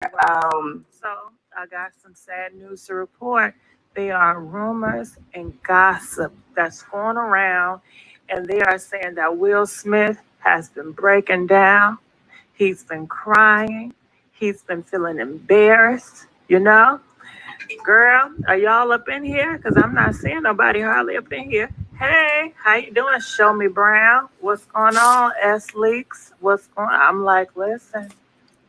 So I got some sad news to report. There are rumors and gossip that's going around, and they are saying that Will Smith has been breaking down. He's been crying. He's been feeling embarrassed. Girl, are y'all up in here? Cause I'm not seeing nobody hardly up in here. Hey, how you doing? Show me Brown. What's going on? S Leaks. What's going on? I'm like, listen,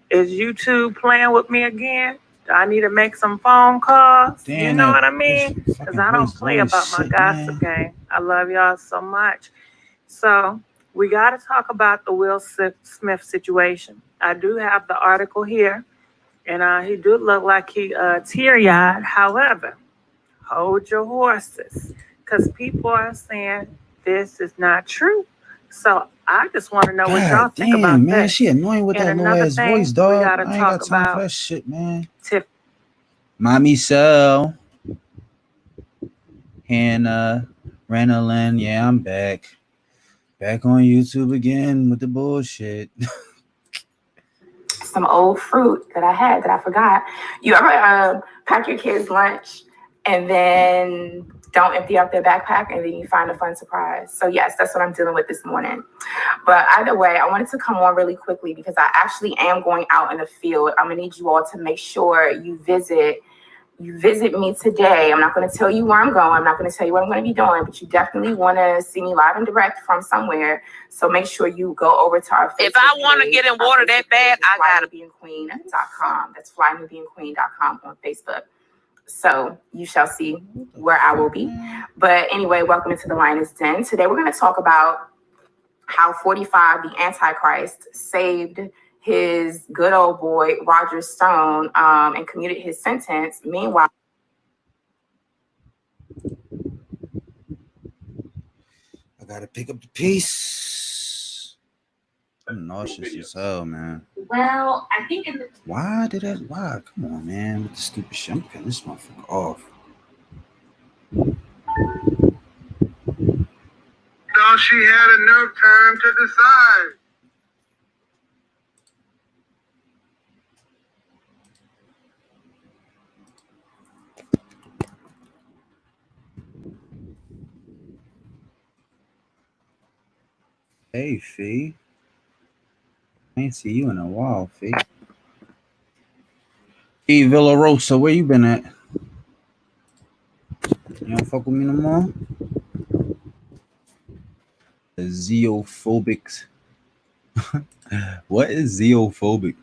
is YouTube playing with me again? Do I need to make some phone calls? Damn, you know what I mean? Because I don't play about my gossip game. I love y'all so much. So we got to talk about the Will Smith situation. I do have the article here, and he do look like he teary-eyed. However, hold your horses, because people are saying this is not true. So I just want to know what y'all think about man, this. she annoying with And that low another ass thing, voice, dog. we gotta I ain't talk got time for about that shit, man. Tiff. Mommy Cell, Hannah, Ranolin. Yeah, I'm back. Back on YouTube again with the bullshit. Some old fruit that I had that I forgot. You ever pack your kids' lunch and then don't empty out their backpack and then you find a fun surprise? So yes, that's what I'm dealing with this morning. But either way, I wanted to come on really quickly because I actually am going out in the field. I'm gonna need you all to make sure you visit me today. I'm not going to tell you where I'm going. I'm not going to tell you what I'm going to be doing, but you definitely want to see me live and direct from somewhere. So make sure you go over to our Facebook If I want to get in water that bad, I got to. flynubianqueen.com. That's flynubianqueen.com on Facebook. So you shall see where I will be. But anyway, welcome into the Lioness Den. Today we're going to talk about how 45, the Antichrist, saved his good old boy, Roger Stone, and commuted his sentence. Meanwhile, I gotta pick up the piece. I'm nauseous as hell, man. Well, I think in the... Why? Come on, man, with the stupid shit. I'm cutting this motherfucker off. Thought she had enough time to decide. Hey, Fee. I ain't see you in a while, Fee. Hey, Villarosa, where you been at? You don't fuck with me no more? The Zeophobics. What is zeophobic?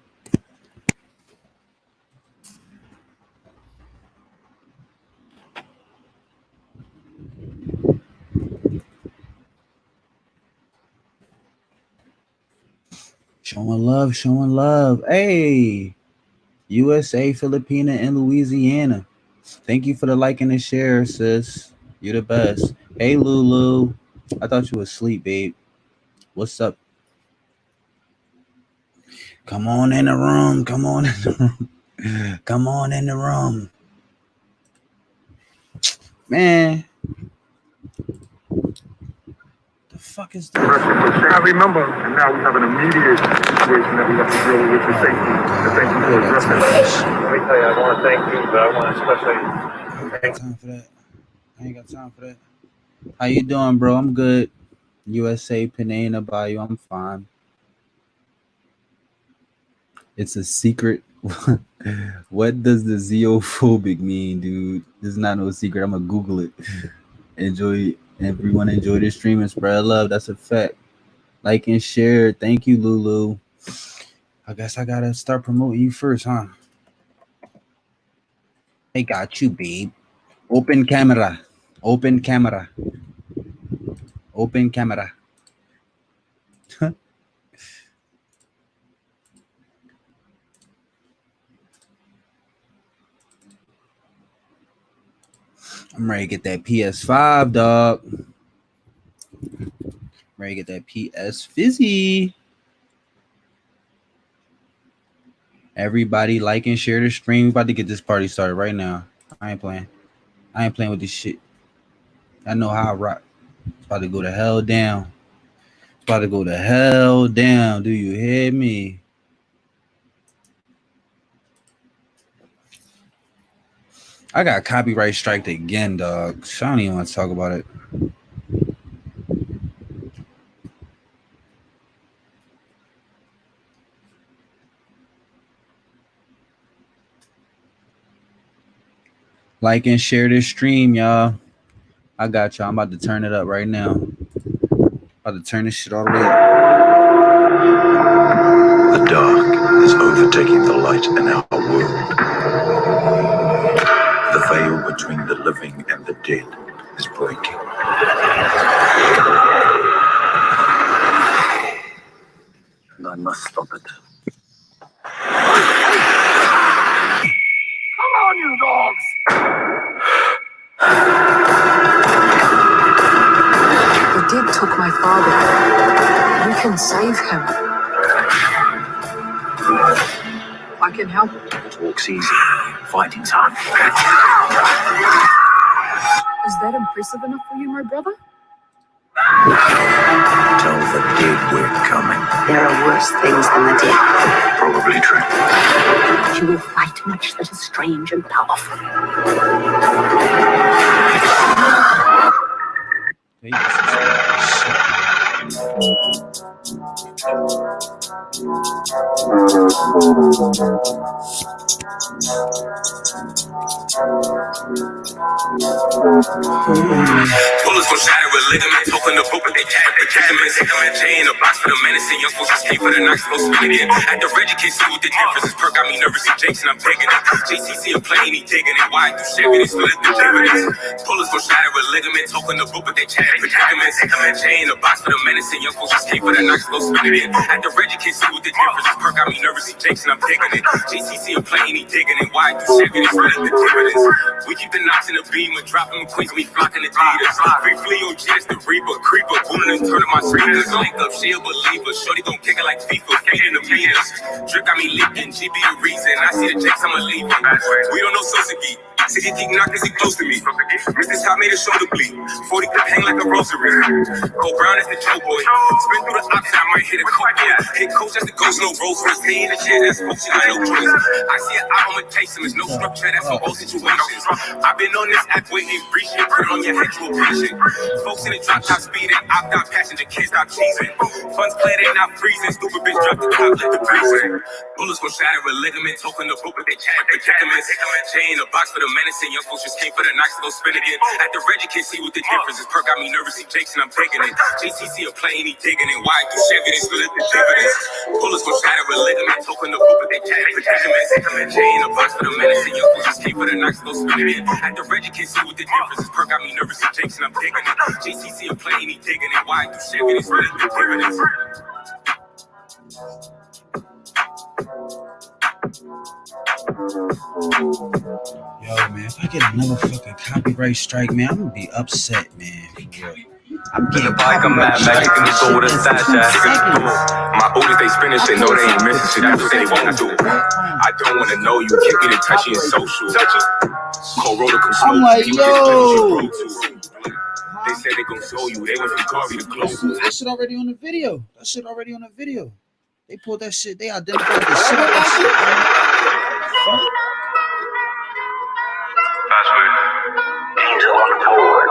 Showing love. Hey, USA, Filipina, and Louisiana. Thank you for the like and the share, sis. You're the best. Hey, Lulu. I thought you were asleep, babe. What's up? Come on in the room. Come on in the room. Come on in the room. Man. The fuck is this? I remember, and now we have an immediate situation that we have to deal with the safety. The safety for addressing. Let me tell you, I want to thank you, but I want to especially thank you. I ain't got time for that. How you doing, bro? I'm good. USA, Penang, Bayou. I'm fine. It's a secret. What does the zeophobic mean, dude? This is not no secret. I'm gonna Google it. Everyone enjoy the stream and spread love. That's a fact. Like and share. Thank you, Lulu. I guess I gotta start promoting you first, huh? I got you, babe. Open camera. Open camera. Open camera. I'm ready to get that PS5, dog. Ready to get that PS Fizzy. Everybody like and share the stream. We about to get this party started right now. I ain't playing with this shit. I know how I rock. It's about to go to hell down. It's about to go to hell down. Do you hear me? I got copyright striked again, dog. So I don't even want to talk about it. Like and share this stream, y'all. I got y'all. I'm about to turn it up right now. About to turn this shit all the way up. The dark is overtaking the light in our world. The veil between the living and the dead is breaking. And I must stop it. Come on, you dogs! The dead took my father. We can save him. I can help. Talk's easy. Fighting's hard. Is that impressive enough for you, my brother? Tell the dead we're coming. There are worse things than the dead. Probably true. You will fight much that is strange and powerful. Bullets gon' shatter with ligaments, open the book, but they can't predicaments. J in a box for the menacing, young folks escape for the knocks, go spin it in. At the Reggie can't see what the difference is. Perk got me nervous, and Jason, I'm taking it. JCC a plane, he digging it. Why I do Chevy, they split the dividends. Bullets gon' shatter with ligaments, open the book, but they can't predicaments. J in a box for the menacing, young folks escape for the knocks, go spin it in. At the Reggie can't see what the difference is. Perk got me nervous, and Jason, I'm taking it. JCC a plane, he digging it. Why I do Chevy, they split the dividends. We keep the knocks in the beam, and dropping the queens, we flocking the theaters. Free flea OG, that's the reaper, creeper, booning and turning my speakers. Link up, she a believer, shorty gon' kick it like FIFA, feeding the meters. Drip got me leaking, GB a reason, I see the jakes, I'ma leave it. We don't know Sosagi, City keep knocking, he close to me. Mr. Top made his shoulder bleed, 40 clip hang like a rosary. Cole Brown is the Joe boy, spin through the option, I might hit a coke boy. Hit coach, that's the ghost, no Rolls Royce, stay in the chair, that's folks, I no choice. I see an album with Tyson, there's no structure, that's for all situations. I've been on this app waiting, breach it, put it on your head, you a patient. Folks in the drop top speeding, opt out passenger, can't stop cheesing. Funds play, they not freezing, stupid bitch drop the top, let the breezing. Bullets gon' shatter with ligaments, open the book, but they can't predicaments. J in a box for the menacing, young folks just came for the knocks, go spin again. At the Reggie can't see what the difference is. Perk got me nervous, he Jason, I'm taking it. JCC a plane, he digging it. Why I do Chevy, they split the dividends. Bullets gon' shatter with ligaments, open the book, but they can't predicaments. J in a box for the menacing, young folks just came for the knocks, go spin again. At the Reggie can't see what the difference is. Perk got me nervous, he Jason, I'm taking it. JCC a plane, he digging it. Why I do Chevy, they split the dividends. Yo, man, if I get another fucking copyright strike, man, I'm gonna be upset, man. For real. I'm getting copyright strikes for this shit that's 2 seconds. My oldest, they spinning shit, no, they ain't missing shit. That's what they won't do. I don't wanna know you, kick me to touchy and social. Cold roller come smoke. I'm like, yo. They said they gon' show you, they went from Garvey to Global. That shit already on the video. That shit already on the video. They pulled that shit, they identified the shit of that shit. Fuck. Angel on board.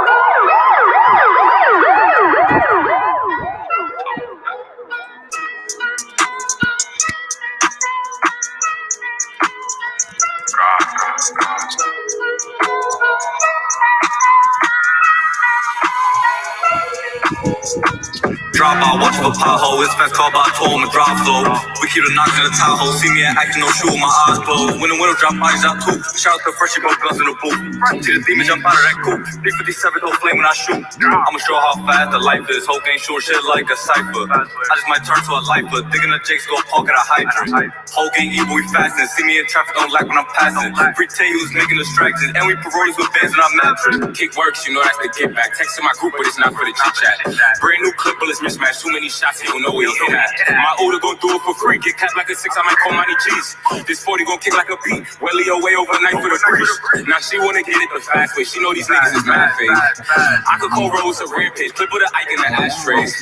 Drop out, watch for pothole. It's fast car by tour, I'ma drive slow. We keep the knocks in the Tahoe. See me acting no shoe, my eyes closed. When the window drop, bodies out too. Shout out to Freshie, both guns in the booth. See the demon jump out of that coupe. 357 don't flame when I shoot. I'ma show how fast the life is. Whole game short shit like a cipher. I just might turn to a lifer. Digging the jakes, go park at a hydrant. Whole game evil, we fasting. See me in traffic, don't like when I'm passing. Free Taylor's making distractions. And we parolees with bands in our mattress. Kick works, you know that's the get back. Texting my group, but it's not for the chit chat. Brand new clip, bullets mismatch. Too many shots, he don't know where he hit at. My older gon' do it for free. Get clapped like a 6, I might call money G's. This 40 gon' kick like a beat. Welly away overnight for the breeze. Now she wanna get it the fast way. She know these niggas is mad fake. I could call Rose a rampage. Clip with an Ike in the ashtrays.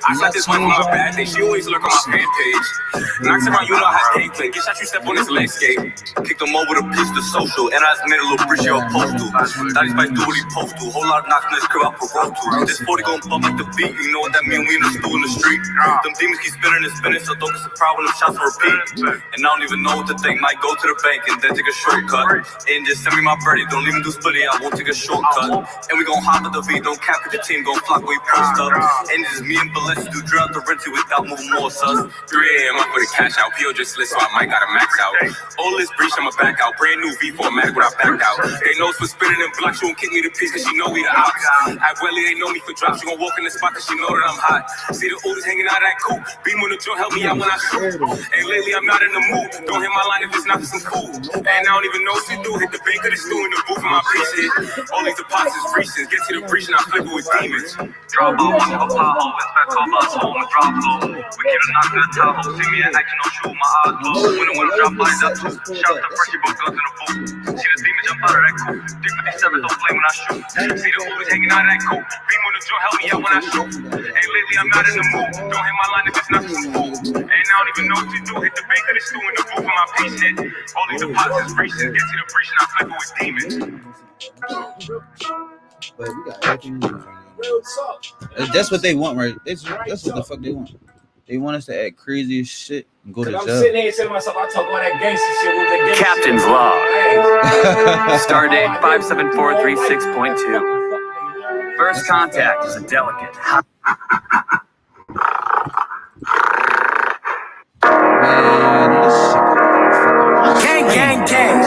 I shot this one for my bad day. She always lurk on my fan page. Knocks around, you know how gameplay. Get shot, you step on this landscape. Kicked him over the pitch to social, and I just made a little bridge you're supposed to. Thought he might do what he supposed to. Whole lot of knocks in this crib, I parole to. This 40 gon' bump like the beat, you know what that mean? We in the stew in the street. Them demons keep spinning and spinning, so don't get surprised when them shots repeat. And I don't even know what to think. Might go to the bank and then take a shortcut. And just send me my birdie, don't even do splitty, I won't take a shortcut. And we gon' hop at the V, don't cap at the team, gon' flock where we post up. And it's just me and Balenciaga do drill out the rental without moving more sus. 3 a.m. up for the cash out. PO just lit, so I might gotta max out. All this breach, I'ma back out. Brand new V4 Matic when I back out. They know for spinning and block, she won't kick me to piece, cause she know we the ops. At Welly, they know me for drops. She gon' walk in the spot, cause she know that I'm hot. See the Oodles hanging out of that coupe. Beam on the joint, help me out when I shoot. And lately, I'm not in the mood. Don't hit my line if it's not for some cool. And I don't even know what to do. Hit the bank of the stew in the booth for my piece hit. All these deposits, reasons. Get to the breach and I flip it with demons. Drop off, watch for Tahoe, it's back call by home and drop low. We keep a knock in the Tahoe, see me in action, no shoot, my eyes closed. When the drop bodies up too, shout out to Freshie, both guns in the booth. See the demon jump out of that coupe, deep with these sevens, don't play when I shoot. See the Oodles hanging out of that coupe, beam on the joint, help me out when I shoot. Hey, lately I'm not in the mood, don't hit my line if it's not for some food. And I don't even know what to do, hit the bank of the stew in the booth for my piece hit. All these deposits, reasons. Get to the breach and I flip it with demons. But we got everything we want right now. That's what they want, right? That's what the fuck they want. They want us to act crazy as shit and go to jail. I'm sitting there saying to myself, I talk all that gangster shit with the gangster. Captain's log. Stardate 57436.2. First contact is a delicate. Man, this shit. Gang, gang, gang.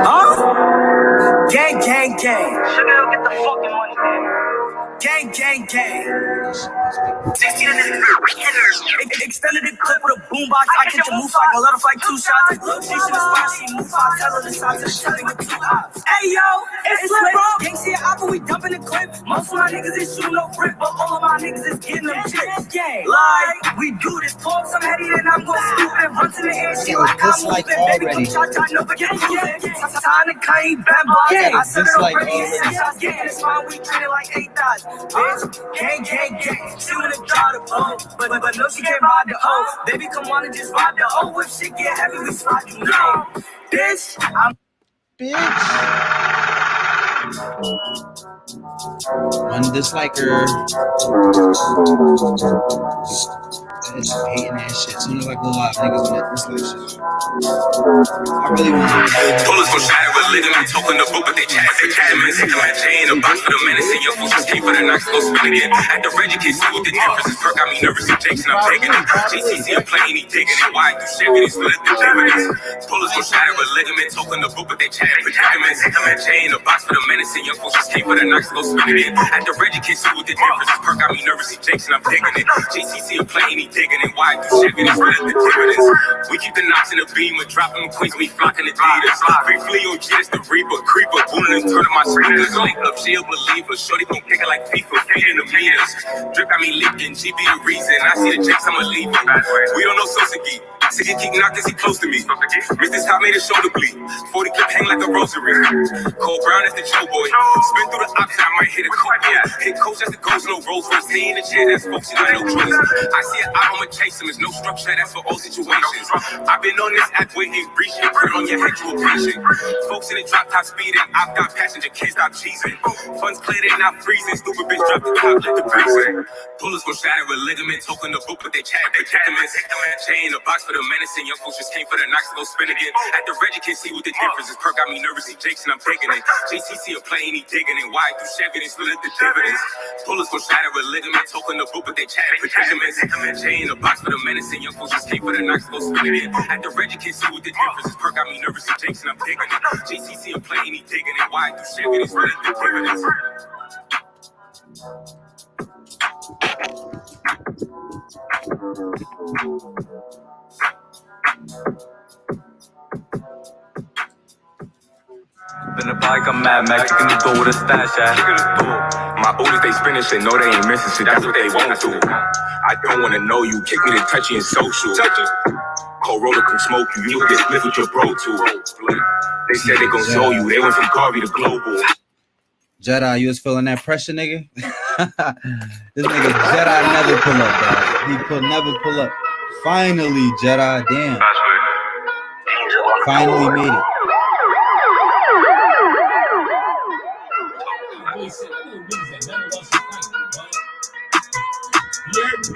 Huh? Gang, gang, gang. Sugar, get the fucking money, man. Gang, gang, gang. 16 in this extended the clip with a boombox. I catch a move like a let off like 2 shots. She should have spot, she move out, tell her the shots is telling with 2 ops. Hey yo, it's lit, bro. Gang see an apple, we dumping the clip. Most of my niggas is shooting no frick, but all of my niggas is getting them chips. Gang, like we do this, talk some heady, then I'm gon' scoop and run to the air. She like I'm moving, baby, come shot, I know, but gang, gang. Time to Kanye, bad boy. I said it already, it's 6 shots. Gang, it's fine, we treat it like 8 dots. Bitch, gang, gang, gang. She wanna try to pull, but no, she can't ride the O. Baby, come on and just ride the O. If shit get heavy, we slide, you know. Bitch, I'm One disliker. Hating that shit. As soon as I go live, niggas gonna dislike shit. I really want to. Bullets gon' shatter with ligament, talking the book, but they chat. They chat them and take them at chain. A box for the menace, and young folks just came for the knocks, go spin again. At the Reggie kids, see what the difference is. Perk got me nervous, and Jason, I'm taking it. JCC, I'm playing, he taking it. Why do Chevy, they split the dividends. Bullets gon' shatter with ligament, talking the book, but they chat. They chat them and take them at chain. A box for the menace, and young folks just came for the knocks, go spin again. At the Reggie kids, see what the difference is. Perk got me nervous, and Jason, I'm taking it. JCC, I'm playing, he taking it. Why do Chevy, they split the dividends. We keep the knocks in the beam, dropping them queens, we flocking the theaters. Briefly, OG, it's the Reaper, Creeper, booting and turning my speakers. Link up, she'll believe her. Shorty gon' kick it like FIFA, feeding the meters. Drip got me leaking, GB the reason. I see the Jakes, I'ma leave it. We don't know Sosagi. Siggy keep knocking, he close to me. Miss this top made his shoulder bleed. 40 clip hang like a rosary. Cole Brown is the Joe boy. Spin through the option, I might hit a coupe. Hit coach, that's the ghost, no Rolls Royce. He in the chair, that's folks, you got no choice. I see it out, I'ma chase him. There's no structure, that's for all situations. I've been on this app waiting, breach your curl on your head, you a patient. Folks in the drop top speeding, I've got passenger, kids stop cheesing. Funds clear, they not freezing. Stupid bitch drop the top, let the breezing. Bullets gon' shatter with ligament, talking the book, but they chat. They check them and chain, a box for the menacing. Young folks just came for the knocks, go spin again. At the Reggie kids, see what the difference is. Perk got me nervous, he Jason, I'm taking it. JCC a playing, he digging it. Why do Chevy, they split the dividends. Bullets gon' shatter with ligament, talking the book, but they chat. Protect them and chain, a box for the menacing. Young folks just came for the knocks, go spin again. At the Reggie kids, see what the difference is. Perk got me nervous, he Jason, I'm taking it. JCC a playing, he digging it. Why do Chevy, they split the dividends. Been a bike, I'm Mad Max, kicking the door with a stash at. My Oodles, they spinning shit, know they ain't missing shit, that's what they won't do. I don't wanna know you, kick me to touchy and social. call roller, come smoke you. You get split with your bro too. They said they gon' show you. They went from Garvey to Global. Jedi, you was feeling that pressure, nigga? This nigga Jedi never pull up, dog. He never pull up. Finally, Jedi, damn. Finally made it.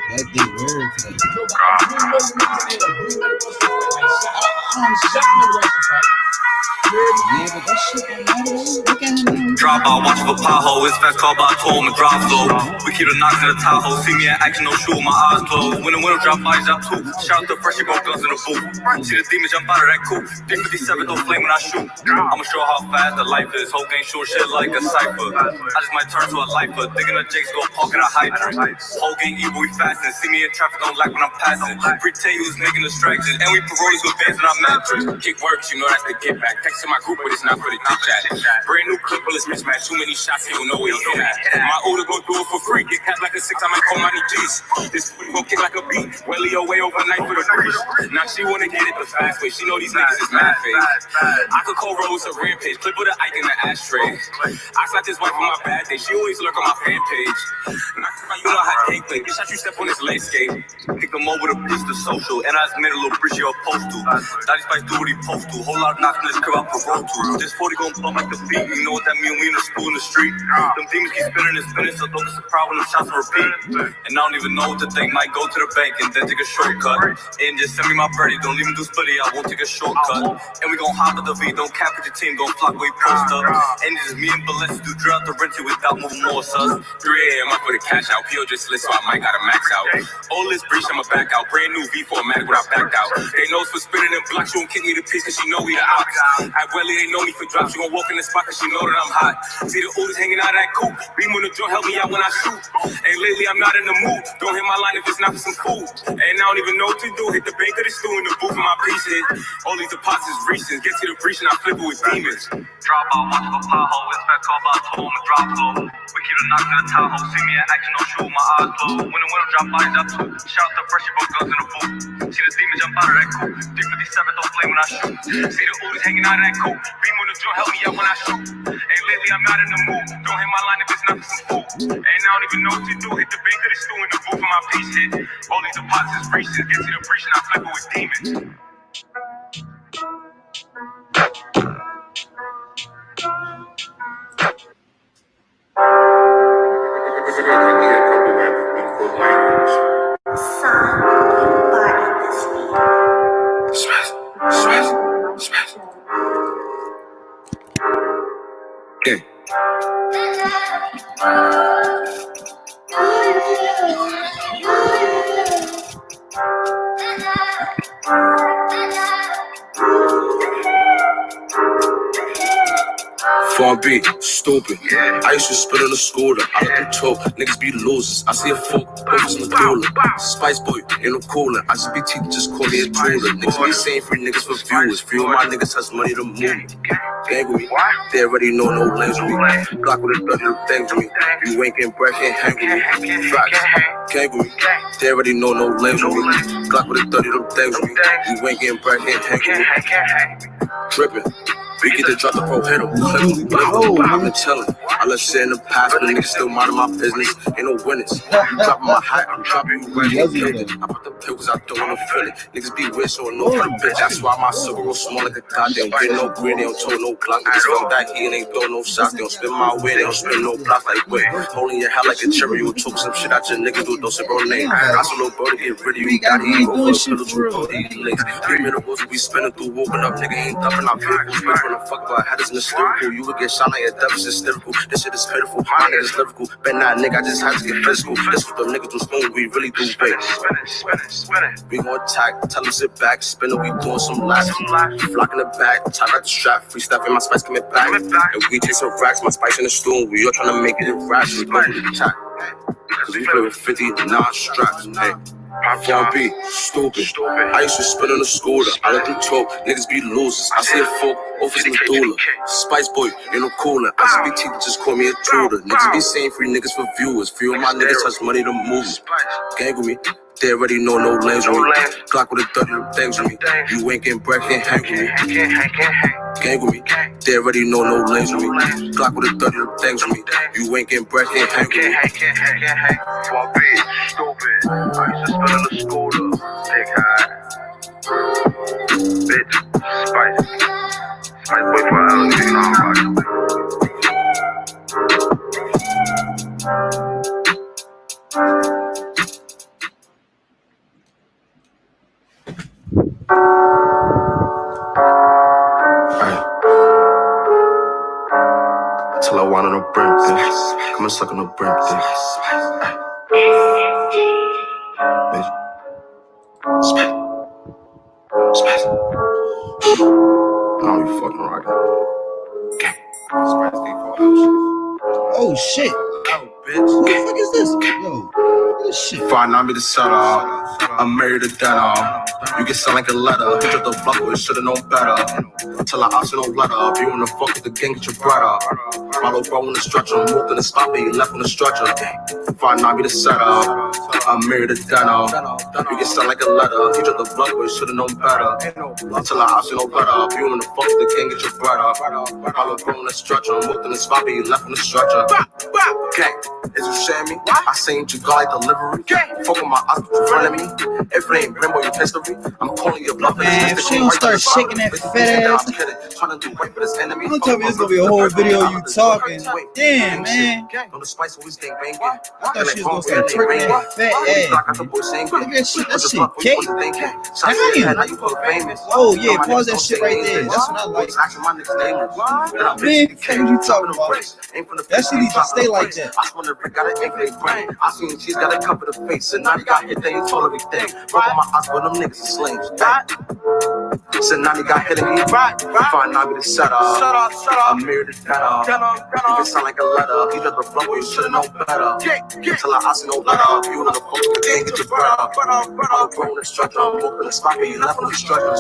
That did weird today. Yeah, but that shit don't matter. Look at him. Drop out, watch for pothole. It's fast car by tour, I'ma drop slow. We keep the knocks in the Tahoe. See me in action, no shoe, my eyes closed. When the window drop, bodies drop too. Shout out to Freshie, both guns in the booth. See the demons jump out of that coupe. D57 don't flame when I shoot. I'ma show how fast the life is. Whole gang short shit like a cipher. I just might turn to a lifer. Thinking of Jake's go park at a hydrant. Whole gang evil, we fasting. See me in traffic, don't like when I'm passing. Pretend you was making distractions. And we parolees with bands and our mattress. Kick works, you know that's the get back. Text to my group, but it's not for the chit chat. Brand new clip, bullets mismatch. Too many shots, you don't know where you hit at. My older go do it for free. Get capped like a 6, I might call money G's. This foot gon' kick like a beat. Welly away overnight for the breeze. Now she wanna get it the fast way. She know these niggas is mad face. I could call Rose a rampage. Clip with an Ike in the ashtray. I slap this wife on my bad day. She always lurk on my fan page. Knock my you know how cake play. Bitch, how you step on this landscape. Kick them over the bitch to social. And I just made a little bridge you're supposed to. Daddy Spice do what he supposed to. Whole lot of knocks in this crib out for road to. This 40 gon' bump like the beat. You know what that mean? We in the school in the street. Them demons keep spinning and spinning, so don't get surprised when them shots repeat. And I don't even know what to think. Might go to the bank and then take a shortcut. And just send me my birdie. Don't even do splitty. I won't take a shortcut. And we gon' hop at the V. Don't cap with your team. Gon' flock where we post up. And it's just me and Balessi do drill out the rent you without moving more sus. 3 a.m. I put a cash out. PO just lit, so I might gotta max out. All this breach, I'ma back out. Brand new V4 Matic when I backed out. They know for spinning and block. She won't kick me to piece cause she know we the ops. At Welly, they know me for drops. She gon' walk in the spot cause she know that I'm hot. See the Oodles hanging out of that coupe. Beam on the joint, help me out when I shoot. And lately I'm not in the mood. Don't hit my line if it's not for some food. And I don't even know what to do. Hit the bank of the stew in the booth and my piece hit. All these deposits reaching. Get to the breach and I flip it with demons. Drop out, watch for pothole. It's fast car by tour, I'ma drop slow. We keep the knocks in the Tahoe. See me in action, no shoe, my eyes closed. When the window drop, bodies drop too. Shout out to Freshie, both guns in the booth. See the demons jump out of that coupe. D57 don't flame when I shoot. See the Oodles hanging out of that coupe. Beam on the joint, help me out when I shoot. And lately I'm not in the mood. Don't hit my line if it's not for some food. And I don't even know what to do. Hit the bank of the stew in the booth and my piece hit. All these deposits reaching. Get to the breach and I flip it with demons. Yeah. Far B, stupid. I used to spit on the scooter. I let them talk, niggas be losers. I see a folk, focus on the cooler. Spice boy, ain't no cooler. I just be teaching, just call me a tutor. Niggas be saying free niggas for viewers. Few of my niggas has money to move. Gang with me, they already know no lanes with me. Block with a dirty little thing to me. You ain't getting breath, can't hang with me. Facts, gang with me, they already know no lanes with me. Block with a dirty little thing with me. You ain't getting breath, can't hang with me. Trippin'. We get to drop the pro, hit him, I've been chillin'. I left shit in the past, but niggas still mindin' my business. Ain't no winners. Dropping my hat, I'm dropping you ready. I put the pill cause I don't wanna feel it. Niggas be weird, so I know for the bitch. That's why my circle roll small like a dot. They don't get no green, they don't toe no clock. Niggas from that heat and ain't throw no shots. They don't spin my way, they don't spin no block like way. Holding your hat like a cherry, you choke some shit out your niggas, do don't say bro name. I saw no bro to get rid of you. Got it, go for the pillow to these links. 3 minutes we spinning through, woken up, nigga ain't dumping our vehicles. Fuck about had this mystical. You would get shot like a deficit hysterical. This shit is pitiful. My niggas lyrical. Bet not nigga, I just had to get physical. This with them niggas do spoon, we really do bait. We gon' attack, tell them sit back, spin it, we doing some laps. Flock in the back, top out the strap, free stuff in my spice coming back. And we chase some racks, my spice in the stool. We all tryna make it in racks. We go to the attack. Cause we play with 50 non-straps. Hey. Far B, stupid. I used to spin on the scooter. I let them talk, niggas be losers. I see a folk, office Medulla. Spice boy, ain't no cooler. I just be teaching, just call me a tutor. Niggas be saying free niggas for viewers. Few of my niggas has money to move. Gang with me, They already know no lanes with me. Glock with a 30 of things with me. You ain't getting bread, can't hang with me. Gang with me. They already know no lanes with me. Glock with a 30 of things with me. You ain't getting bread, can't hang with me. One beat, stupid. I used to spit on the scooter. Take high. Bitch, spice. Spice boy for LG, you know I'm rocking. Till I want on a brim, bitch. Come and suck on a brim, bitch. Bitch. Spit. Spit. I don't be fucking rocking. Okay. Oh shit. Oh, bitch. Who the fuck is this? Yo, look at this shit. Find me the setup. I'm married to Dana. You can sound like a letter. Hit the block with should've known better. Till I ask no letter. If you wanna fuck with the gang, get your brother. My little bro in the stretcher. Moved in the spot, but he left on the stretcher. Find me the setup. I'm married to Dana. You can sound like a letter. Hit the block with should've known better. Till I ask no letter. If you wanna fuck with the gang, get your brother. My little bro in the stretcher. Moved in the spot, but he left on the stretcher. Gang, is you share me? I seen you go like delivery. Fuck with my eyes, but you front of me. If it ain't Brembo, your history. I'm calling your bluff. Man, she don't start shaking that fat ass. Trying to do right for this enemy. Don't tell me it's gonna be a whole video of you talking. Damn, man. On the spice, always think banging. I thought she was gonna start twerking that fat ass. Look at that shit, cake. Damn. Oh yeah, pause that shit right there. That's what I like. Man, what you talking about? That shit needs to stay like that. I seen she's got a cup of the face, and now you got hit, then you told everything. Fuck my eyes, but them niggas are slaves. So now you got hit and he find now be the setup. I'm married to Dana. You can sound like a letter. You just the flow, you should've known better. Till I ask no letter. You wanna fuck with the gang, get your bread up. I'm growing the structure. I'm open the spot, but you left on the structure.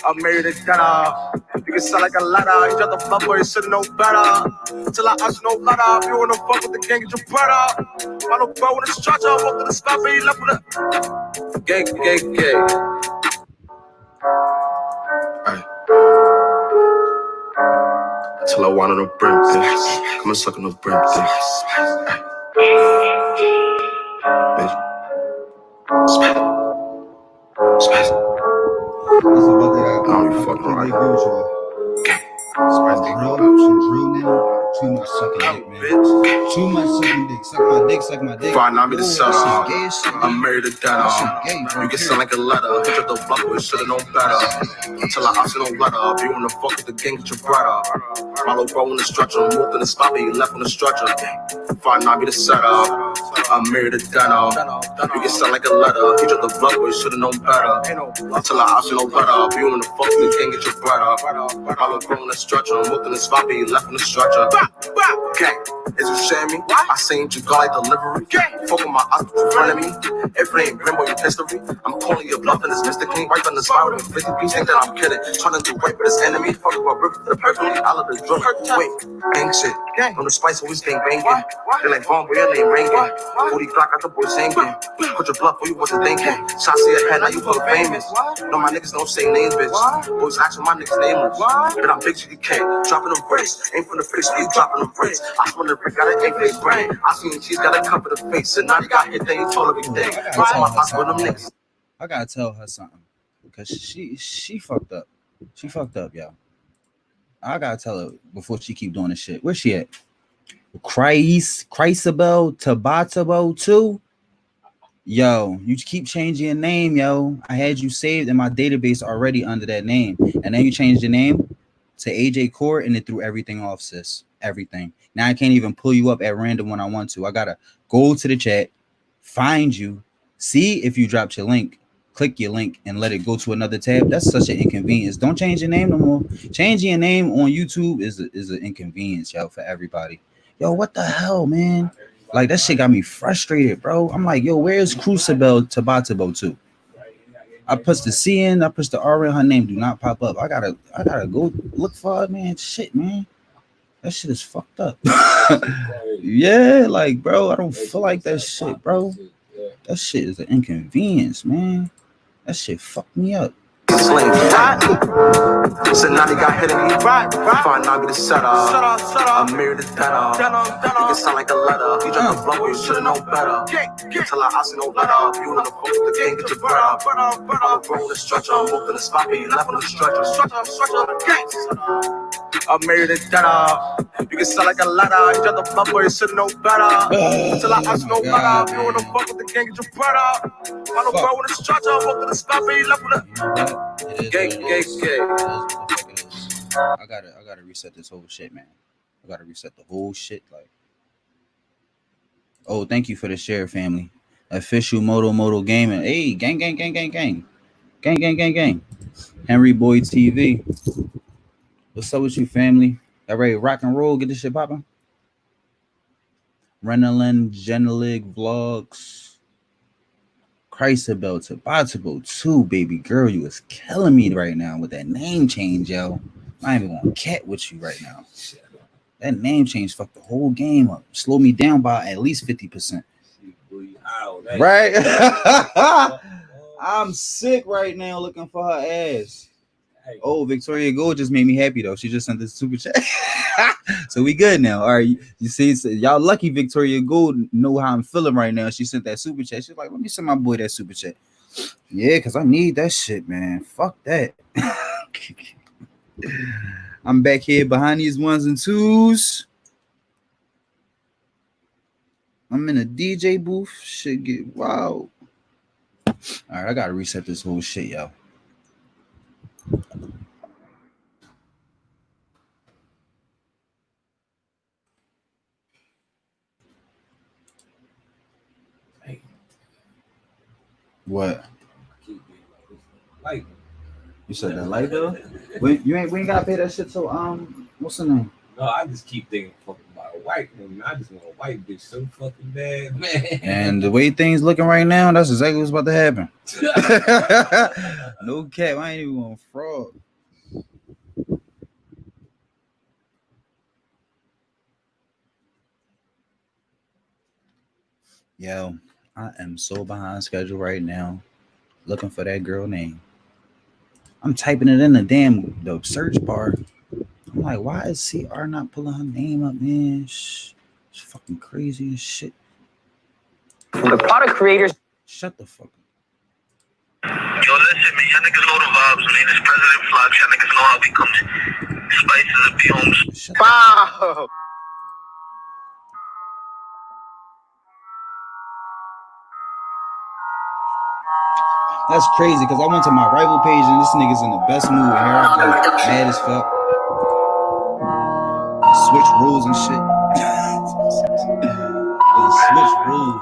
I'm married to Dana. You can sound like a letter. You just the flow, you should've known better. Till I ask no letter. You wanna fuck with the gang, get your bread up. I'm growing the structure. I'm open the spot, but you left on the gang. Till I want on a brim, bitch. Come and suck on a brim, bitch. Bitch. Spit. Spit. I don't be fucking right. Drill now. Too much sucking dick, man. Too much sucking dick. Suck my dick, suck my dick. Find me the setup. Gay shit, I'm married to Dana. You can sound like a letter. Hit the block with should've known better. Until I ask no letter. If you wanna fuck with the gang, get your brother. My little bro in the stretcher. Moved in the spot, but he left on the stretcher. Find me the setup. I'm married to Dana. You can sound like a letter. Hit the block with should've known better. Until I ask no letter. If you wanna fuck with the gang, get your brother. My little bro in the stretcher. Moved in the spot, but he left on the stretcher. Gang, is you share me? I seen you go like delivery. Fuck with my eyes, but you front of me. If it ain't Brembo, your history. I'm calling your bluff and it's Mr. King. Right on the spiral. 50 piece, think that I'm kidding. Trying to do right for this enemy. Fuck with my rip, the perfectly out of the drum. Wait, gang shit. On the spice, always think banging. They like bomb, boy, your name ringing. 40 clock, got the boy singing. Put your bluff where you wasn't thinking. Shots to your head, now you feel famous. No, my niggas don't say names, bitch. Boys actually my niggas nameless. But I'm big GDK, dropping them bricks. Ain't from the face, you dropping them bricks. I just wanna break out an eight-face brain. I seen she's got a cup of the face. And now you got hit, then you told everything. I gotta tell her something. Because she fucked up. She fucked up, y'all. I gotta tell her before she keep doing this shit. Where's she at? Chrysabel Tabatabo 2? Yo, you keep changing your name, yo. I had you saved in my database already under that name. And then you changed your name to AJ Court and it threw everything off, sis. Everything. Now I can't even pull you up at random when I want to. I gotta go to the chat, find you, see if you dropped your link, click your link, and let it go to another tab. That's such an inconvenience. Don't change your name no more. Changing your name on YouTube is an inconvenience, yo, for everybody. Yo, what the hell, man? Like, that shit got me frustrated, bro. I'm like, yo, where's Crucible Tabatabo 2? I pushed the C in, I pushed the R in, her name do not pop up. I gotta go look for her, man. Shit, man. That shit is fucked up. Yeah, like, bro, I don't feel like that shit, bro. That shit is an inconvenience, man. That shit fucked me up. Sling. So now they got hit in me. Find out be the setup. I'm married to that. You can sound like a letter. You drop the bubble, you should've known better. Until I see no letter. You wanna post the game, get your bread up. I'm a bro with a stretcher. I'm moving the spot, but you left on the stretcher. I'm married to that. You can sound like a letter. You drop the bubble, you should've known better. Until I see no better. You wanna fuck with the game, get your bread up. I'm a bro with a stretcher. I'm moving the spot, but you left on the I gotta reset this whole shit, man. I gotta reset the whole shit. Like, oh, thank you for the share, family. Official Moto Gaming. Hey, gang. Henry Boy TV. What's up with you, family? All right, rock and roll. Get this shit popping. Renalyn Genelig Vlogs. Chrysabel Tabatago 2, baby girl. You was killing me right now with that name change, yo. I ain't even gonna cat with you right now. That name change fucked the whole game up. Slowed me down by at least 50%. Right? I'm sick right now looking for her ass. Oh, Victoria Gold just made me happy though. She just sent this super chat. So we good now. All right. You see, so y'all lucky Victoria Gold know how I'm feeling right now. She sent that super chat. She's like, let me send my boy that super chat. Yeah, because I need that shit, man. Fuck that. I'm back here behind these ones and twos. I'm in a DJ booth. Shit get wild. All right, I gotta reset this whole shit, yo. What? You said that light bill? We ain't gotta pay that shit till what's the name? No, I just keep thinking fucking about a white woman. I just want a white bitch so fucking bad, man. And the way things looking right now, that's exactly what's about to happen. No cap, I ain't even gonna fraud. Yo, I am so behind schedule right now, looking for that girl name. I'm typing it in the search bar. I'm like, why is CR not pulling her name up, man? It's fucking crazy as shit. The product creators. Shut the fuck up. Yo, listen, man. Y'all niggas know the vibes, man. It's President Flux. Y'all niggas know how we come. Spices and be homes. Wow. That's crazy because I went to my rival page and this nigga's in the best mood. Here I go, mad as fuck. Switch rules and shit. Switch rules.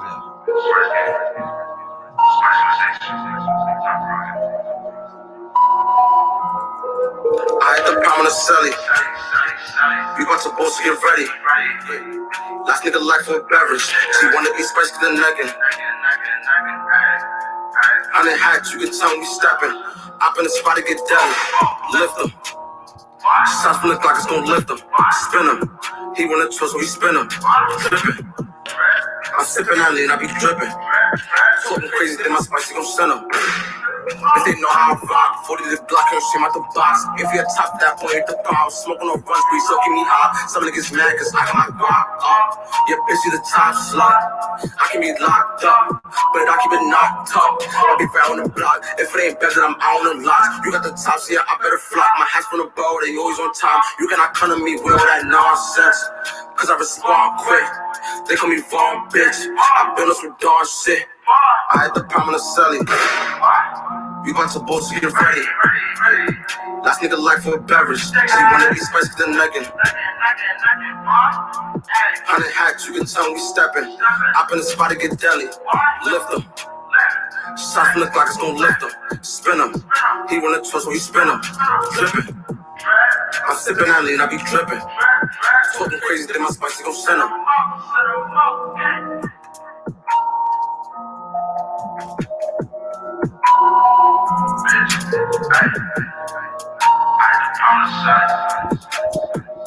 I had the pound of Sally. We about to both get ready. Last nigga life for a beverage. She wanna be spicy to the necking. On the hat, you can tell me stepping. Up in the spot to get down. Lift them. Shots from the clock is gonna lift them. Spin them. He wanna twist when we spin them. Dripping. I'm sipping on lean, I be dripping. Talking crazy, then my spicy gon' send them. If they know how I rock, 40 to the block, and shame out the box. If you're top that point, hit the power. Smoking on runs, breeze, so keep me high. Some niggas mad, cause I got my guap up. Yeah, bitch, you the top slot. I can be locked up, but I keep it knocked up. I'll be round the block. If it ain't better, I'm out on the lot. You got the tops, yeah, I better flock. My hat's from the bow, they always on time. You cannot come to me with all that nonsense, cause I respond quick. They call me Vaughn, bitch. I built up some dog shit. I had the pound of Sally. We about to both get ready. Last nigga life for a beverage. She wanna be spicy to the necking. On the hat, you can tell we stepping. Up in the spot to get deli. Lift them. Shots from the clock is gonna lift them. Spin them. He wanna twist when we spin them. Dripping. I'm sipping on lean, I be dripping. Talking crazy, then my spicy gon' send them. I had the pound of Sally.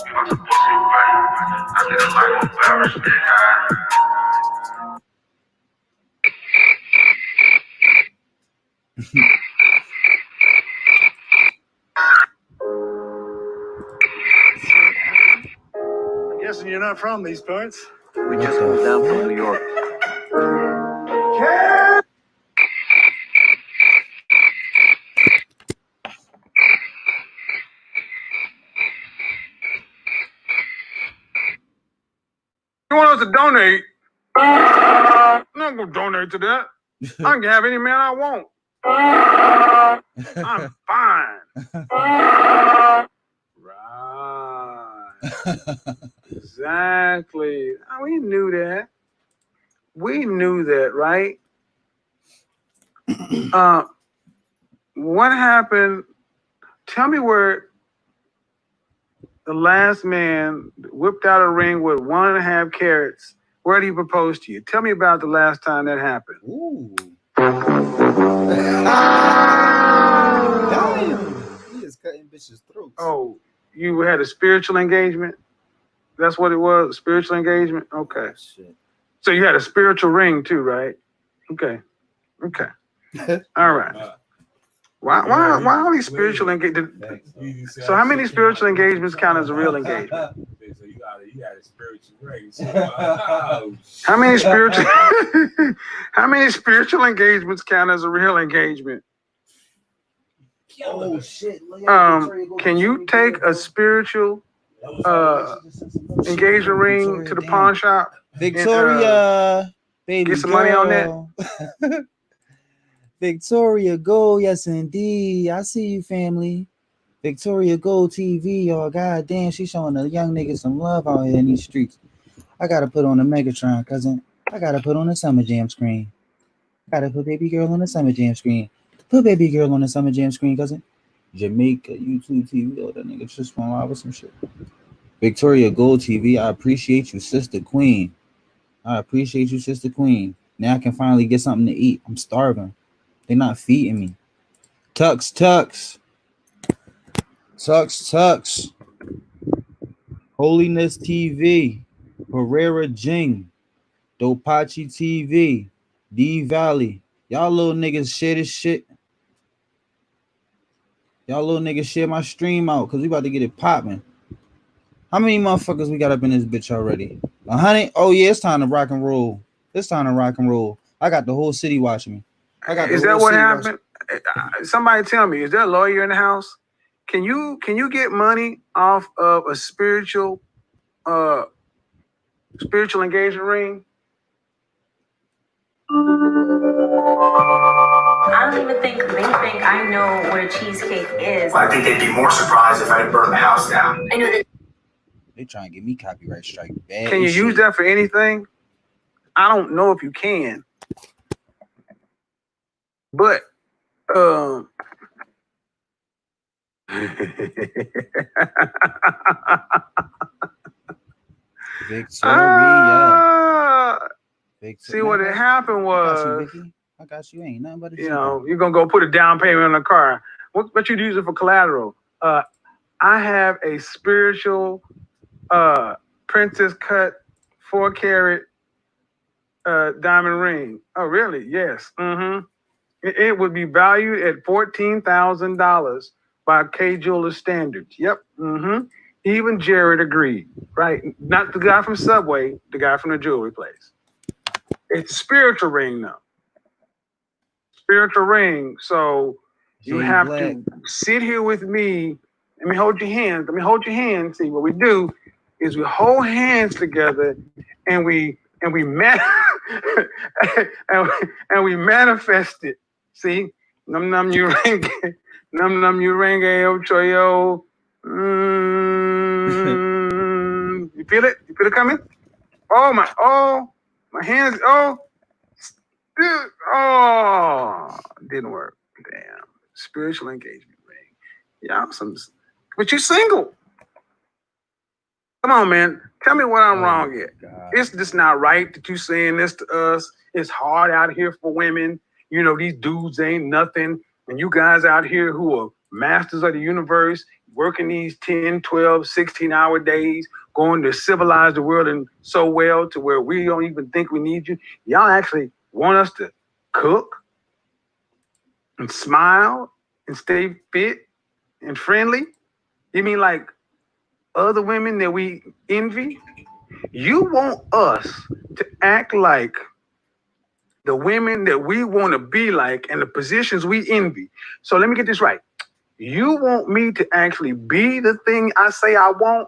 We about to both get ready. nigga like embarrassed, I'm guessing you're not from these parts. We just moved down from New York. You want us to donate? I'm not gonna donate to that. I can have any man I want. I'm fine. Right. Exactly. Oh, we knew that. We knew that, right? What happened? Tell me where the last man whipped out a ring with 1.5 carats. Where did he propose to you? Tell me about the last time that happened. Ooh. Damn. He is cutting bitches' throats. Oh, you had a spiritual engagement? That's what it was? Spiritual engagement? Okay. Oh, shit. So you had a spiritual ring too, right? Okay. Okay. All right. Why only spiritual engagement? So how many spiritual engagements count as a real engagement? So you got a spiritual race. How many spiritual engagements count as a real engagement? Oh shit. Can you take a spiritual engagement ring to the pawn shop? Victoria, baby, get some money on that. Victoria Gold, yes indeed. I see you, family. Victoria Gold TV, y'all. God damn, she's showing the young niggas some love out here in these streets. I gotta put on the Megatron, cousin. I gotta put on the Summer Jam screen. Gotta put baby girl on the Summer Jam screen. Put baby girl on the Summer Jam screen, cousin. Jamaica, YouTube TV. Oh, that nigga just went live with some shit. Victoria Gold TV, I appreciate you, Sister Queen. I appreciate you, Sister Queen. Now I can finally get something to eat. I'm starving. They're not feeding me. Tux. Holiness TV. Pereira Jing. Dopachi TV. D Valley. Y'all little niggas share this shit. Y'all little niggas share my stream out because we about to get it popping. How many motherfuckers we got up in this bitch already? 100? Oh yeah, it's time to rock and roll. I got the whole city watching me. Is that what happened? Somebody tell me, is there a lawyer in the house? Can you get money off of a spiritual engagement ring? I don't even think they think I know where cheesecake is. Well, I think they'd be more surprised if I burned the house down. I know that. They trying to get me copyright strike bad. Can you use that for anything? I don't know if you can. But Victoria. See what had happened was, I got you. Ain't nothing but a you're gonna go put a down payment on a car. What you use it for collateral? I have a spiritual princess cut 4-carat diamond ring. Oh, really? Yes. Mm-hmm. It would be valued at $14,000 by K Jeweler standards. Yep. Mm-hmm. Even Jared agreed. Right? Not the guy from Subway, the guy from the jewelry place. It's a spiritual ring, though. Spiritual ring. So you have to sit here with me. Let me hold your hands. See, what we do is we hold hands together and we manifest it. See? Num num you ring. Num num you ring choyo. You feel it? You feel it coming? My hands, didn't work. Damn. Spiritual engagement ring. Yeah, but you're single. Come on, man. Tell me what I'm wrong at. It's just not right that you saying this to us. It's hard out here for women. You know, these dudes ain't nothing. And you guys out here who are masters of the universe, working these 10, 12, 16-hour days, going to civilize the world and so well to where we don't even think we need you. Y'all actually want us to cook and smile and stay fit and friendly? You mean like other women that we envy? You want us to act like the women that we want to be like and the positions we envy. So let me get this right. You want me to actually be the thing I say I want?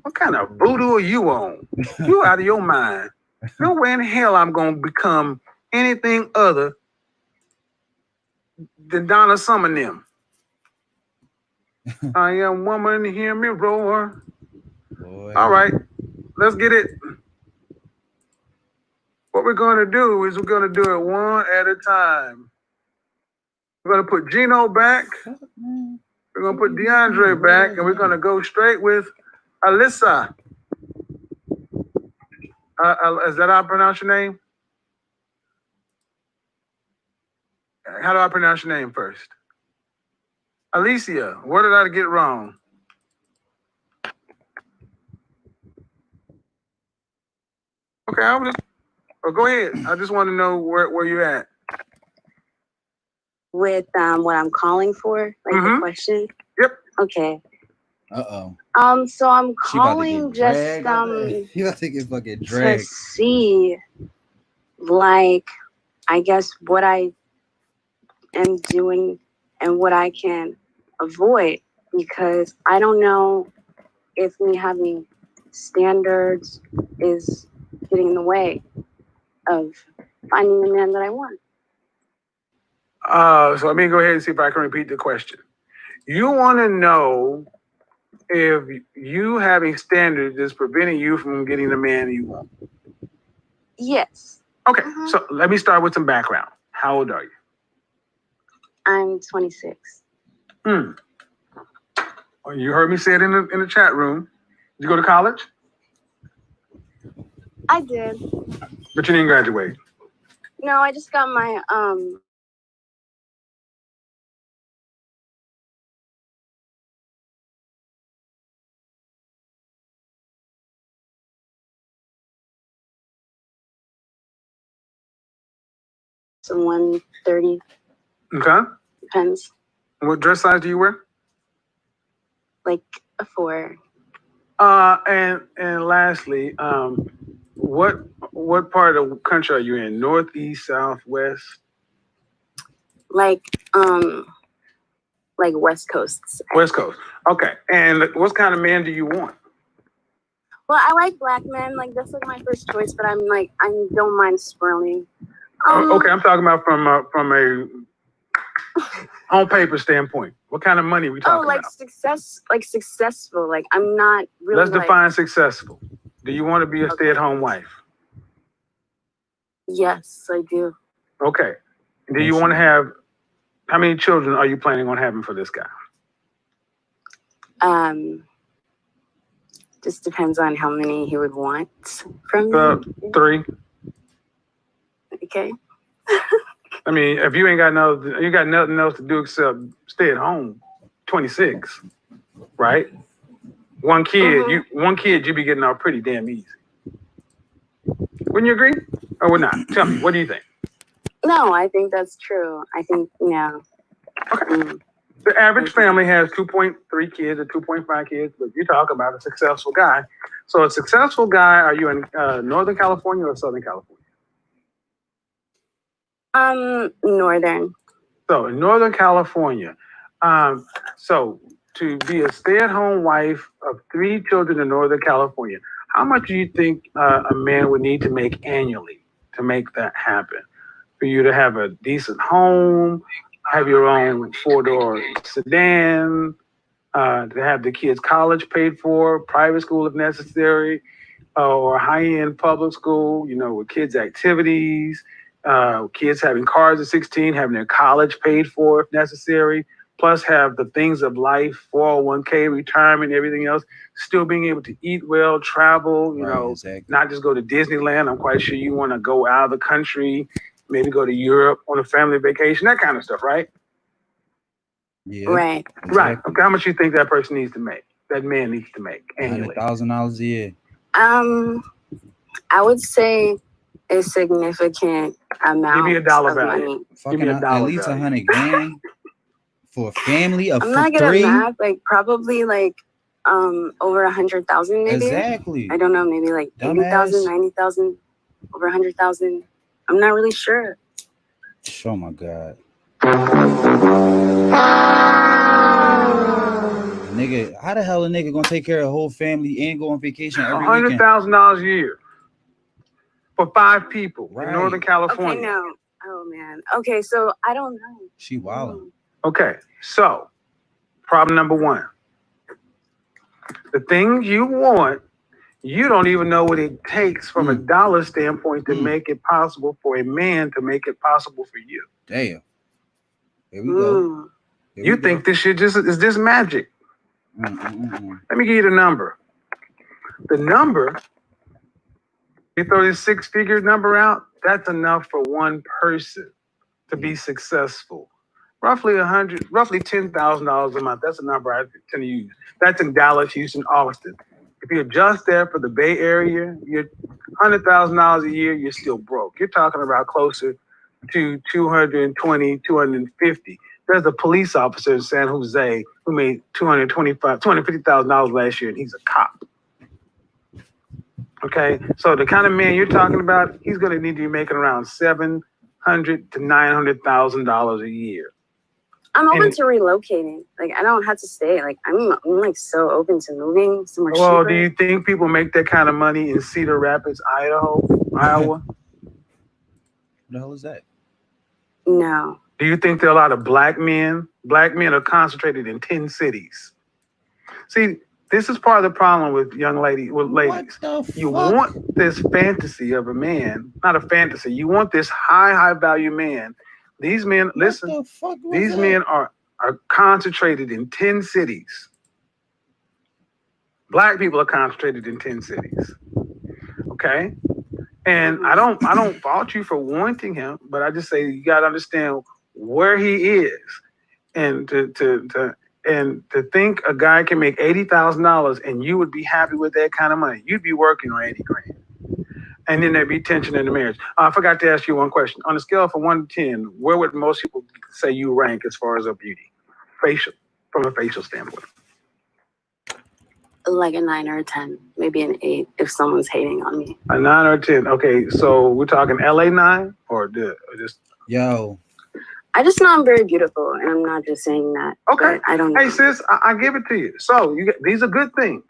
What kind of voodoo are you on? You out of your mind. No way in hell I'm going to become anything other than Donna Summer and them. I am woman, hear me roar. Boy. All right, let's get it. What we're going to do is we're going to do it one at a time. We're going to put Gino back. We're going to put DeAndre back, and we're going to go straight with Alyssa. Is that how I pronounce your name? How do I pronounce your name first? Alicia, what did I get wrong? Okay, go ahead. I just want to know where you're at. With what I'm calling for, like the question. Yep. Okay. Uh-oh. So I'm She about to calling get just dragged. You about to get fucking to dragged. see, like, I guess what I am doing and what I can avoid, because I don't know if me having standards is getting in the way of finding the man that I want. So let me go ahead and see if I can repeat the question. You want to know if you having standards is preventing you from getting the man you want. Yes. Okay, so let me start with some background. How old are you? I'm 26. Well, you heard me say it in the chat room. Did you go to college? I did. But you didn't graduate. No, I just got my some 130. Okay. Depends. What dress size do you wear? Like a 4. And lastly, what part of the country are you in? Northeast, southwest? Like West Coast. West Coast. Okay. And what kind of man do you want? Well, I like black men. Like that's like my first choice, but I'm like I don't mind swirling. Okay, I'm talking about from a on paper standpoint. What kind of money are we talking about? Successful. Like I'm not really. Let's define successful. Do you want to be a stay-at-home wife? Yes, I do. Okay. Do you want to have? How many children are you planning on having for this guy? Just depends on how many he would want from me. 3. Okay. I mean, if you ain't got you got nothing else to do except stay at home. 26, right? One kid, you be getting out pretty damn easy. Wouldn't you agree, or would not? Tell me, what do you think? No, I think that's true. I think Okay. The average family has 2.3 kids or 2.5 kids, but you talk about a successful guy. So a successful guy, are you in Northern California or Southern California? Northern. So in Northern California, so to be a stay-at-home wife of 3 children in Northern California, how much do you think a man would need to make annually to make that happen? For you to have a decent home, have your own 4-door sedan, to have the kids' college paid for, private school if necessary, or high-end public school, with kids' activities, kids having cars at 16, having their college paid for if necessary, plus have the things of life, 401k, retirement, everything else, still being able to eat well, travel, not just go to Disneyland. I'm quite sure you want to go out of the country, maybe go to Europe on a family vacation, that kind of stuff, right? Yeah. Right. Right. Okay, how much you think that person needs to make? that man needs to make annually? $100,000 a year. I would say a significant amount Give me a dollar of value. money. Fucking me a at dollar least value. 100 grand for a family of I'm not good three. at math. Like probably like over 100,000 maybe. Exactly. I don't know, maybe like Dumbass. 80,000, 90,000, over 100,000. I'm not really sure. Oh my God. Nigga, how the hell a nigga gonna take care of a whole family and go on vacation every weekend? $100,000 a year for 5 people in Northern Okay, California. no. Oh man. Okay, so I don't know. She wildin'. Okay, so problem number 1. The things you want, you don't even know what it takes from a dollar standpoint to make it possible for a man to make it possible for you. Damn. Here we go. Here You we think go. this shit is just magic. Let me give you the number. The number, you throw this 6-figure number out, that's enough for one person to be successful. Roughly $10,000 a month. That's the number I tend to use. That's in Dallas, Houston, Austin. If you adjust there for the Bay Area, you're $100,000 a year, you're still broke. You're talking about closer to 220, 250. There's a police officer in San Jose who made $250,000 last year, and he's a cop. Okay, so the kind of man you're talking about, he's going to need to be making around $700,000 to $900,000 a year. I'm open to relocating. Like I don't have to stay. Like I'm like so open to moving somewhere Well, cheaper. do you think people make that kind of money in Cedar Rapids, Iowa? What the hell is that? No. Do you think there are a lot of black men? Black men are concentrated in 10 cities. See, this is part of the problem with ladies. You want this fantasy of a man, not a fantasy. You want this high value man. These men, listen, these men are concentrated in 10 cities. Black people are concentrated in 10 cities. Okay? And I don't fault you for wanting him, but I just say you gotta understand where he is. And to think a guy can make $80,000 and you would be happy with that kind of money, you'd be working on 80 grand. And then there'd be tension in the marriage. I forgot to ask you one question. On a scale from 1 to 10, where would most people say you rank as far as a beauty? From a facial standpoint. Like a 9 or a 10, maybe an 8 if someone's hating on me. A 9 or a 10. Okay, so we're talking LA 9 or just... Yo. I just know I'm very beautiful, and I'm not just saying that. Okay. I don't know. Hey, sis, I give it to you. So these are good things.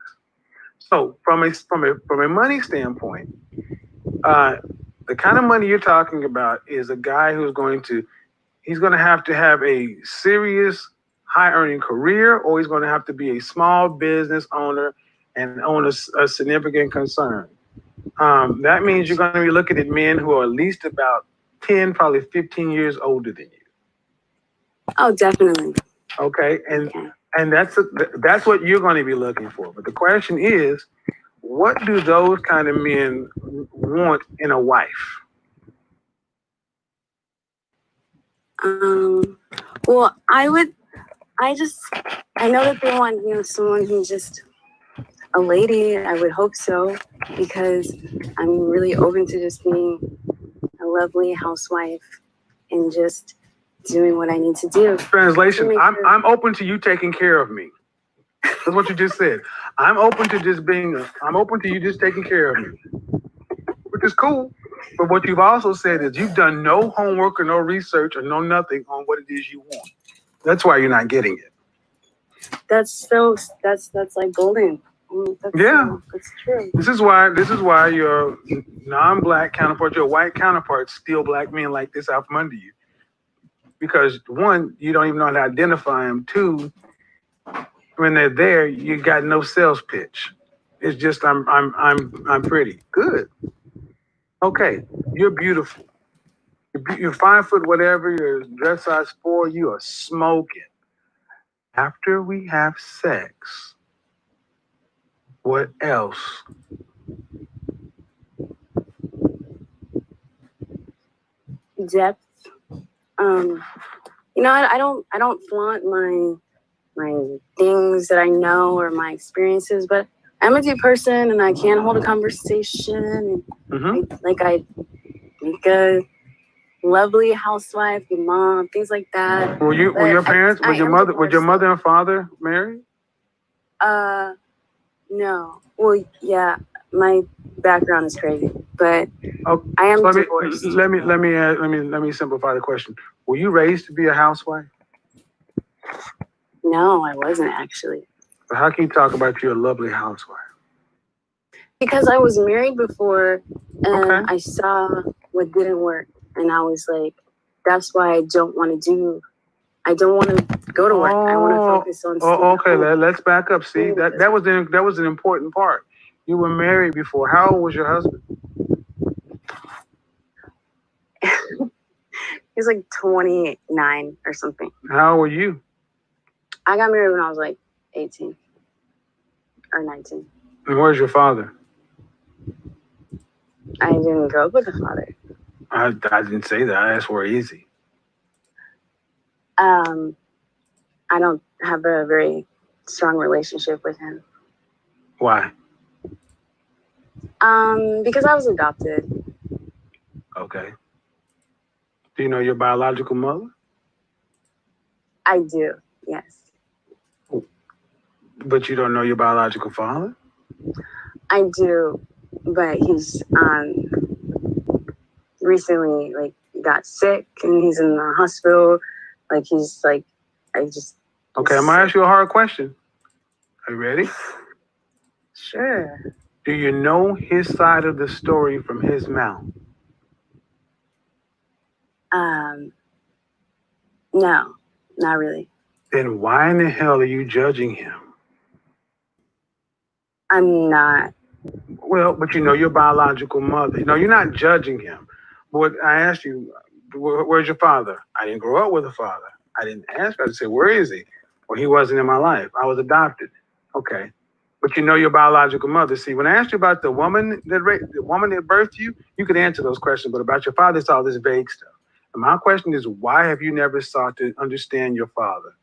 So from a money standpoint, the kind of money you're talking about is a guy who's going to have a serious high earning career, or he's going to have to be a small business owner and own a significant concern. That means you're going to be looking at men who are at least about 10, probably 15 years older than you. Oh, definitely. Okay, and that's what you're going to be looking for. But the question is, what do those kind of men want in a wife? Well, I know that they want, someone who's just a lady. I would hope so, because I'm really open to just being a lovely housewife and just doing what I need to do. Translation, I'm open to you taking care of me. That's what you just said. I'm open to you just taking care of me, which is cool. But what you've also said is you've done no homework or no research or no nothing on what it is you want. That's why you're not getting it. That's like golden. That's true. This is why your non-black counterpart, your white counterparts steal black men like this out from under you. Because 1, you don't even know how to identify them. 2, when they're there, you got no sales pitch. It's just I'm pretty. Good. Okay, you're beautiful. You're 5 foot whatever, you're dress size 4, you are smoking. After we have sex, what else? Depth. I don't flaunt things that I know or my experiences, but I'm a deep person and I can hold a conversation. And I make a lovely housewife, good mom, things like that. Were your parents, was your mother and father married? No. Well, yeah, my background is crazy, but I am divorced. Let me simplify the question. Were you raised to be a housewife? No, I wasn't actually. But how can you talk about you're a lovely housewife? Because I was married before and I saw what didn't work. And I was like, that's why I don't want to go to work. I want to focus on let's back up. See, that was an important part. You were married before. How old was your husband? He was like 29 or something. How old were you? I got married when I was like 18 or 19. And where's your father? I didn't grow up with a father. I didn't say that. I asked where is he? I don't have a very strong relationship with him. Why? Because I was adopted. Okay. Do you know your biological mother? I do, yes. But you don't know your biological father? I do, but he's recently like got sick and he's in the hospital. Like he's like, Okay, I'm gonna ask you a hard question. Are you ready? Sure. Do you know his side of the story from his mouth? No, not really. Then why in the hell are you judging him? I'm not. Well, but you know your biological mother. No, you're not judging him. But I asked you, where's your father? I didn't grow up with a father. I didn't ask. I said, where is he? Well, he wasn't in my life. I was adopted. Okay. But you know your biological mother. See, when I asked you about the woman that birthed you, you could answer those questions. But about your father, it's all this vague stuff. And my question is, why have you never sought to understand your father?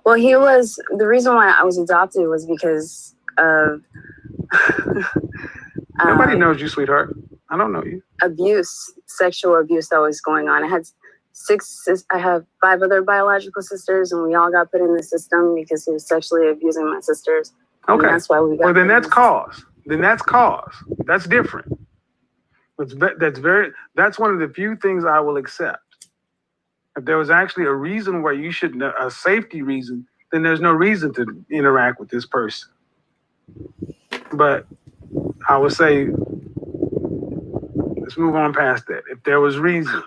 Well, the reason why I was adopted was because of Nobody knows you, sweetheart. I don't know you. Sexual abuse that was going on. I have 5 other biological sisters, and we all got put in the system because he was sexually abusing my sisters. Okay. And that's why we got. Well, then that's cause. That's different. That's one of the few things I will accept. If there was actually a reason where you should, a safety reason, then there's no reason to interact with this person. But I would say, let's move on past that. If there was reason,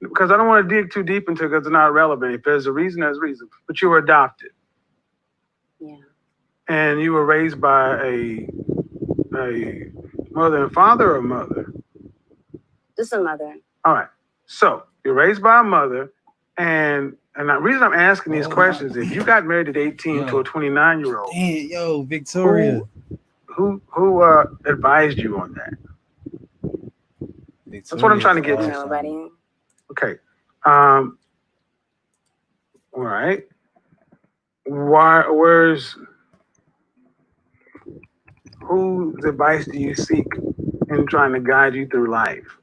because I don't want to dig too deep into it because it's not relevant. If there's a reason, there's a reason. But you were adopted. Yeah. And you were raised by a mother and father or a mother? Just a mother. All right. So you're raised by a mother, and the reason I'm asking these questions is if you got married at 18 to a 29-year-old. Damn, yo, Victoria. Who advised you on that? That's what I'm trying to get to. Nobody. Okay. All right. Whose advice do you seek in trying to guide you through life?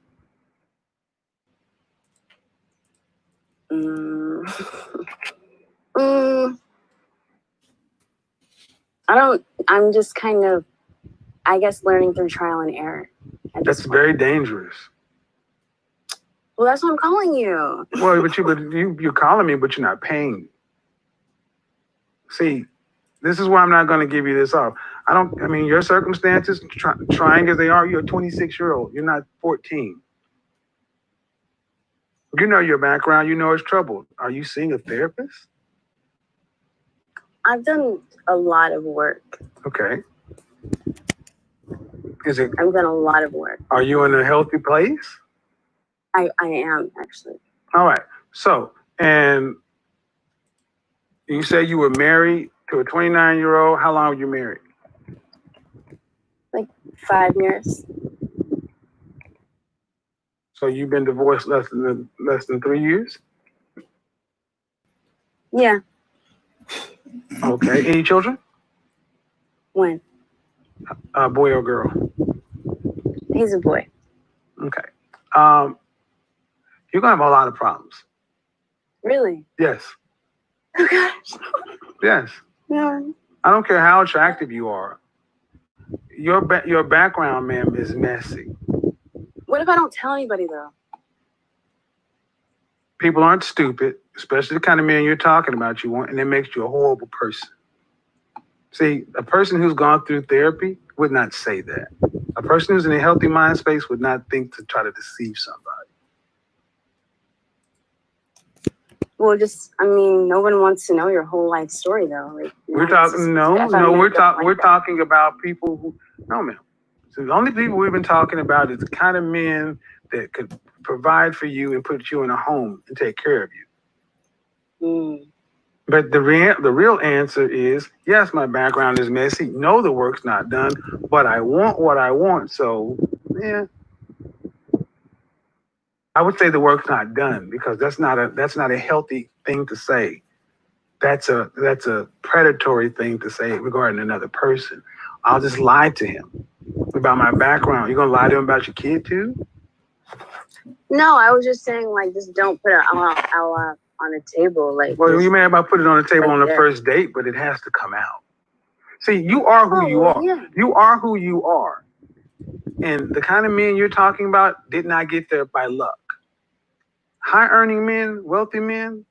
I'm just kind of, I guess, learning through trial and error. That's very dangerous. Well, that's what I'm calling you. Well, but you're calling me, but you're not paying me. See, this is why I'm not going to give you this off. Your circumstances, trying as they are, you're a 26-year-old. You're not 14. You know your background. You know it's troubled. Are you seeing a therapist? I've done a lot of work. Okay. I've done a lot of work. Are you in a healthy place? I am, actually. All right. So, and you say you were married to a 29-year-old. How long were you married? Like 5 years. So you've been divorced less than 3 years? Yeah. Okay. Any children? When? Boy or girl? He's a boy. Okay. You're gonna have a lot of problems. Really? Yes. Oh gosh. Yes. No. I don't care how attractive you are. Your background, ma'am, is messy. What if I don't tell anybody though? People aren't stupid, especially the kind of man you're talking about. And it makes you a horrible person. See, a person who's gone through therapy would not say that. A person who's in a healthy mind space would not think to try to deceive somebody. Well, no one wants to know your whole life story though. Like We're talking about people who, no, ma'am. So the only people we've been talking about is the kind of men that could provide for you and put you in a home and take care of you. Mm. But the real answer is, yes, my background is messy. No, the work's not done, but I want what I want. So, yeah. I would say the work's not done because that's not a healthy thing to say. That's a predatory thing to say regarding another person. I'll just lie to him about my background. You're gonna lie to him about your kid too? No, I was just saying like just don't put it out on the table. Like, well, you may have put it on the table on the first date, but it has to come out. See, you are who you are. Yeah. You are who you are. And the kind of men you're talking about did not get there by luck. High earning men, wealthy men,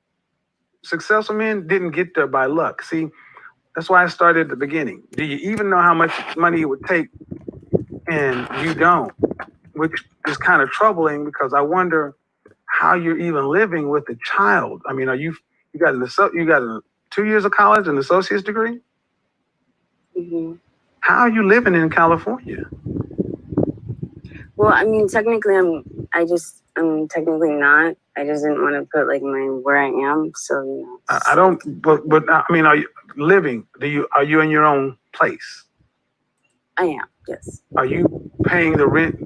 successful men didn't get there by luck. See, that's why I started at the beginning. Do you even know how much money it would take? And you don't, which is kind of troubling because I wonder how you're even living with a child. I mean, you got 2 years of college, an associate's degree? Mm-hmm. How are you living in California? Well, I mean, technically, I'm technically not. I just didn't want to put like where I am. So, you know. I don't, but I mean, are you living? Are you in your own place? I am, yes. Are you paying the rent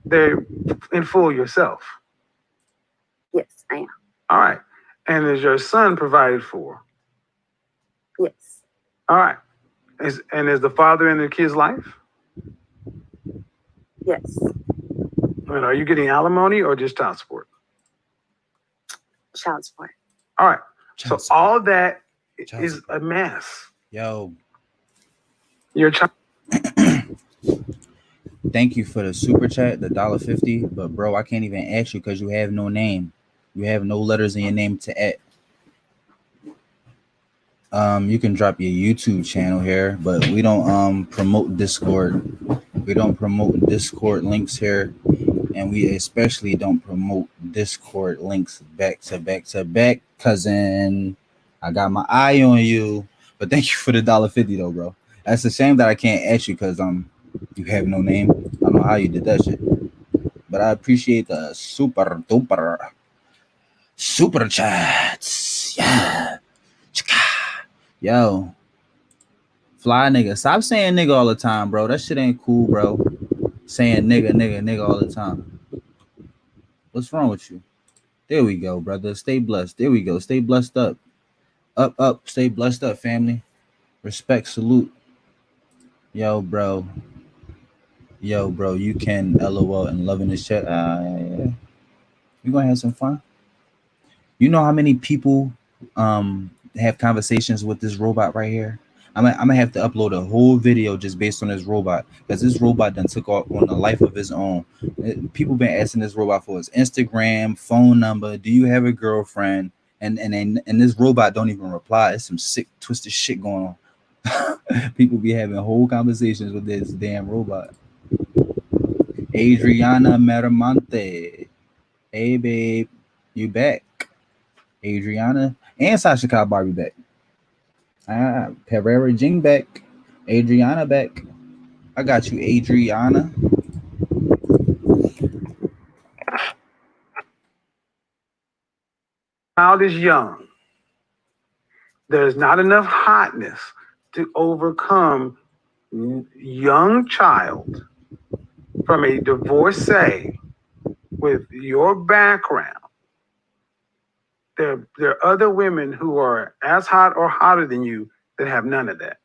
there in full yourself? Yes, I am. All right. And is your son provided for? Yes. All right. Is the father in the kid's life? Yes. And are you getting alimony or just child support? Child support. All right. So all that is a mess. Yo. Your child. Thank you for the super chat, the $1.50. But bro, I can't even ask you because you have no name. You have no letters in your name to add. You can drop your YouTube channel here, but we don't promote Discord. We don't promote Discord links here, and we especially don't promote Discord links back to back, cousin. I got my eye on you. But thank you for the $1.50 though, bro. That's a shame that I can't ask you because you have no name. I don't know how you did that shit. But I appreciate the super chats. Yeah. Yo. Fly nigga. Stop saying nigga all the time, bro. That shit ain't cool, bro. Saying nigga all the time. What's wrong with you? There we go, brother. Stay blessed. There we go. Stay blessed up. Up. Stay blessed up, family. Respect, salute. Yo, bro. You can LOL and loving this chat. Yeah. We're gonna have some fun. You know how many people have conversations with this robot right here? I'm gonna have to upload a whole video just based on this robot because this robot done took off on a life of his own. People been asking this robot for his Instagram, phone number. Do you have a girlfriend? And this robot don't even reply. It's some sick, twisted shit going on. People be having whole conversations with this damn robot. Adriana Maramonte. Hey, babe. You back. Adriana and Sasha Cobb Barbie back. Pereira Jing back. Adriana back. I got you, Adriana. Child is young. There's not enough hotness to overcome young child from a divorcee with your background there are other women who are as hot or hotter than you that have none of that.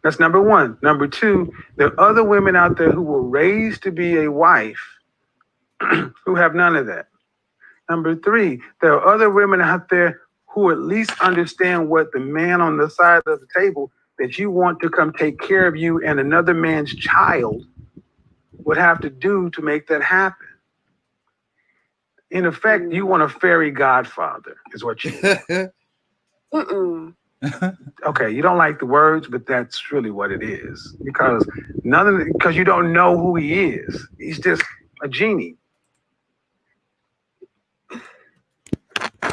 That's number one. Number two, there are other women out there who were raised to be a wife who have none of that. Number three, there are other women out there who at least understand what the man on the side of the table that you want to come take care of you and another man's child would have to do to make that happen. In effect, you want a fairy godfather, is what you want. Okay, you don't like the words, but that's really what it is. Because you don't know who he is. He's just a genie.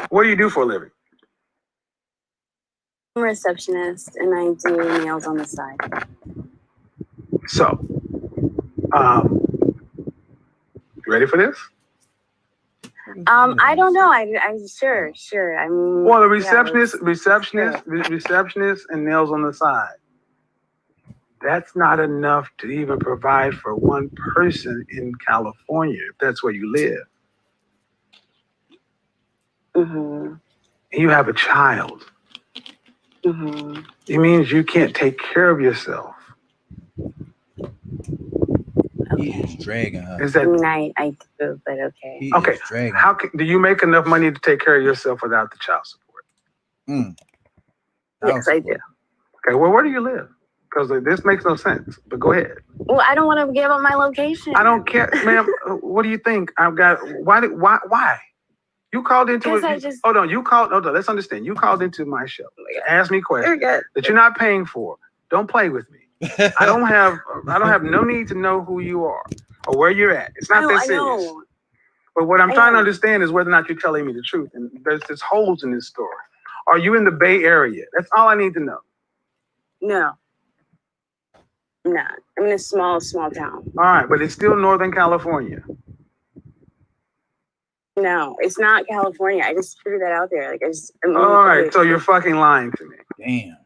What do you do for a living? I'm a receptionist and I do nails on the side. So, you ready for this? I don't know. I'm sure. I mean, well, the receptionist, and nails on the side. That's not enough to even provide for one person in California, if that's where you live. You have a child. It means you can't take care of yourself. He is dragging her. Is that? I do, but okay. Okay. Do you make enough money to take care of yourself without the child support? Yes, I do. Okay. Well, where do you live? Because this makes no sense. But go ahead. Well, I don't want to give up my location. I don't care, ma'am. What do you think? Why? You called into it. Hold on. Let's understand. You called into my show. Ask me questions that you're not paying for. Don't play with me. I don't have no need to know who you are or where you're at. It's not that serious. But what I'm trying to understand is whether or not you're telling me the truth. And there's holes in this story. Are you in the Bay Area? That's all I need to know. No. I'm not. I'm in a small town. All right, but it's still Northern California. No, it's not California. I just threw that out there. All right, so you're fucking lying to me. Damn.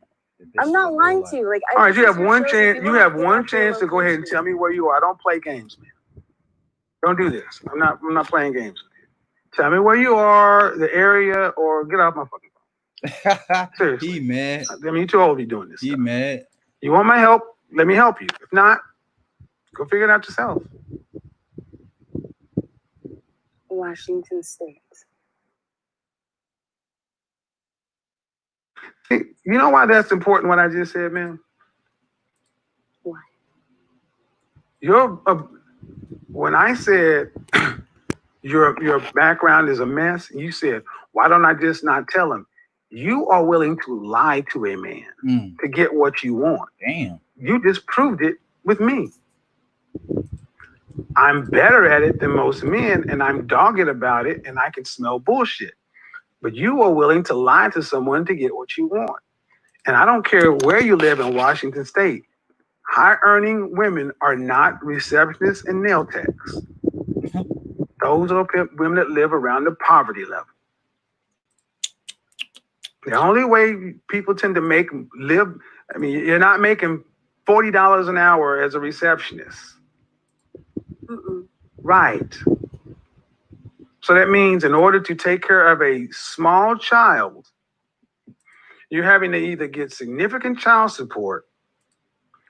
I'm not lying to you. All right, you have one chance. You have one chance to go ahead and tell me where you are. I don't play games, man. Don't do this. I'm not playing games with you. Tell me where you are, the area, or get off my fucking phone. Seriously. He mad. I mean, you're too old to be doing this. He mad. You want my help? Let me help you. If not, go figure it out yourself. Washington State. You know why that's important, what I just said, man? Why? When I said your background is a mess, you said, why don't I just not tell him? You are willing to lie to a man to get what you want. Damn. You just proved it with me. I'm better at it than most men, and I'm dogged about it, and I can smell bullshit. But you are willing to lie to someone to get what you want. And I don't care where you live in Washington State. High-earning women are not receptionists and nail techs. Those are women that live around the poverty level. The only way people tend to you're not making $40 an hour as a receptionist. Right. So that means in order to take care of a small child, you're having to either get significant child support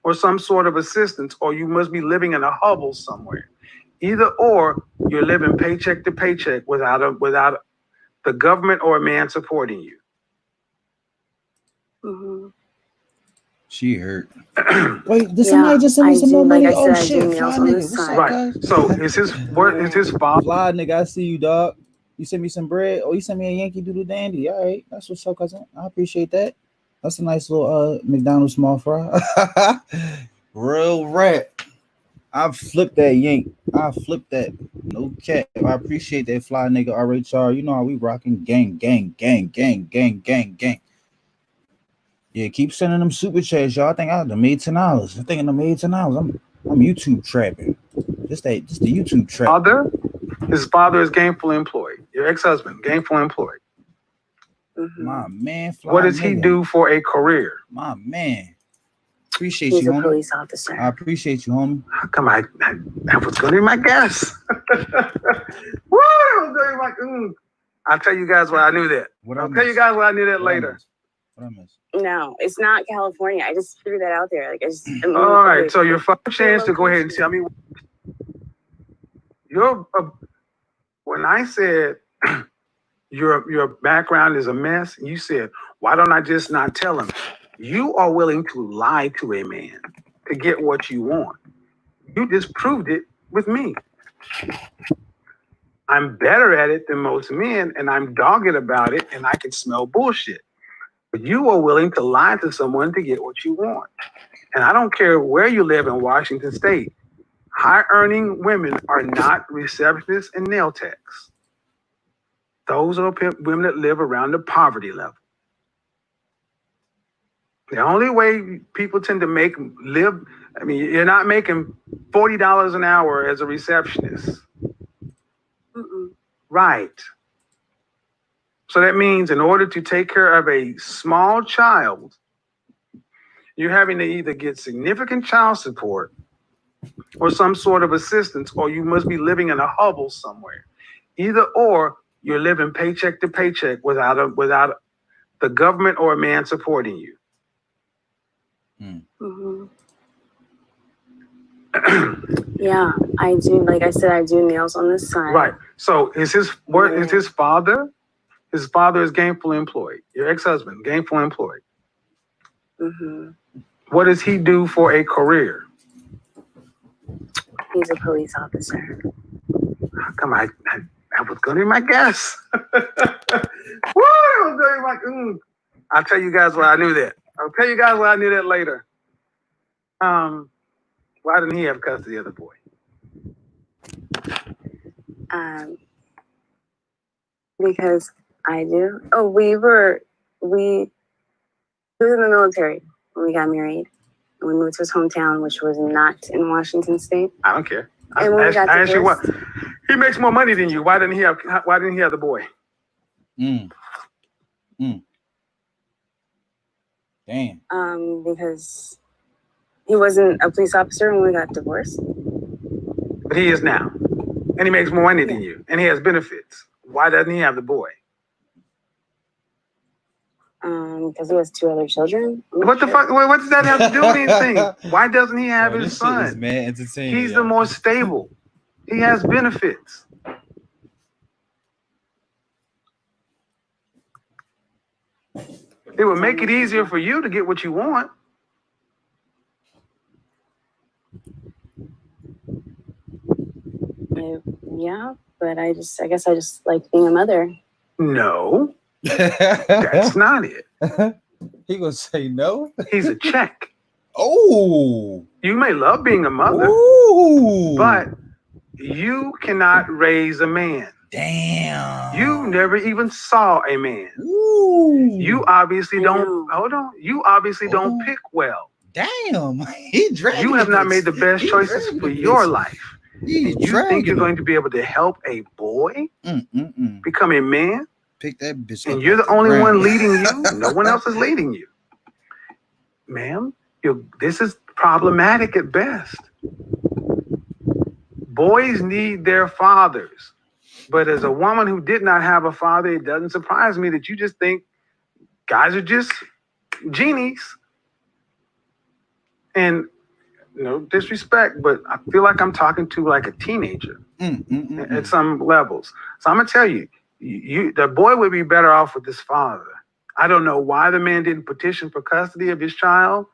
or some sort of assistance, or you must be living in a hovel somewhere. Either or, you're living paycheck to paycheck without the government or a man supporting you. She hurt. Wait, did somebody just send me some more money? Oh shit, fly nigga. What's up, Right. guys? So is his father? Fly nigga, I see you, dog. You sent me some bread. Oh, you sent me a Yankee Doodle Dandy. All right, that's what's up, cousin. I appreciate that. That's a nice little McDonald's small fry. Real rap. I flipped that yank. I flipped that. No cap. I appreciate that, fly nigga. RHR. You know how we rocking. Gang, gang, gang, gang, gang, gang, gang. Yeah, keep sending them super chats, y'all. I think I done made $10. I think I done made $10. I'm YouTube trapping. Just the YouTube trap. His father is gainfully employed. Your ex-husband, gainfully employed. My man. What does he do for a career? My man. Appreciate He's you, a homie. police officer. I appreciate you, homie. How come I was going to be my guess? Woo! That was very I'll tell you guys why I knew that. I'll tell you guys why I knew that later. What I miss? No, it's not California. I just threw that out there. Like I just. All right, so your first chance to go ahead and tell me when I said your background is a mess, you said, why don't I just not tell him? You are willing to lie to a man to get what you want. You just proved it with me. I'm better at it than most men, and I'm dogged about it, and I can smell bullshit. But you are willing to lie to someone to get what you want. And I don't care where you live in Washington State. High-earning women are not receptionists and nail techs. Those are women that live around the poverty level. The only way people tend to you're not making $40 an hour as a receptionist. Right. So that means in order to take care of a small child, you're having to either get significant child support or some sort of assistance, or you must be living in a hovel somewhere. Either or, you're living paycheck to paycheck without the government or a man supporting you. Yeah, I do. Like I said, I do nails on the side. Right. So is his father? His father is gainfully employed. Your ex-husband, gainfully employed. What does he do for a career? He's a police officer. Come on, that was going to be my guess. Woo! That was going to be I'll tell you guys why I knew that. I'll tell you guys why I knew that later. Why didn't he have custody of the boy? Because I do. Oh, he was in the military when we got married. We moved to his hometown, which was not in Washington State. I don't care. And when we got I asked you what. divorced, He makes more money than you. Why didn't he have the boy? Damn. Because he wasn't a police officer when we got divorced. But he is now. And he makes more money than you. And he has benefits. Why doesn't he have the boy? Because he has 2 other children. What the fuck? What does that have to do with anything? Why doesn't he have his son? This man entertaining. He's the more stable. He has benefits. It would make it easier for you to get what you want. Yeah, but I guess I just like being a mother. No, that's not it. He gonna say no? He's a check. Oh, you may love being a mother, but you cannot raise a man. Damn. You never even saw a man. You obviously don't. Hold on. You obviously don't pick well. Damn. You have not made the best choices for your life. You think you're going to be able to help a boy become a man? Pick that bitch. And you're the only one leading you. No one else is leading you. Ma'am, this is problematic at best. Boys need their fathers. But as a woman who did not have a father, it doesn't surprise me that you just think guys are just genies. And no disrespect, but I feel like I'm talking to like a teenager at some levels. So I'm gonna tell you, the boy would be better off with his father. I don't know why the man didn't petition for custody of his child,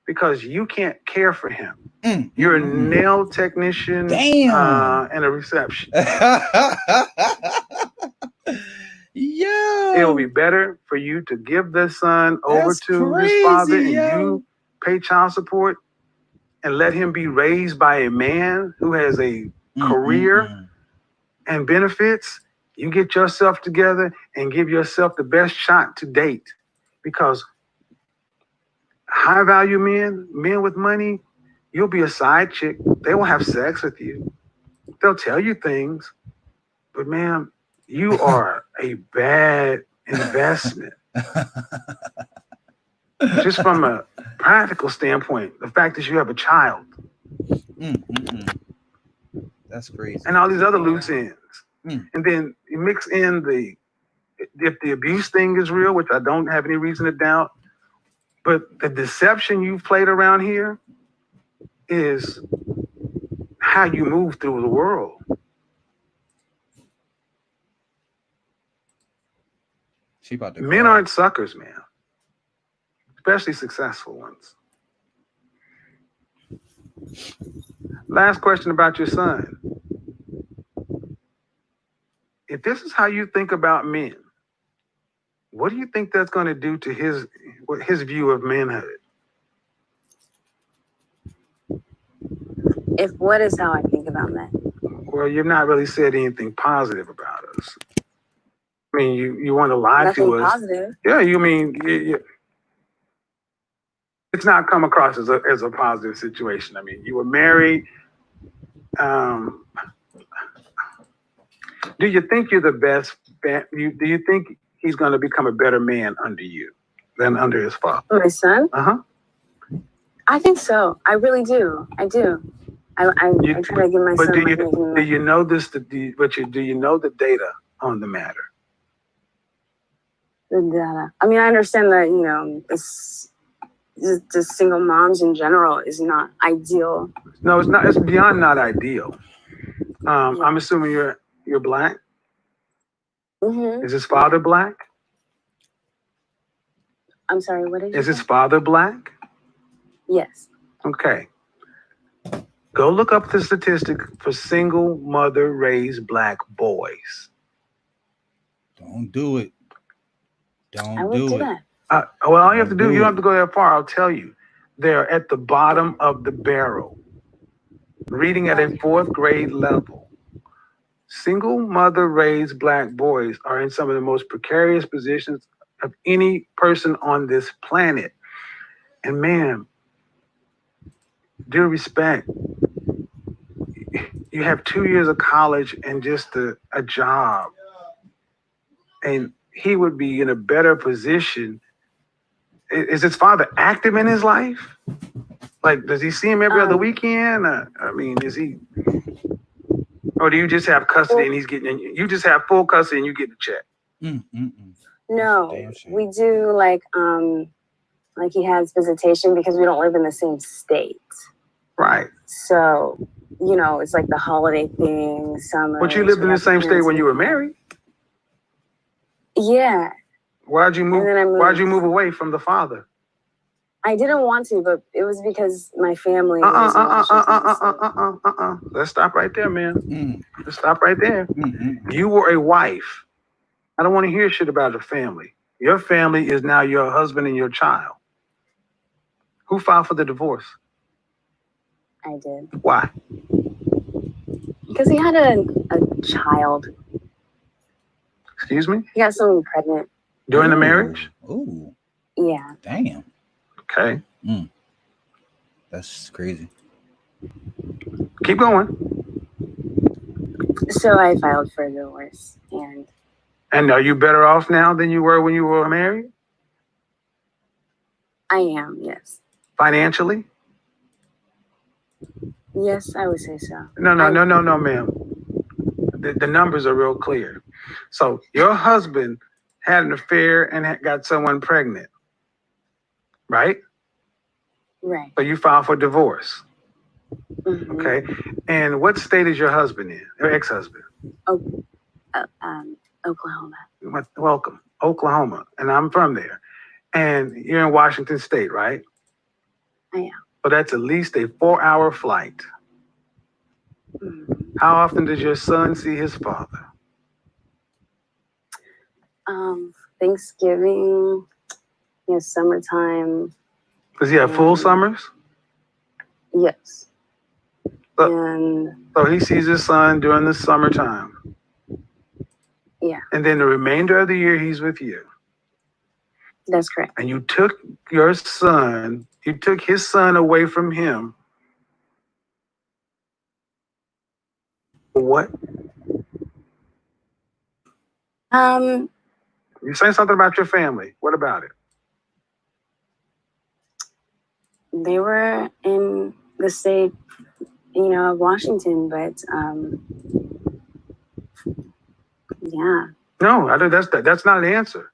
because you can't care for him. You're a nail technician and a reception. It will be better for you to give the son over to his father and you pay child support and let him be raised by a man who has a career and benefits. You get yourself together and give yourself the best shot to date, because high value men with money, you'll be a side chick. They will have sex with you. They'll tell you things, but ma'am, you are a bad investment. Just from a practical standpoint, the fact that you have a child. That's crazy. And all these other loose ends. And then you mix in the the abuse thing is real, which I don't have any reason to doubt, but the deception you've played around here is how you move through the world. She about to Men cry. aren't suckers, man. Especially successful ones. Last question about your son. If this is how you think about men, what do you think that's going to do to his view of manhood? If what is how I think about men? Well, you've not really said anything positive about us. I mean, you want to lie Nothing to us. positive. Yeah, you mean it's not come across as a positive situation. I mean, you were married. Do you think you're the best? Do you think he's going to become a better man under you than under his father? My son? Uh-huh. I think so. I really do. I do. I try to give my But son. do you know this? Do you know the data on the matter? The data. I mean, I understand that it's just single moms in general is not ideal. No, it's not. It's beyond not ideal. I'm assuming you're black. Mm-hmm. Is his father black? I'm sorry. What Is his father black? Yes. Okay. Go look up the statistic for single mother raised black boys. Don't do it. I would do that. Well, all you have to do, you don't have to go that far. I'll tell you. They're at the bottom of the barrel, reading at a 4th grade level. Single mother raised black boys are in some of the most precarious positions of any person on this planet. And man, due respect, you have 2 years of college and just a job. And he would be in a better position. Is his father active in his life? Like, does he see him every other weekend? I mean, is he, or do you just have custody and he's getting, you just have full custody and you get the check? No, we do like he has visitation because we don't live in the same state. Right. So, it's like the holiday thing, summer. But you lived in the same state when you were married? Yeah. Why'd you move away from the father? I didn't want to, but it was because my family. Let's stop right there, man. Let's stop right there. You were a wife. I don't want to hear shit about a family. Your family is now your husband and your child. Who filed for the divorce? I did. Why? Because he had a child. Excuse me? He got someone pregnant. During the marriage? Ooh. Yeah. Damn. Okay. That's crazy. Keep going. So I filed for a divorce, and are you better off now than you were when you were married? I am, yes. Financially? Yes, I would say so. No, ma'am. The numbers are real clear. So your husband had an affair and got someone pregnant, right? Right. So you filed for divorce. Mm-hmm. Okay. And what state is your husband in, your ex-husband? Oklahoma. Welcome, Oklahoma. And I'm from there. And you're in Washington State, right? I am. So that's at least a 4-hour flight. How often does your son see his father? Thanksgiving, summertime. Does he have full summers? Yes. So he sees his son during the summertime. Yeah. And then the remainder of the year he's with you. That's correct. And you took his son away from him. What? You say something about your family. What about it? They were in the state, of Washington, but yeah. No, that's not an answer.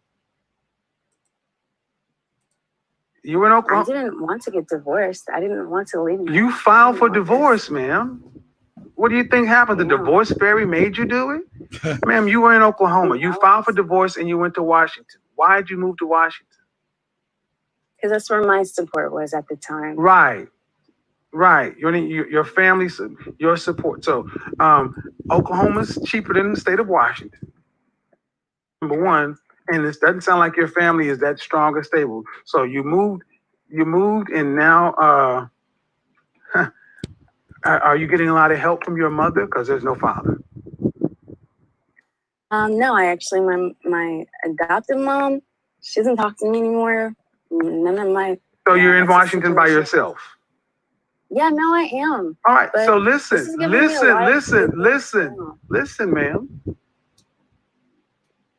You were in I Oklahoma. didn't want to get divorced. I didn't want to leave. You filed for divorce, ma'am. What do you think happened? The divorce fairy made you do it? Ma'am, you were in Oklahoma. You filed for divorce and you went to Washington. Why did you move to Washington? Because that's where my support was at the time. Right. Your family, your support. So, Oklahoma's cheaper than the state of Washington. Number one, and this doesn't sound like your family is that strong or stable. So you moved, and now, are you getting a lot of help from your mother? Because there's no father. No, I actually, my adopted mom, she doesn't talk to me anymore. None of my. So you're in Washington by yourself. Yeah, no, I am. All right. But So listen, ma'am.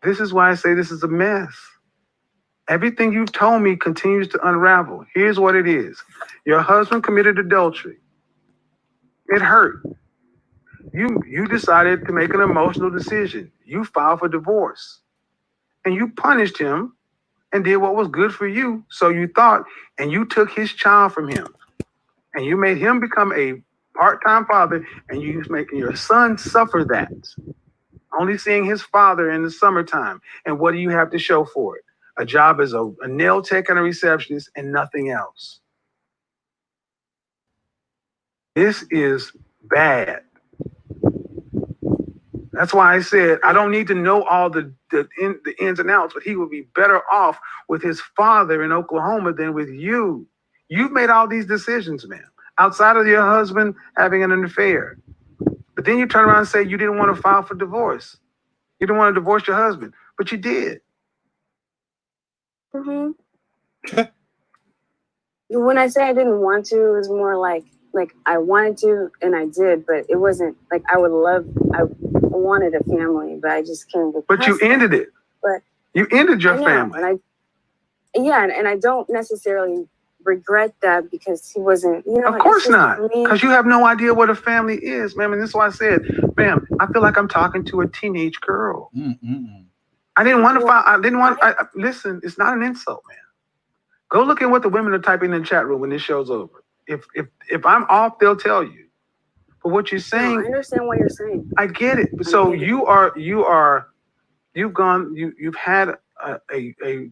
This is why I say this is a mess. Everything you've told me continues to unravel. Here's what it is. Your husband committed adultery. It hurt. You decided to make an emotional decision. You filed for divorce. And you punished him and did what was good for you. So you thought, and you took his child from him. And you made him become a part-time father, and you making your son suffer that. Only seeing his father in the summertime. And what do you have to show for it? A job as a nail tech and a receptionist and nothing else. This is bad. That's why I said I don't need to know all the ins and outs, but he would be better off with his father in Oklahoma than with you. You've made all these decisions, man, outside of your husband having an affair. But then you turn around and say you didn't want to file for divorce. You didn't want to divorce your husband, but you did. Mm-hmm. When I say I didn't want to, it was more like I wanted to and I did, but it wasn't like I wanted a family, but I just couldn't get But you ended it. But you ended your family. And I don't necessarily regret that because he wasn't, Of course not. Because you have no idea what a family is, ma'am. And this is why I said, ma'am, I feel like I'm talking to a teenage girl. I didn't want to file. Listen, it's not an insult, man. Go look at what the women are typing in the chat room when this show's over. If I'm off, they'll tell you. But what you're saying, I understand what you're saying. I get it. So you've had a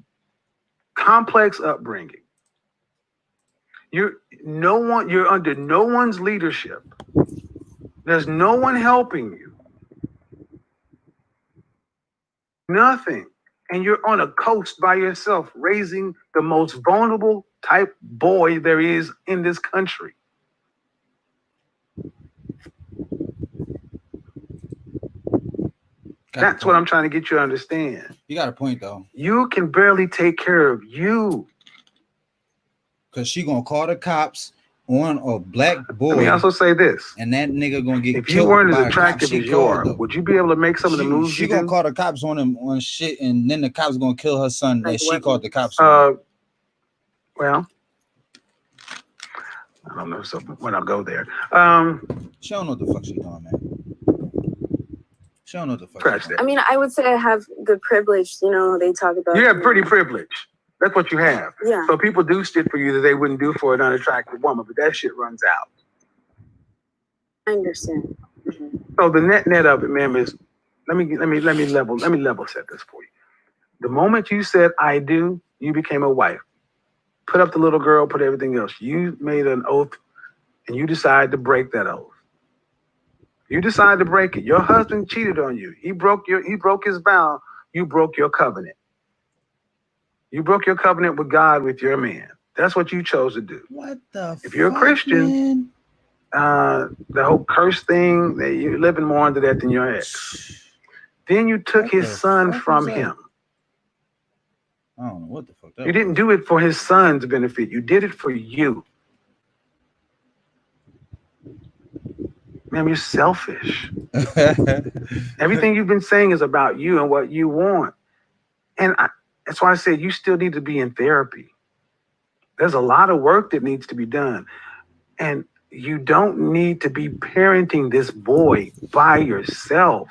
complex upbringing. You're under no one's leadership. There's no one helping you. Nothing. And you're on a coast by yourself, raising the most vulnerable type boy there is in this country. That's what I'm trying to get you to understand. You got a point, though. You can barely take care of you. Because she going to call the cops on a black boy. Let me also say this. And that nigga going to get killed. If you weren't as attractive as you are, would you be able to make some of the moves she you going to do? call the cops on him on shit, and then the cops going to kill her son that she called the cops on. Well, I don't know. So when I'll go there. She don't know what the fuck she doing, man. She don't know what the fuck. Scratch that. I mean, I would say I have the privilege, they talk about. You have pretty privilege. That's what you have. Yeah. So people do shit for you that they wouldn't do for an unattractive woman, but that shit runs out. I understand. Mm-hmm. So the net of it, ma'am, is let me level set this for you. The moment you said I do, you became a wife. Put up the little girl, put everything else. You made an oath and you decided to break that oath. You decided to break it. Your husband cheated on you. He broke his vow. You broke your covenant. You broke your covenant with God, with your man. That's what you chose to do. What the If you're a Christian, the whole curse thing, that you're living more under that than your ex. Then you took his son from him. I don't know what the fuck that You didn't do it for his son's benefit. You did it for you. Man, you're selfish. Everything you've been saying is about you and what you want. And that's why I said you still need to be in therapy. There's a lot of work that needs to be done. And you don't need to be parenting this boy by yourself.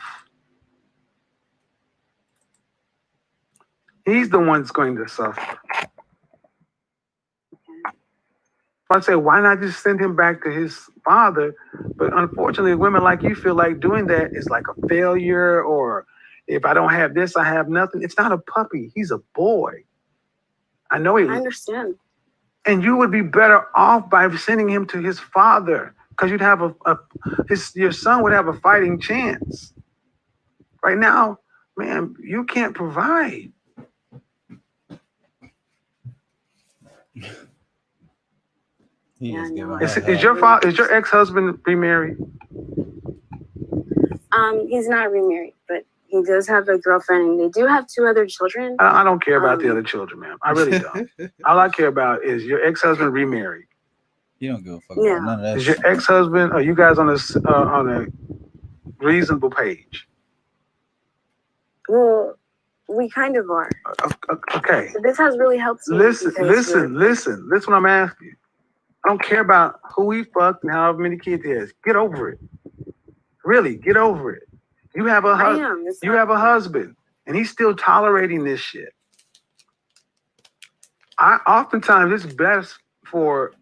He's the one that's going to suffer. I say, why not just send him back to his father? But unfortunately, women like you feel like doing that is like a failure, or if I don't have this, I have nothing. It's not a puppy. He's a boy. I know he. I understand. And you would be better off by sending him to his father, because you'd have your son would have a fighting chance. Right now, man, you can't provide. Is your ex-husband remarried? He's not remarried, but he does have a girlfriend, and they do have 2 other children. I don't care about the other children, ma'am. I really don't. All I care about is your ex-husband remarried. You don't give a fuck about none of that. Is your ex-husband? Are you guys on a reasonable page? Well, we kind of are. Okay. So this has really helped me. Listen. Listen what I'm asking you. I don't care about who he fucked and however many kids he has. Get over it. Really, get over it. You have a husband. You have a husband, and he's still tolerating this shit. Oftentimes it's best for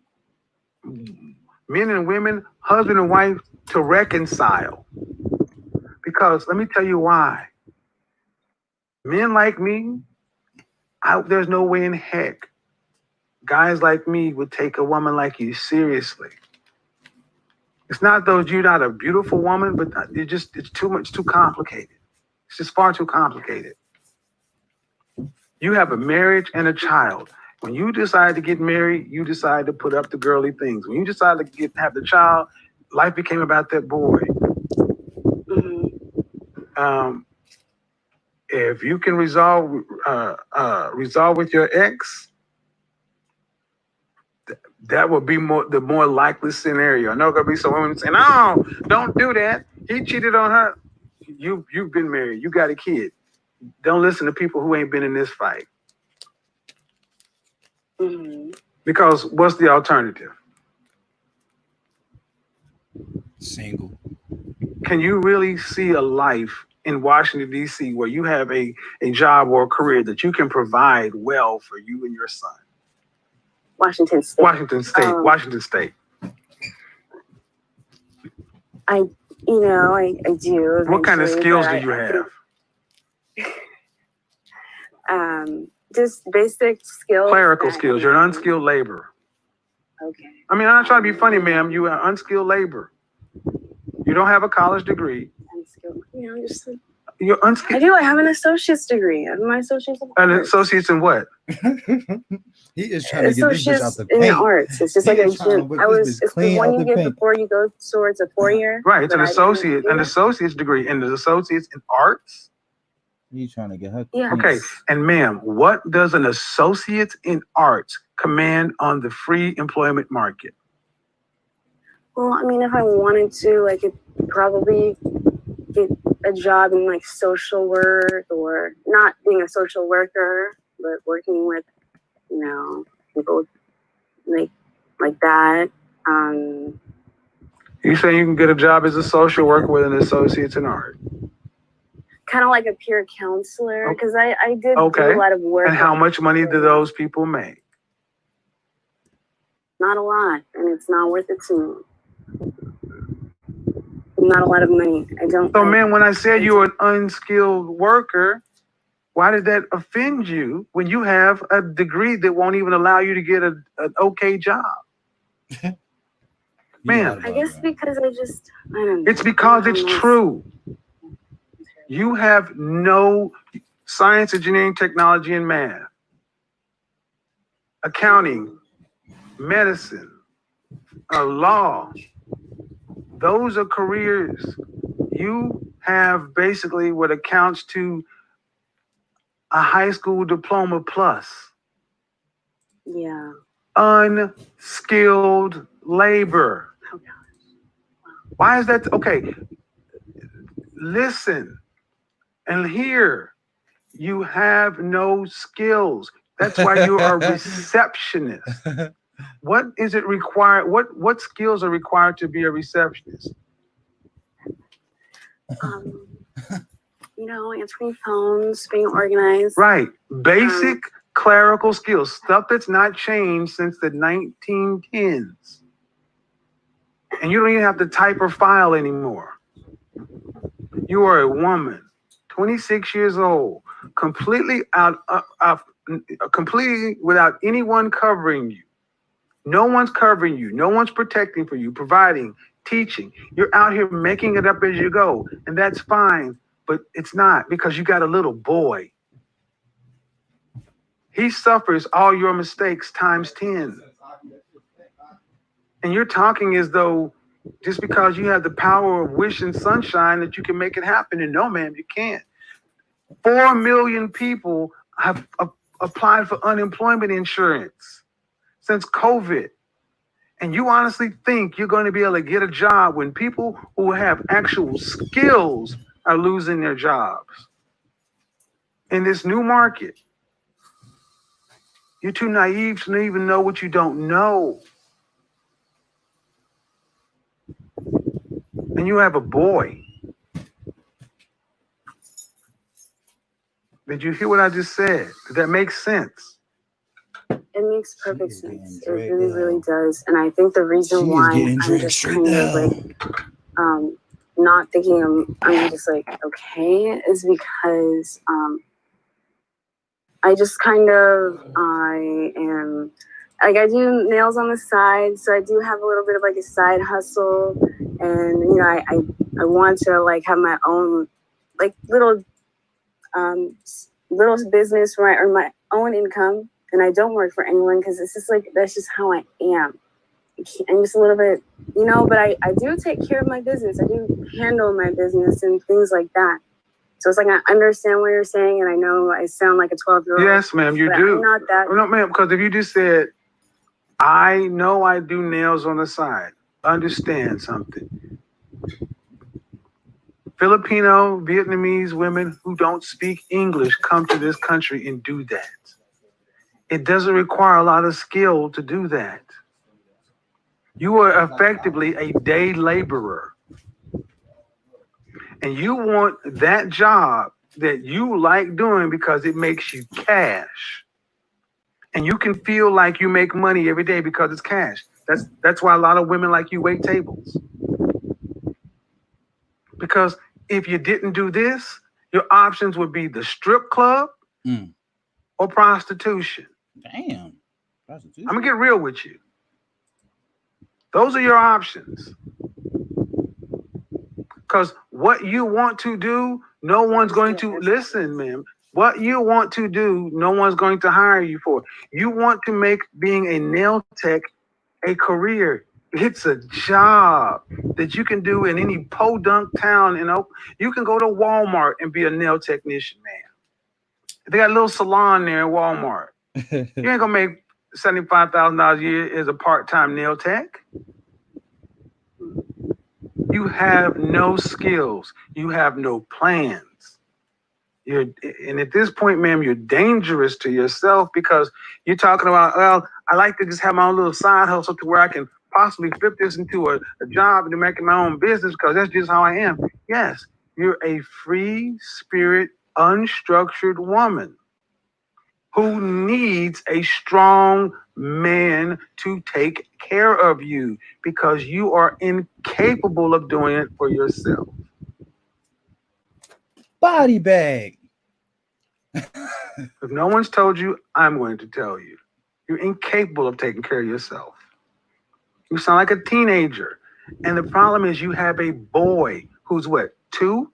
men and women, husband and wife, to reconcile. Because let me tell you why. Men like me, there's no way in heck guys like me would take a woman like you seriously. It's not though you're not a beautiful woman, but it's too complicated. It's just far too complicated. You have a marriage and a child. When you decide to get married, you decide to put up the girly things. When you decide to have the child, life became about that boy. If you can resolve with your ex, that would be the more likely scenario. I know gonna be some women saying, "No, don't do that. He cheated on her." You've been married. You got a kid. Don't listen to people who ain't been in this fight. Because what's the alternative? Single. Can you really see a life in Washington, D.C. where you have a job or a career that you can provide well for you and your son? Washington State. Washington State. I do. What kind of skills do you have? Just basic skills. Clerical skills. You're an unskilled laborer. Okay. I mean, I'm not trying to be funny, ma'am. You are unskilled labor. You don't have a college degree. Unskilled. You're unskilled. I do. I have an associate's degree. I have my associate's in An arts. associate's in what? He is trying to get this bitch out the paint. In arts. It's just like it's the one you get before you go towards a 4-year. Right. It's an associate's degree, and the associate's in arts. You trying to get her? Yeah. Okay. And ma'am, what does an associate in arts command on the free employment market? Well, I mean, if I wanted to, I could probably get a job in like social work, or not being a social worker, but working with, people like that. You saying you can get a job as a social worker with an associate's in art? Kind of like a peer counselor, because I did do a lot of work. And how much money do those people make? Not a lot, and it's not worth it to me. Not a lot of money. So, man, when I said you were an unskilled worker, why did that offend you when you have a degree that won't even allow you to get an okay job? Man, I guess because I don't know. It's because it's true. You have no science, engineering, technology, and math, accounting, medicine, law. Those are careers. You have basically what amounts to a high school diploma plus. Yeah. Unskilled labor. Oh, gosh. Why is that? Okay. Listen and hear. You have no skills. That's why you are a receptionist. What is it required? What skills are required to be a receptionist? answering phones, being organized. Right. Basic clerical skills, stuff that's not changed since the 1910s. And you don't even have to type or file anymore. You are a woman, 26 years old, completely completely without anyone covering you. No one's covering you. No one's protecting for you, providing, teaching. You're out here making it up as you go. And that's fine, but it's not, because you got a little boy. He suffers all your mistakes times 10. And you're talking as though just because you have the power of wish and sunshine that you can make it happen. And no, ma'am, you can't. 4 million people have applied for unemployment insurance since COVID. And you honestly think you're going to be able to get a job when people who have actual skills are losing their jobs in this new market? You're too naive to even know what you don't know. And you have a boy. Did you hear what I just said? Did that make sense? It makes perfect sense. It really, really does. And I think the reason why I'm just kind of like not thinking I'm just like okay is because I just kind of I am like I do nails on the side, so I do have a little bit of like a side hustle, and I want to like have my own like little business or my own income. And I don't work for anyone because it's just like, that's just how I am. I'm just a little bit, but I do take care of my business. I do handle my business and things like that. So it's like, I understand what you're saying. And I know I sound like a 12-year-old. Yes, ma'am, you do. I'm not that. No, ma'am, because if you just said, I know I do nails on the side, understand something. Filipino, Vietnamese women who don't speak English come to this country and do that. It doesn't require a lot of skill to do that. You are effectively a day laborer. And you want that job that you like doing because it makes you cash. And you can feel like you make money every day because it's cash. That's why a lot of women like you wait tables. Because if you didn't do this, your options would be the strip club or prostitution. Damn. Prostitution. I'm going to get real with you. Those are your options. Because what you want to do, no one's going to listen, ma'am. What you want to do, no one's going to hire you for. You want to make being a nail tech a career. It's a job that you can do in any podunk town. You can go to Walmart and be a nail technician, man. They got a little salon there in Walmart. You ain't gonna make $75,000 a year as a part-time nail tech. You have no skills. You have no plans. And at this point, ma'am, you're dangerous to yourself because you're talking about, well, I like to just have my own little side hustle to where I can possibly flip this into a job and making my own business because that's just how I am. Yes, you're a free spirit, unstructured woman who needs a strong man to take care of you because you are incapable of doing it for yourself. Body bag. If no one's told you, I'm going to tell you. You're incapable of taking care of yourself. You sound like a teenager. And the problem is you have a boy who's what, 2?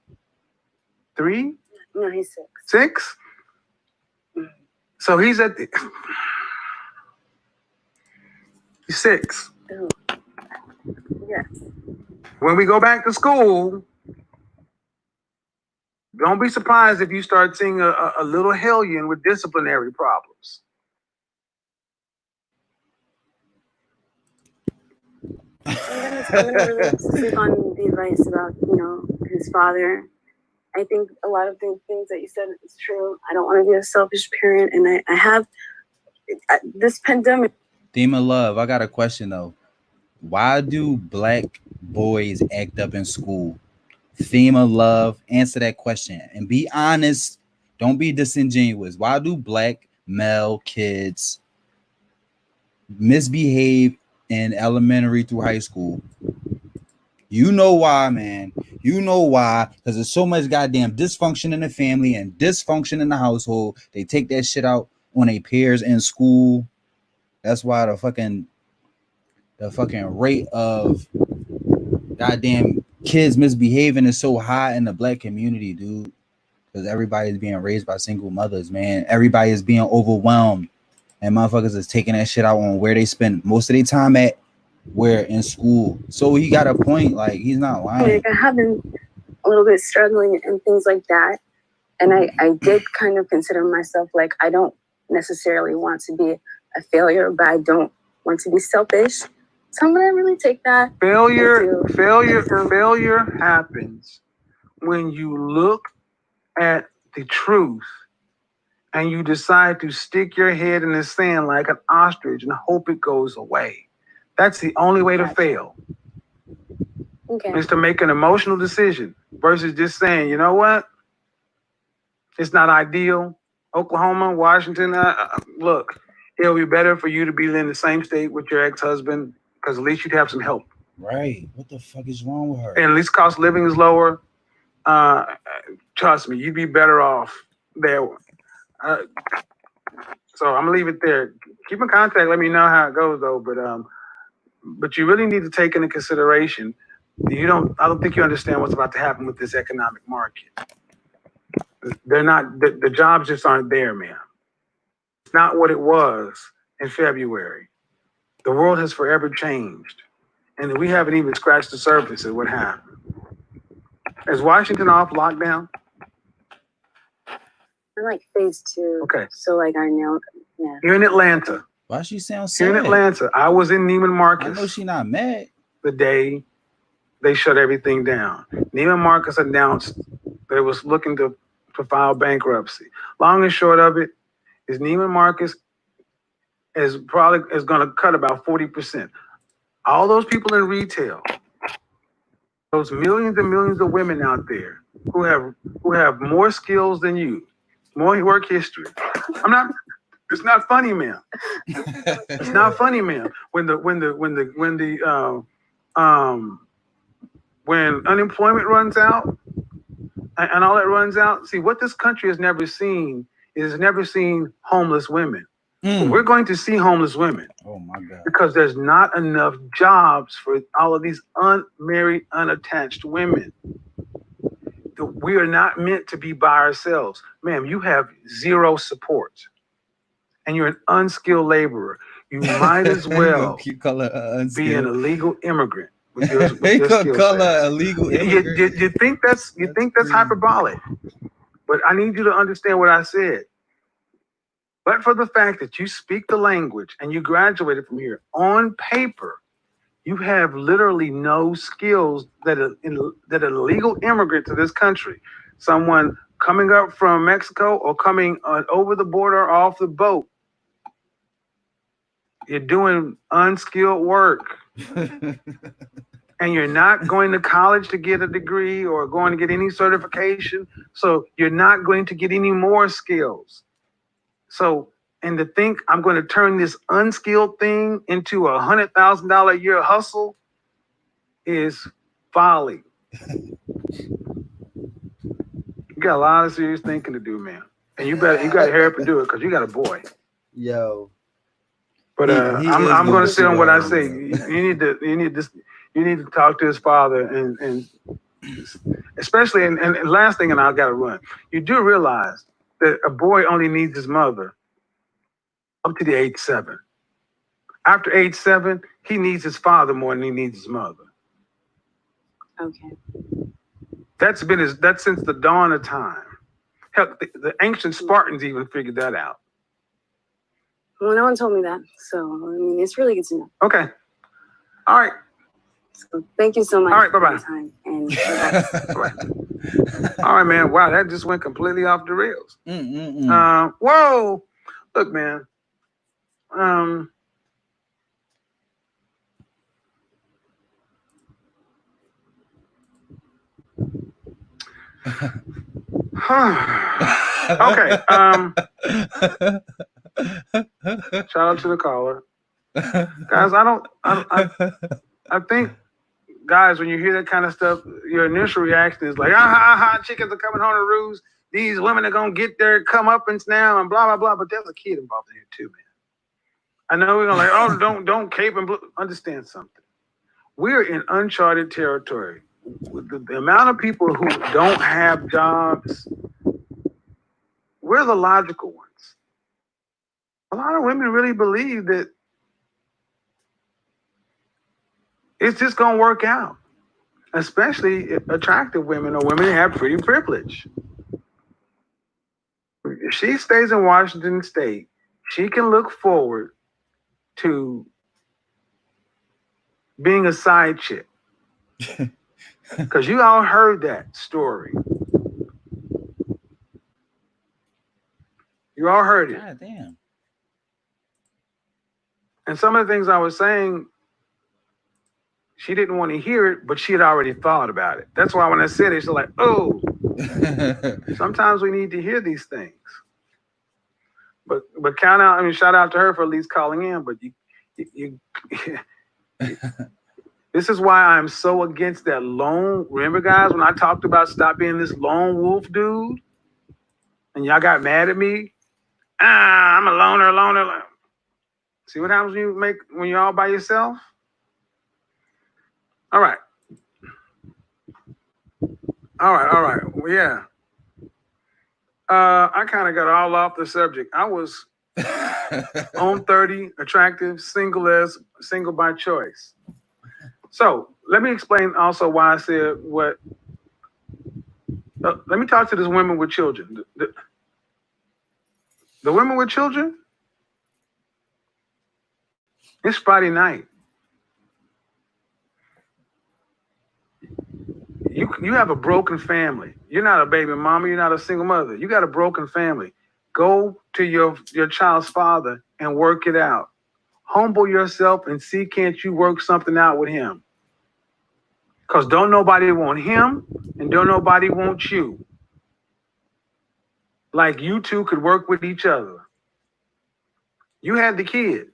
3? No, he's 6. 6? So he's at the... He's 6. Ooh. Yes. When we go back to school, don't be surprised if you start seeing a little hellion with disciplinary problems. I'm gonna really sleep on the advice about, his father. I think a lot of the things that you said is true. I don't want to be a selfish parent, and I have this pandemic. Demon Love, I got a question though. Why do black boys act up in school? theme of love. Answer that question and be honest. Don't be disingenuous. Why do black male kids misbehave in elementary through high school? You know why, man. You know why. Because there's so much goddamn dysfunction in the family and dysfunction in the household. They take that shit out on their peers in school. That's why the fucking rate of goddamn kids misbehaving is so high in the black community, dude. Because everybody's being raised by single mothers, man. Everybody is being overwhelmed. And motherfuckers is taking that shit out on where they spend most of their time at, where in school. So he got a point. Like, he's not lying. Like, I have been a little bit struggling and things like that. And I did kind of consider myself like, I don't necessarily want to be a failure, but I don't want to be selfish. So I'm gonna really take that. Failure happens when you look at the truth and you decide to stick your head in the sand like an ostrich and hope it goes away. That's the only way to fail. Okay. Is to make an emotional decision versus just saying, you know what? It's not ideal. Oklahoma, Washington, look, it'll be better for you to be in the same state with your ex-husband because at least you'd have some help. Right. What the fuck is wrong with her? And at least cost of living is lower. Trust me, you'd be better off there. So I'm gonna leave it there. Keep in contact. Let me know how it goes, though. But you really need to take into consideration. I don't think you understand what's about to happen with this economic market. They're not. The jobs just aren't there, man. It's not what it was in February. The world has forever changed, and we haven't even scratched the surface of what happened. Is Washington off lockdown? We're like phase 2. Okay. So like I know, yeah. You're in Atlanta. Why she sound sad? You're in Atlanta. I was in Neiman Marcus. I know she not mad. The day they shut everything down. Neiman Marcus announced that it was looking to file bankruptcy. Long and short of it is Neiman Marcus is going to cut about 40%. All those people in retail, those millions and millions of women out there who have more skills than you, more work history. It's not funny, man. It's not funny, man. When unemployment runs out and all that runs out, see what this country has never seen homeless women. We're going to see homeless women. Oh my God. Because there's not enough jobs for all of these unmarried, unattached women. We are not meant to be by ourselves. Ma'am, you have zero support. And you're an unskilled laborer. You might as well be an illegal immigrant with your skill set. Illegal immigrant. You think that's hyperbolic. But I need you to understand what I said. But for the fact that you speak the language and you graduated from here, on paper, you have literally no skills that an illegal immigrant to this country, someone coming up from Mexico or coming over the border or off the boat, you're doing unskilled work. And you're not going to college to get a degree or going to get any certification. So you're not going to get any more skills. So, and to think I'm going to turn this unskilled thing into a $100,000 a year hustle is folly. You got a lot of serious thinking to do, man. And you got to hurry up and do it because you got a boy. Yo. But I'm going to sit on what I say. You need to talk to his father and especially and last thing, and I got to run. You do realize that a boy only needs his mother up to the age 7. After age 7, he needs his father more than he needs his mother. Okay. That's since the dawn of time. Hell, the ancient Spartans even figured that out. Well, no one told me that, so I mean, it's really good to know. Okay. All right. So thank you so much. All right, bye-bye. For your time and all right, man. Wow, that just went completely off the rails. Whoa. Look, man. Okay. Shout out to the caller. Guys, I think, guys, when you hear that kind of stuff, your initial reaction is like, chickens are coming home to roost. These women are going to get their comeuppance now and blah, blah, blah. But there's a kid involved in here too, man. I know we're going to like, don't cape and blue. Understand something. We're in uncharted territory. The amount of people who don't have jobs, we're the logical ones. A lot of women really believe that it's just going to work out, especially attractive women or women that have pretty privilege. If she stays in Washington State, she can look forward to being a side chick. Because you all heard that story. You all heard it. God damn. And some of the things I was saying, she didn't want to hear it, but she had already thought about it. That's why when I said it, she's like, oh, sometimes we need to hear these things. But shout out to her for at least calling in. But you this is why I'm so against that lone. Remember, guys, when I talked about stop being this lone wolf dude, and y'all got mad at me. I'm a loner. See what happens when you're all by yourself? All right. Well, yeah. I kind of got all off the subject. I was on 30, attractive, single by choice. So let me explain also why I said what. Let me talk to this women with children. The women with children, it's Friday night. You have a broken family. You're not a baby mama. You're not a single mother. You got a broken family. Go to your child's father and work it out. Humble yourself and see, can't you work something out with him? Because don't nobody want him and don't nobody want you. Like you two could work with each other. You had the kid.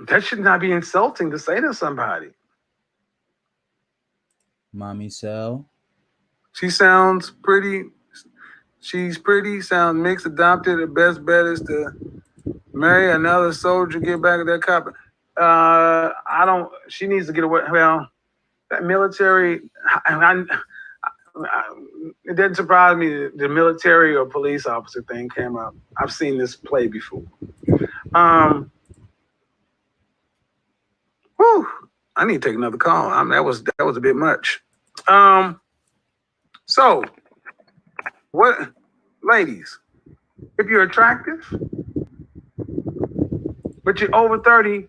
That should not be insulting to say to somebody. Mommy Cell. She sounds pretty. She's pretty, sounds mixed, adopted. The best bet is to marry another soldier, get back at that cop. She needs to get away. Well, that military, it didn't surprise me that the military or police officer thing came up. I've seen this play before. I need to take another call. That was a bit much. So, what, ladies, if you're attractive, but you're over 30,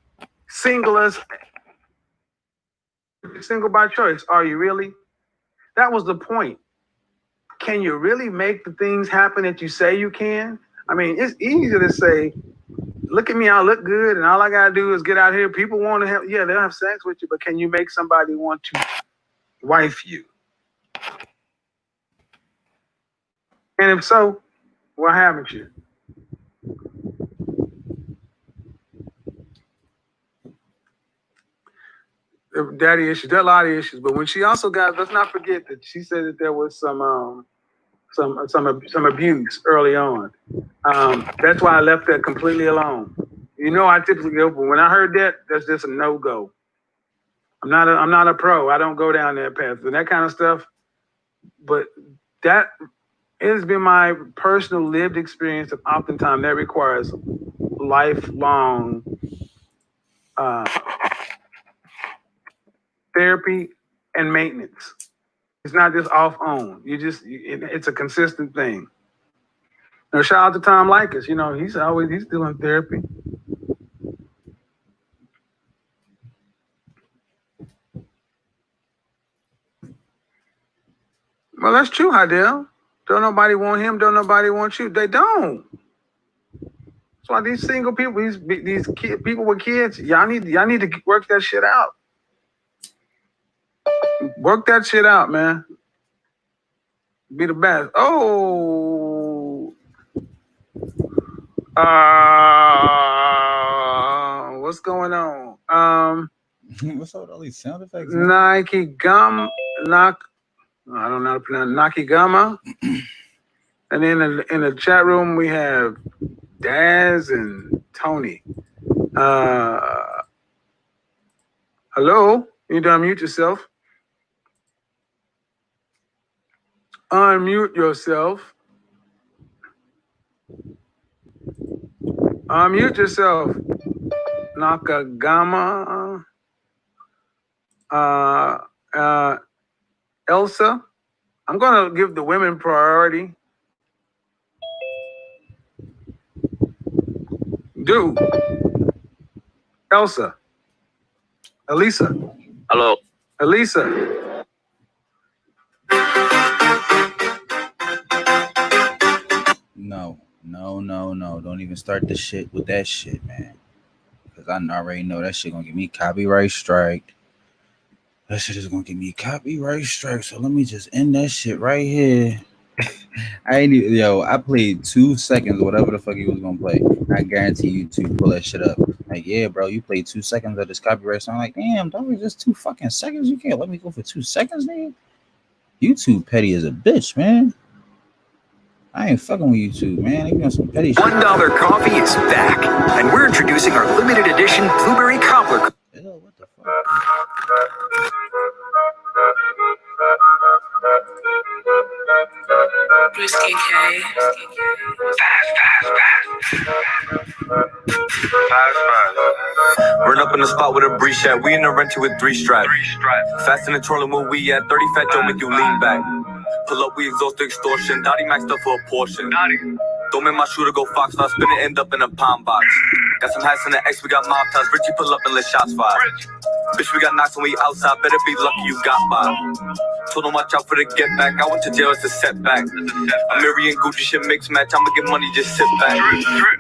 single by choice, are you really? That was the point. Can you really make the things happen that you say you can? I mean, it's easy to say, look at me, I look good, and all I gotta do is get out here. People want to have, they'll have sex with you, but can you make somebody want to wife you? And if so, why haven't you? Daddy issues, there are a lot of issues, but when she also got, let's not forget that she said that there was some abuse early on. That's why I left that completely alone. You know, I typically go, but when I heard that, that's just a no-go. I'm not a pro. I don't go down that path and that kind of stuff. But that it has been my personal lived experience of oftentimes that requires lifelong therapy and maintenance. It's not just off on. It's a consistent thing. Now, shout out to Tom Likas. You know, he's doing therapy. Well, that's true, Hydell. Don't nobody want him. Don't nobody want you. They don't. That's why these single people, these people with kids, y'all need to work that shit out. Work that shit out, man. Be the best. Oh, what's going on? What's up with all these sound effects? Nike Gum, I don't know how to pronounce Naki Gama. And then in the chat room we have Daz and Tony. Hello, you need to unmute yourself. Unmute yourself. Unmute yourself. Nakagama. Elsa. I'm gonna give the women priority. Dude. Elsa. Elisa. Hello. Elisa. No. Don't even start the shit with that shit, man. Because I already know that shit gonna get me copyright strike. That shit is gonna get me copyright strike. So let me just end that shit right here. I played 2 seconds, whatever the fuck he was gonna play. I guarantee you to pull that shit up. Like, yeah, bro, you played 2 seconds of this copyright song. Like, damn, that was just 2 fucking seconds. You can't let me go for 2 seconds, nigga. YouTube petty as a bitch, man. I ain't fucking with YouTube, man. They doing some petty shit. $1 coffee is back, and we're introducing our limited edition blueberry cobbler. Ew, what the fuck? Risky K. Run up in the spot with a breeze at. We in the rented with 3 straps. Fast in the trolling where we at. 30 fat don't make you lean back. Pull up, we exhaust the extortion. Dottie maxed up for a portion. Don't make my shooter go fox. If I spin it, end up in a palm box. Got some hats in the X, we got mob ties. Richie pull up and let shots fire. Bitch, we got knocks when we outside. Better be lucky you got by. Told them watch out for the get back. I went to jail, it's a setback. Amiri and Gucci shit mix match. I'ma get money, just sit back.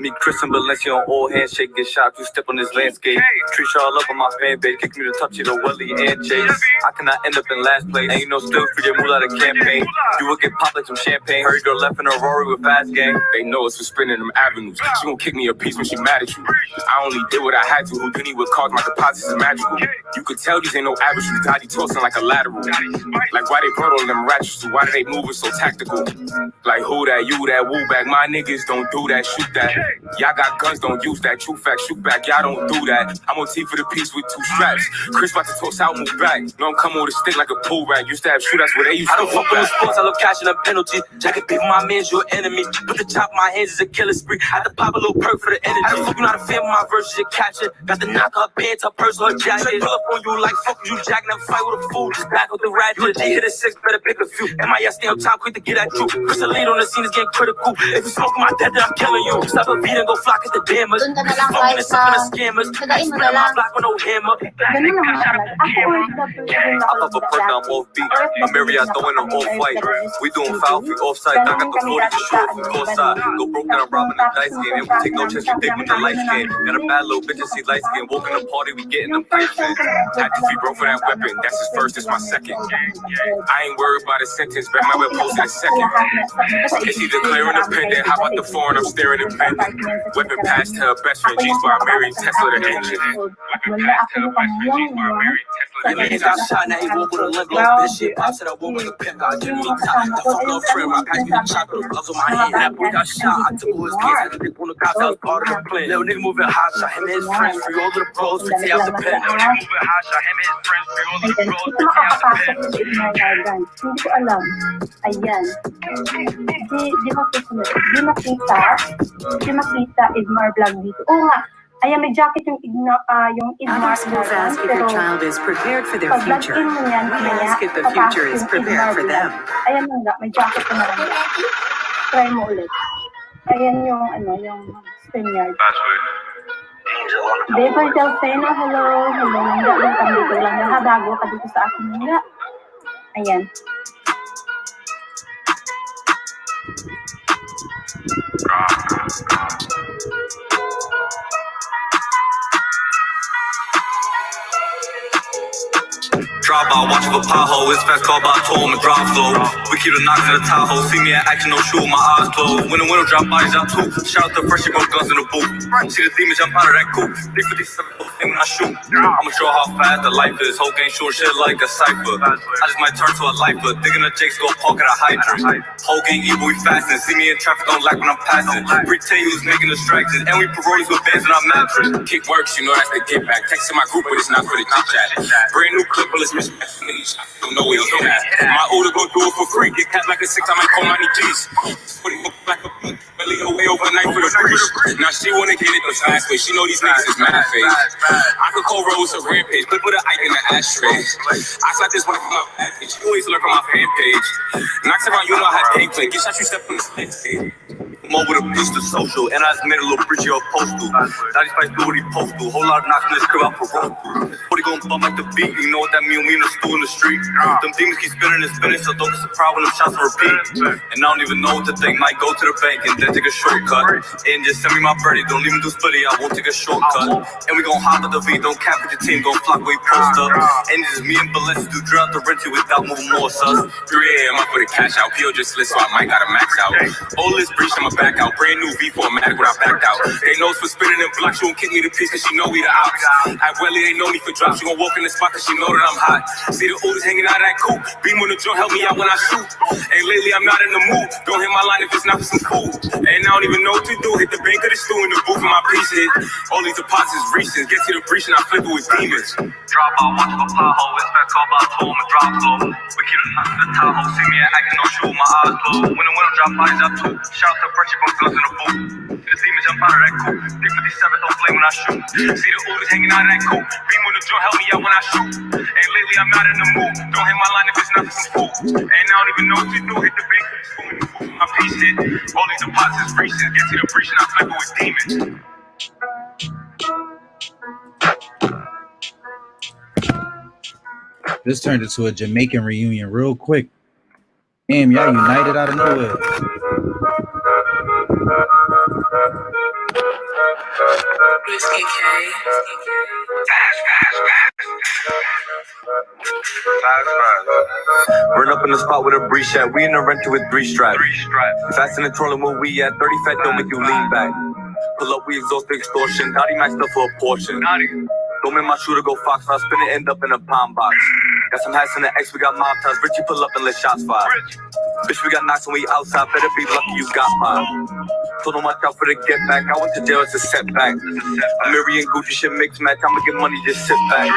Me, Chris, and Valencia on all handshake. Get shot, you step on this landscape. Treat y'all up on my fan base. Kick me to touch it, Welly and Chase. I cannot end up in last place. Ain't no still free to move out of campaign. You will get popped like some champagne. Hurry girl left in a Rory with fast gang. They know it's for spinning them avenues. She gon' kick me a piece when she mad at you. I only did what I had to. Houdini with cards, my deposits is magical. You could tell these ain't no average. You Dottie tossing like a lateral. Like why they brought all them ratchets to? Why do they move it so tactical? Like who that, you that, woo back. My niggas don't do that, shoot that. Y'all got guns, don't use that. True fact, shoot back. Y'all don't do that. I'm on T for the piece with 2 straps. Chris about to toss out, move back. No, I'm coming with a stick like a pool rag. Used to have shootouts where they used to. I don't fuck with no sports, I love catching a penalty. Jacket people, my man's your enemy. Put the chop in my hands is a killer spree. I had to pop a little perk for the energy. I don't fuck you not a fan of my verses, you catch it. Got the knock up pants, her purse, her jacket. Pull up on you like fuck you, Jack. Never fight with a fool, just back with the ratchet. G hit a 6, better pick a few. MIS stay on top, quick to get at you. Chris the lead on the scene is getting critical. If you smoke my dead, then I'm killing you. Stop a beat and go flock at the dammers. Fucking this up in the scammers. Spread my block with no hammer. I pop a perk, I'm off beat. Marriott throwing them off white. We doing foul free offside. I got the 40 to show from court side. Go broke down, robbing the dice game. And we take no chance, we dig with the light skin. Got a bad little bitch and see light skin. Walking the party, we getting them fights in. Had to be broke for that weapon. That's his first, it's my second. I ain't worried about a sentence, but my way posted a second. It's either clear or independent. How about the foreign? I'm staring independent. Weapon passed to her best friend, G-Spot, Mary, Tesla the engine. Weapon passed to her best friend, G-Spot, Mary, Tesla the engine. Got shot, now he walk with a limp. This shit pops to that woman with a pimp. I didn't mean top. That fuck no friend. My pass me the chopper, the gloves on my hand. That boy got shot. I took all his kids. I did on the cops. That was part of the plan. Little nigga moving hot, shot him and his friends. Free all of the pros, we take out the pen. Little nigga moving hot, shot him and his friends. Free all of the pros, we take out the pen. Hindi ko alam. Ayan. Di makita Igmar vlog dito. Oo nga. Ayan, may jacket yung Igmar. Others move ask if your child is prepared for their future. We ask if the future is prepared for them. Ayan nga, may jacket na lang. Try mo ulit. Ayan yung, yung StreamYard. Baby Delfino, hello. Hello, nangga lang kami dito lang. Nakabago ka dito sa akin, nangga. Ayan. Drive by, watch for pothole. It's fast car by toll, I'ma drive slow. We keep the knocks in the Tahoe. See me at action, no shoe, my eyes closed. When the window drop, bodies out too. Shout out to Fresh, both guns in the booth. See the demons jump out of that coupe. 357 thing when I shoot. I'ma show how fast the life is. Whole game short shit like a cipher. I just might turn to a lifer. Digging the jakes, go park at a hydrant. Whole game evil, we fasting. See me in traffic, don't like when I'm passing. Pretend you was making distractions. And we parodies with bands in our mattress. Kick works, you know that's the get back. Texting my group, but it's not for the chit chat. Brand new clip, but it's mismatched. Don't know where you at. My Uda gon' do it for free. Get capped like a 6, I might call my G's. Put it back up, belly away overnight for the breeze. Now she wanna get it the fast way. She know these niggas is mad face. I could call Rose a rampage, but put an Ike in the ashtray. I saw this one from my bad page. She always lurk on my fan page. Knocks around, you know how they play. Get shot, you step on the stage. I'm over the beast of social, and I just made a little bridge of postal. Daddy Spice do what he supposed to. Whole lot of knocks in this crib out for road. What he gon' bump like the beat? You know what that mean? We in the stool in the street. Them demons keep spinning and spinning, so don't get surprised when them shots repeat. And I don't even know what to think. Might go to the bank and then take a shortcut. And just send me my birdie. Don't even do splitty. I won't take a shortcut. And we gon' hop at the V. Don't cap with your team. Gon' flock where we post up. And it's just me and Valencia do drill out the rental without moving more sus. 3 a.m. I put a cash out. PO just lit, so I might gotta max out. All this breach, I'ma back out. Brand new V4 Matic when I backed out. They know for spinning and blocks. She won't kick me to piece cause she know we the ops. At Welly, they know me for drops. She gon' walk in the spot cause she know that I'm hot. See the Udas hanging out of that coupe. Beam on the joint, help me out when I shoot. And lately I'm not in the mood. Don't hit my line if it's not for some food. And I don't even know what to do. Hit the bank of the stew in the booth and my piece hit. All these deposits recent. Get to the breach and I flip it with demons. Drop by, watch for pothole. It's fast car by toll, I'ma drop slow. We keep the knocks in the Tahoe. See me at acting no shoe, my eyes closed. When the window drop, bodies out too. Shout out to Fresh, both guns in the booth. The demons jump out of that coupe. 357 don't play when I shoot. See the Udas hanging out of that coupe. Beam on the joint, help me out when I shoot. And lately I'm not in the mood. Don't hit my line if it's not for some food. And I don't even know what to do. Hit the bank, my piece hit. All these deposits recent. Get to the breach and I flip it with demons. This turned into a Jamaican reunion real quick. Damn, y'all united out of nowhere. Run up in the spot with a breeze at. We in the rental with 3 straps. Fast in the trolling where we at. 30 fat don't make you lean back. Pull up, we exhaust the extortion. Dottie maxed up for a portion. Don't make my shooter go fox. I spin it, end up in a palm box. Got some hats in the X, we got mob ties. Richie pull up and let shots fire. Bitch, we got knocks when we outside. Better be lucky you got mine. Told them watch out for the get back. I went to jail, it's a setback. Mary and Gucci shit mix match. I'ma get money, just sit back.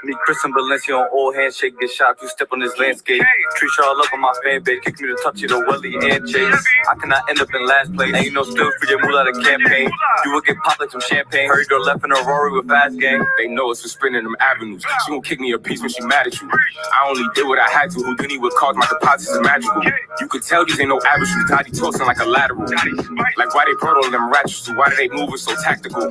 Need Chris and Valencia on all handshake. Get shot, you step on this landscape. Treat y'all up on my fan base. Kick me to touch you, the Welly and Chase. I cannot end up in last place. Ain't no still for your moolah the campaign. You will get popped like some champagne. Hurry girl left in a Rory with fast gang. They know it's for spinning them avenues. She gon' kick me a piece when she mad at you. I only did what I had to. Houdini would cause my deposits is magical. You could tell these ain't no average. Dottie tossing like a lateral. Like why they brought all them ratchets to? Why do they move it so tactical?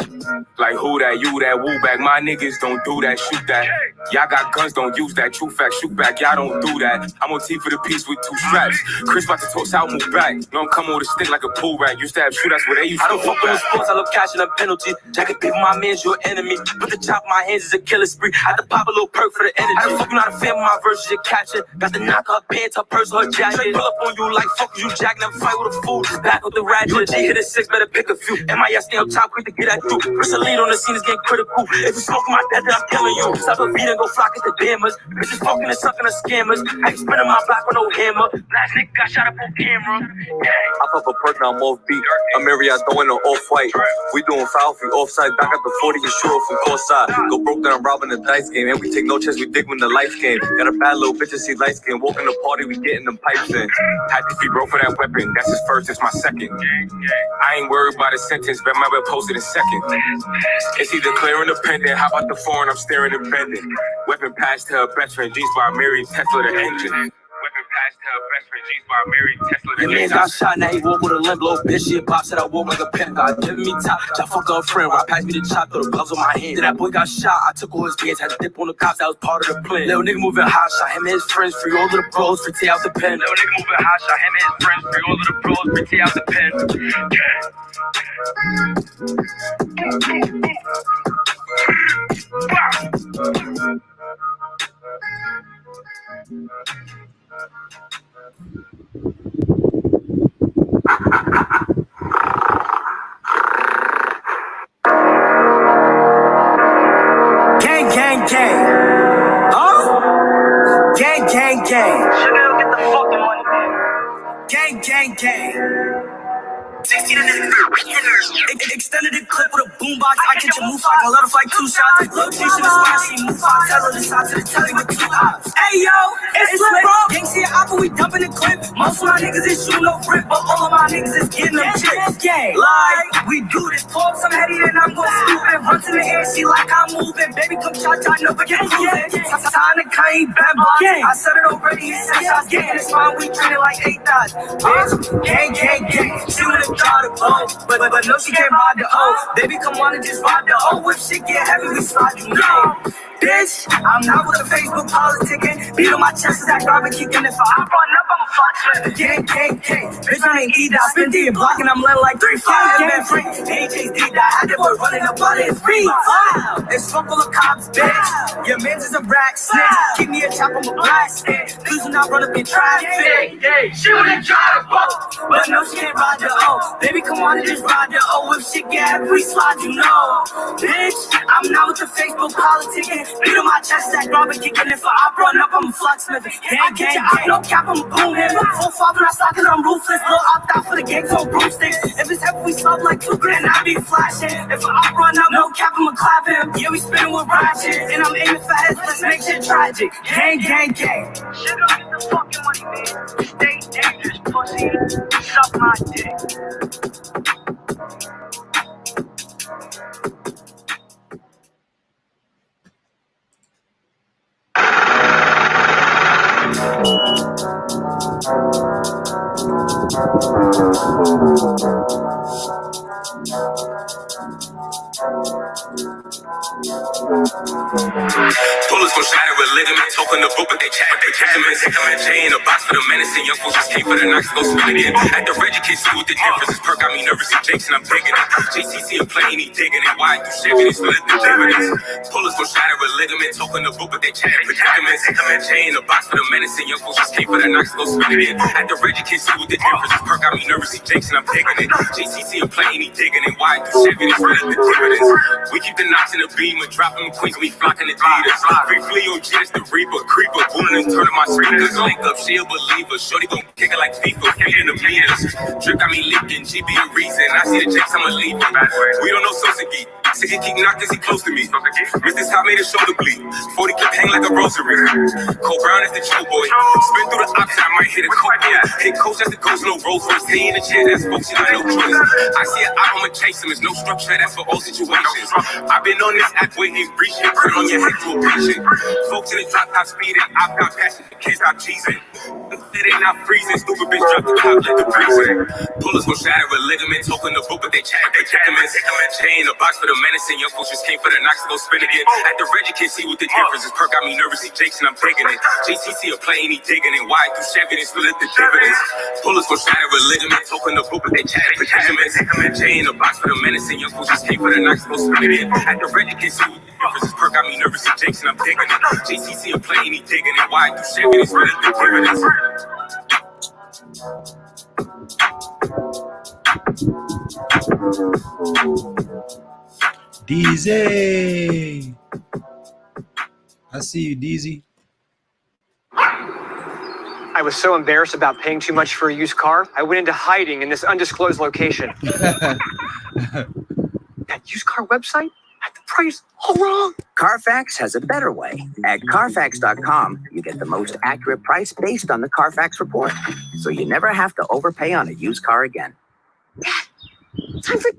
Like who that, you that, woo back. My niggas don't do that, shoot that. Y'all got guns, don't use that. True fact, shoot back. Y'all don't do that. I'm on T for the piece with 2 straps. Chris about to toss out, move back. You don't come with a stick like a pool rat. Used to have shoot, that's what they used to I don't fuck with the sports, I love catching a penalty. Jacket people, my man's your enemy. Put the chop in my hands is a killer spree. I had to pop a little perk for the energy. I don't fuck, you not a fan of my verses, you're catching. Got the knock her pants, her purse, her jacket. Pull up on you like fuck you, Jack. Never fight with a fool. Just back with the ratchet. You a G, hit a 6, better pick a few. MIS stay on top, quick to get at you. Chris a lead on the scene is getting critical. If you smoking my death, then I'm killing you. Stop a beat and go flock at the dammers. Bitches fucking and sucking the scammers. I ain't spinning my block with no hammer. Last nigga got shot up on camera. I pop a perk, now I'm off beat. I'm Marriott throwing an off-white. We doing foul free offside. Back at the 40 and sure from court side. Go broke down, robbing the dice game. And we take no chance, we dig when the lights came. Got a bad little bitch to see light skin. Walk in the party, we getting them pipes in. Happy feet broke for that weapon. That's his first, it's my second. I ain't worried about a sentence, but my will post it in second. It's either clear or independent. How about the foreign? I'm staring and bending. Weapon passed to her best friend. G's by Mary Tesla the engine. Weapon passed to her best friend. G's by Mary Tesla the Your man got shot, now he walk with a limp. Little bitch, shit pop, said I walk like a pimp. God giving me top, y'all fuck up a friend. Right past me the chop, throw the gloves on my hand. Then that boy got shot, I took all his bands, had to dip on the cops, that was part of the plan. Little nigga moving hot, shot him and his friends, free all of the bros, free T out the pen. Little nigga moving hot, shot him and his friends, free all of the bros, free T out the pen. Gang, gang, gang. Huh? Gang, gang, gang. Sugar, get the fucking money, man. Gang, gang, gang. 16 and extended the clip with a boombox. I catch a move like I let her fight 2 shots. Location is why she move on. Tell her to stop to the telly with 2 ops. Hey yo, it's lit, bro. Gang see an apple, we dumping the clip. Most of my niggas is shooting no grip, but all of my niggas is getting them chips. Gang, like we do this. Pull up some heady and I'm gon' scoop and run to the air. She like I'm moving, baby, come cha-cha, never get moving. Time to Kanye, bad block. I said it already. He said shots, getting this fine. We training like 8 dots. Bitch, gang, gang, gang. She wanna try to blow, but no, she can't ride the O. Baby, come on and just ride the O. If shit get heavy, we slide you know. Bitch, I'm not with the Facebook politicking. Beat on my chest is that garbage kicking. If I run up, I'm a fox. Gang, gang, gang. Bitch, I ain't eat that. I spent the block and I'm letting like 3 5. Man, free. AJ's D that. Had that boy running up on his feet. It's full of cops, bitch. Your mans is a rat snitch. Keep me a chop, I'm a blast stick. Please do not run up in traffic. She wanna try to boat, but no, she can't ride the O. Baby, come on and just ride the O. If shit get heavy, we slide, you know. Bitch, I'm not with the Facebook politicking. Beat on my chest, that garbage kicking. If I run up, I'm a flocksmith. Gang, gang, gang. No cap, I'm a boom him. 4-5 when I stop, cause I'm ruthless. Little opt out for the gang, so broomsticks. If it's heavy, we slap like 2 grand, I be flashing. If I run up, no cap, I'ma clap him. Yeah, we spinning with ratchet. And I'm aiming for heads, let's make shit tragic. Gang, gang, gang. Shit, don't get the fucking money, man. Stay dangerous, pussy. Suck my dick. Bullets gon' shatter with ligaments, open the book, but they chat. They catch them in J in a box for the menacing. Young folks just came for the knocks, go spin it in. At the Reggie kids, see what the difference is. Perk got me nervous, see Jason, I'm taking it. JCC a plane, he digging it. Why do Chevy, they split the dividends. Bullets gon' shatter with ligaments, open the book, but they chat. They catch them in J in a box for the menacing. Young folks just came for the knocks, go spin it in. At the Reggie kids, see what the difference is. Perk got me nervous, see Jason, I'm taking it. JCC a plane, he digging it. Why do Chevy, they split the dividends. We keep the knocks in the beam and drop them queens, we flocking the Adidas. Free flea on G, the Reaper, Creeper, booning and turning my speakers. Link up, she a believer. Shorty gon' kick it like FIFA, feeding the meters. Drip got me leaking, G be a reason. I see the checks, I'ma leave it. We don't know Sosaki. Sicky keep knocking, he close to me. Miss this how made his shoulder bleed. 40 clip hang like a rosary. Cole Brown is the chill boy. Spin through the option, I might hit a cold boy. Hit coach, that's the ghost, no Rolls Royce. Stay in the chair, that's folks, you got no choice. I see it, I'ma chase him. There's no structure, that's for all situations. I've been on this app waiting, breach shit, put on your head to a patient. Folks in the drop top speeding, I've got passion, can't stop cheesing. It ain't not freezing, stupid bitch drop the cloud, let the breeze in. Bullets gon' shatter with ligaments, open the book, but they chat, they check them in. Chain a box for the menacing, young folks just came for the knocks, go spin it in. At the Reggie kids, see what the difference is. Perk got me nervous, see Jason, I'm taking it. JCC a plane, he digging it. Why do Chevy, they split the dividends. Bullets gon' shatter with ligaments, open the book, but they chat, they check them in. Chain a box for the menacing, young folks just came for the knocks, go spin it in. At the Reggie kids, see what the difference is. Perk got me nervous, see Jason, I'm taking it. JCC a plane, he digging it. Why do Chevy, they split the dividends. DZ. I see you, DZ. I was so embarrassed about paying too much for a used car, I went into hiding in this undisclosed location. That used car website had the price all wrong. Carfax has a better way. At Carfax.com, you get the most accurate price based on the Carfax report, so you never have to overpay on a used car again. Time for...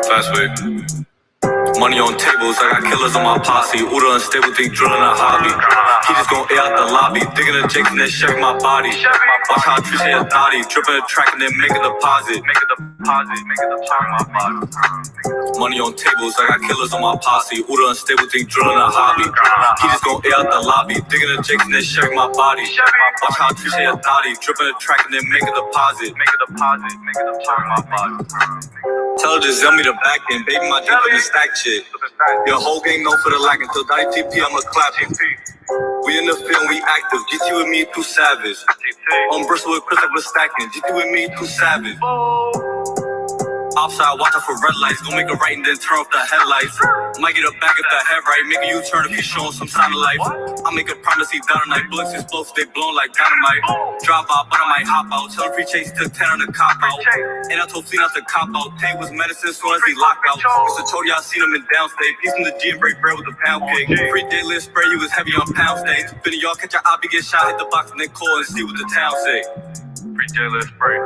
Fast way. Money on tables, I got killers on my posse. Uda unstable, think drilling a hobby. He just gon' air out the lobby. Digging the jakes and then shoving my body. Watch how I treat your thotty. Dripping a track and then make a deposit. Make a deposit. Make a deposit on my body. Money on tables, I got killers on my posse. Uda unstable, think drilling a hobby. He just gon' air out the lobby. Digging the jakes and then sharing my body. Watch how I treat your thotty. Dripping a track and then make a deposit. Make a deposit. Make a deposit on my body. Tell her to sell me the back end. Baby, my drip in the stack shit. Your whole gang known for the lack until Dottie TP, I'ma clap him. We in the field, we active. GT with me, too savage. On Bristol with Chris, like we're stacking. GT with me, too savage. Outside, watch out for red lights. Don't make a right and then turn off the headlights. Might get a back if the head right. Make a U-turn if you showing some sign of life. I make a promise, he down tonight. Bullets explosive, they blown like dynamite. Drop out, but I might hop out. Tell him free chase, took 10 on the cop out. And I told Fleet not to cop out. Tank was medicine as soon as he locked out. Mr. Told y'all seen him in downstate. Peace from the G and break bread with a pound cake. Free day list spray, you was heavy on pound stage. Finna y'all catch your obby, get shot, hit the box and then call and see what the town say. Free day list spray.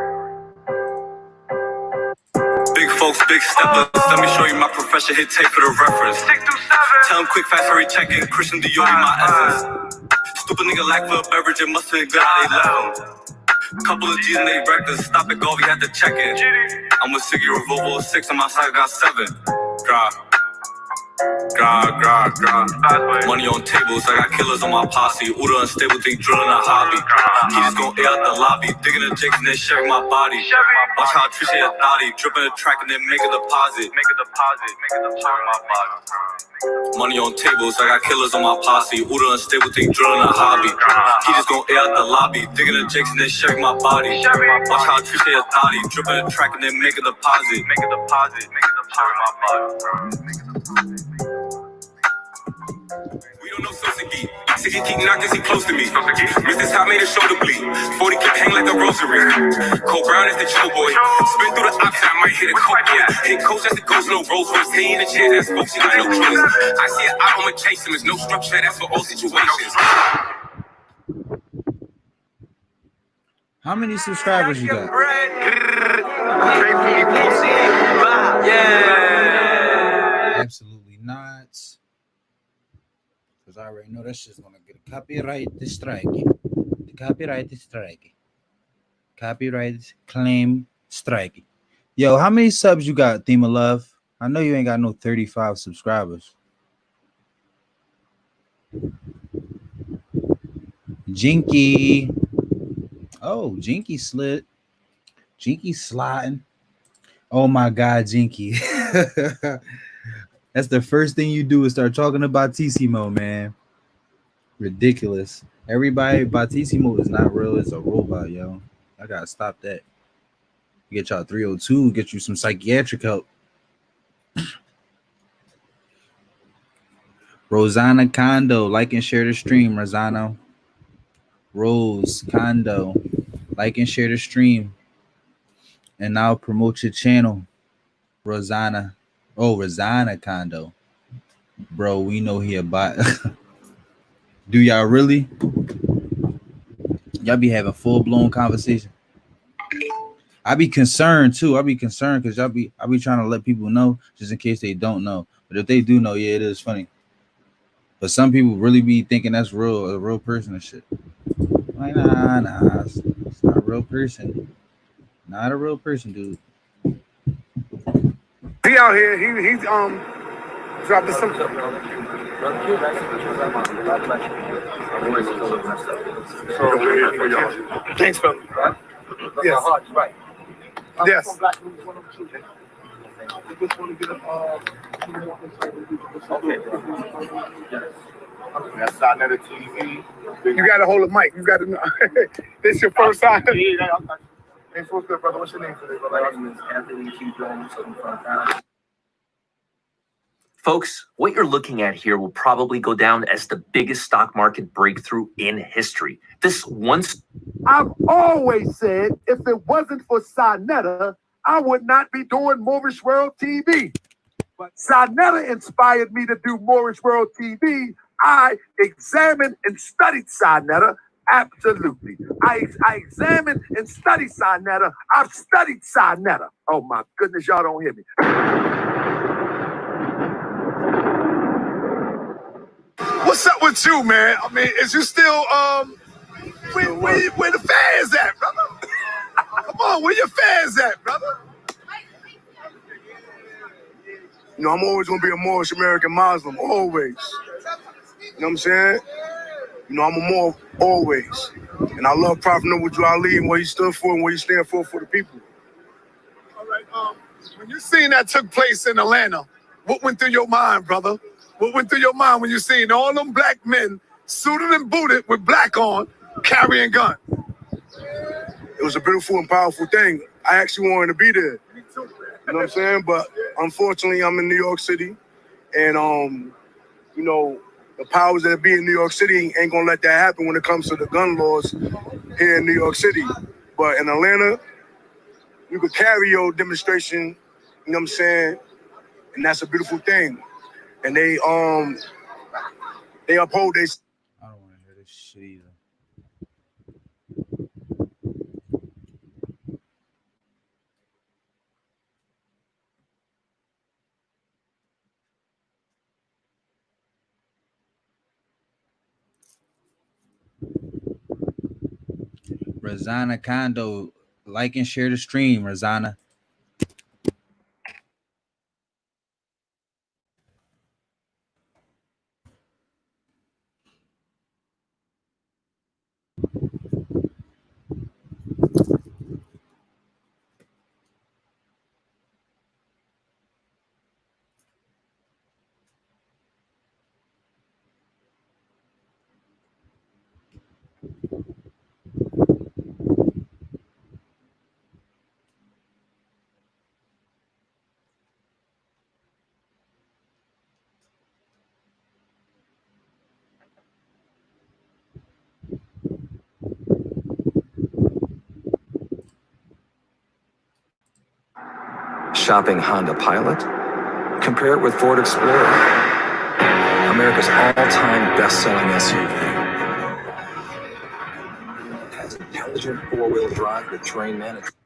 Big folks, big steppers. Let me show you my profession. Hit tape for the reference. 6 through 7. Tell him quick, fast, hurry, check in. Christian Dior, my essence. Stupid nigga lack for a beverage. It must have been good how they left him. Couple of G's and they reckless. Stop it, go, we had to check in. I'm with Siggy Revolvo 6. On my side, got 7. Drop. Money on tables, I got killers on my posse. Uda unstable, think drilling a hobby. He just gon' air out the lobby. Digging the jakes and then sharing my body. Watch how I treat your thotty. Dripping a track and then make a deposit. Make a deposit, make a deposit on my body. Money on tables, I got killers on my posse. Uda unstable, think drilling a hobby. He just gon' air out the lobby. Digging the jakes and then sharing my body. Watch how I treat your thotty. Dripping a track and then make a deposit. Make a deposit, make a deposit on my body. We don't know Sosaki. Siggy keep knocking, he close to me. Mr. Top made a shoulder bleed. 40 clip hang like a rosary. Cole Brown is the chill boy. Spin through the option, I might hit a coke boy. Hit coach as it goes, no Rolls Royce. He in the chair, that's folks, he got no choice. I see an eye, I'ma chase him. There's no structure, that's for all situations. How many subscribers you got? Yeah. Absolutely not. Because I already know that shit's gonna get a copyright strike. Copyright strike. Copyright claim strike. Yo, how many subs you got, Theme of Love? I know you ain't got no 35 subscribers. Jinky. Oh, Jinky slid. Jinky sliding. Oh my God, Jinky. That's the first thing you do is start talking about Tissimo, man. Ridiculous. Everybody, Batissimo is not real. It's a robot, yo. I gotta stop that. Get y'all 302, get you some psychiatric help. Rosanna Kondo, like and share the stream, Rosanna. Rose Kondo, like and share the stream. And now promote your channel, Rosanna. Oh, Rosanna Kondo. Bro, we know he a bot. Do y'all really? Y'all be having full-blown conversation. I be concerned too. I be concerned because I be trying to let people know just in case they don't know. But if they do know, yeah, it is funny. But some people really be thinking that's real, a real person and shit. Like, nah, it's not a real person. Not a real person, dude. He out here, he's dropping some. Thanks, bro. Yes. Yes. That's Sinetta TV. You got to hold the mic. You got to know. This your first time. Hey, what's good, brother? What's your name today, brother? My name is Anthony T. Jones. Folks, what you're looking at here will probably go down as the biggest stock market breakthrough in history. This once... I've always said if it wasn't for Sinetta, I would not be doing Moorish World TV. But Sinetta inspired me to do Moorish World TV. I examined and studied Sinetta. Absolutely. I examined and studied Sinetta. I've studied Sinetta. Oh my goodness, y'all don't hear me. What's up with you, man? I mean, is you still Where the fans at, brother? Come on, where your fans at, brother? You know, I'm always gonna be a Moorish American Muslim, always. You know what I'm saying? You know, I'm a Moor always. And I love Prophet Noble Ali and what he stood for and what he stand for the people. All right, when you seen that took place in Atlanta, what went through your mind, brother? What went through your mind when you seen all them black men suited and booted with black on, carrying guns? It was a beautiful and powerful thing. I actually wanted to be there. Me too, man. You know what I'm saying? But unfortunately, I'm in New York City. And, you know, the powers that be in New York City ain't gonna let that happen when it comes to the gun laws here in New York City. But in Atlanta, you could carry your demonstration, you know what I'm saying? And that's a beautiful thing. And they uphold their... I don't want to hear this shit either. Razana Kondo, like and share the stream, Razana. Shopping Honda Pilot? Compare it with Ford Explorer, America's all-time best-selling SUV. It has intelligent four-wheel drive with terrain management.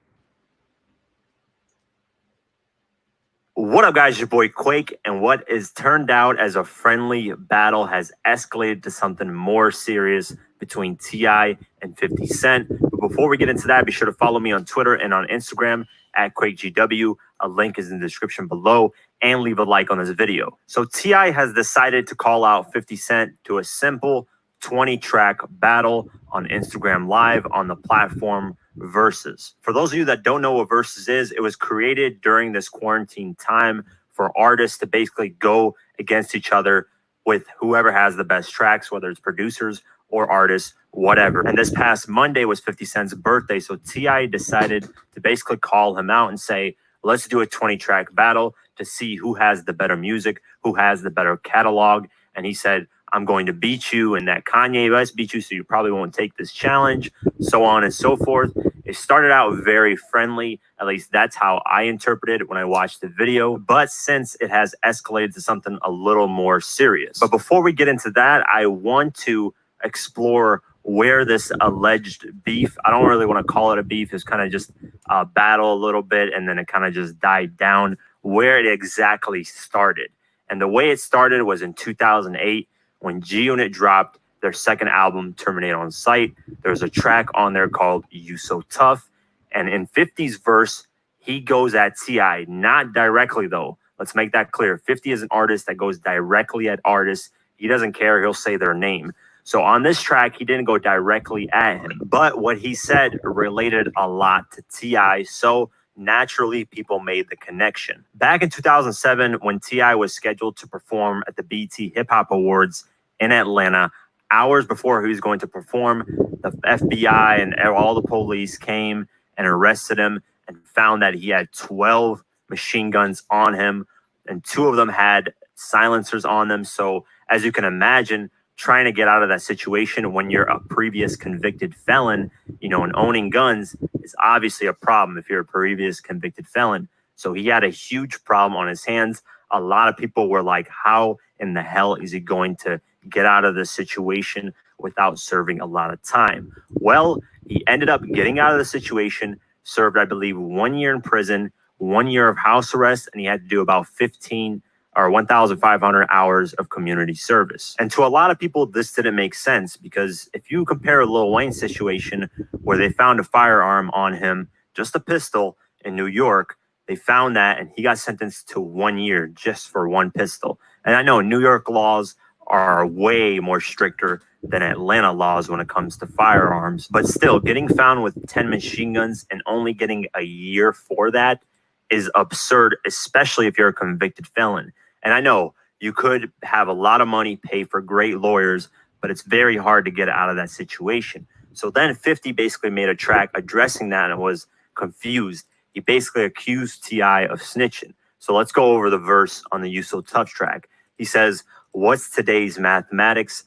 What up, guys? Your boy Quake, and what is turned out as a friendly battle has escalated to something more serious between T.I. and 50 Cent. But before we get into that, be sure to follow me on Twitter and on Instagram at QuakeGW. A link is in the description below, and leave a like on this video. So T.I. has decided to call out 50 Cent to a simple 20-track battle on Instagram Live on the platform Versus. For those of you that don't know what Versus is, it was created during this quarantine time for artists to basically go against each other with whoever has the best tracks, whether it's producers or artists, whatever. And this past Monday was 50 Cent's birthday, so T.I. decided to basically call him out and say, let's do a 20-track battle to see who has the better music, who has the better catalog. And he said, I'm going to beat you, and that Kanye West beat you, so you probably won't take this challenge, so on and so forth. It started out very friendly. At least that's how I interpreted it when I watched the video. But since it has escalated to something a little more serious. But before we get into that, I want to explore where this alleged beef, I don't really want to call it a beef, it's kind of just a battle a little bit, and then it kind of just died down, where it exactly started. And the way it started was in 2008 when G-Unit dropped their second album, Terminate on Sight. There's a track on there called You So Tough. And in 50's verse, he goes at T.I., not directly though. Let's make that clear. 50 is an artist that goes directly at artists. He doesn't care. He'll say their name. So on this track, he didn't go directly at him. But what he said related a lot to T.I., so naturally people made the connection. Back in 2007, when T.I. was scheduled to perform at the BET Hip Hop Awards in Atlanta, hours before he was going to perform, the FBI and all the police came and arrested him and found that he had 12 machine guns on him, and 2 of them had silencers on them. So as you can imagine, trying to get out of that situation when you're a previous convicted felon, you know, and owning guns is obviously a problem if you're a previous convicted felon. So he had a huge problem on his hands. A lot of people were like, how in the hell is he going to get out of this situation without serving a lot of time? Well, he ended up getting out of the situation, served, I believe, 1 year in prison, 1 year of house arrest, and he had to do about 15 or 1,500 hours of community service. And to a lot of people, this didn't make sense because if you compare Lil Wayne's situation where they found a firearm on him, just a pistol in New York, they found that and he got sentenced to 1 year just for one pistol. And I know New York laws are way more stricter than Atlanta laws when it comes to firearms, but still getting found with 10 machine guns and only getting a year for that is absurd, especially if you're a convicted felon. And I know you could have a lot of money, pay for great lawyers, but it's very hard to get out of that situation. So then 50 basically made a track addressing that and was confused. He basically accused T.I. of snitching. So let's go over the verse on the You So Tough track. He says, "What's today's mathematics?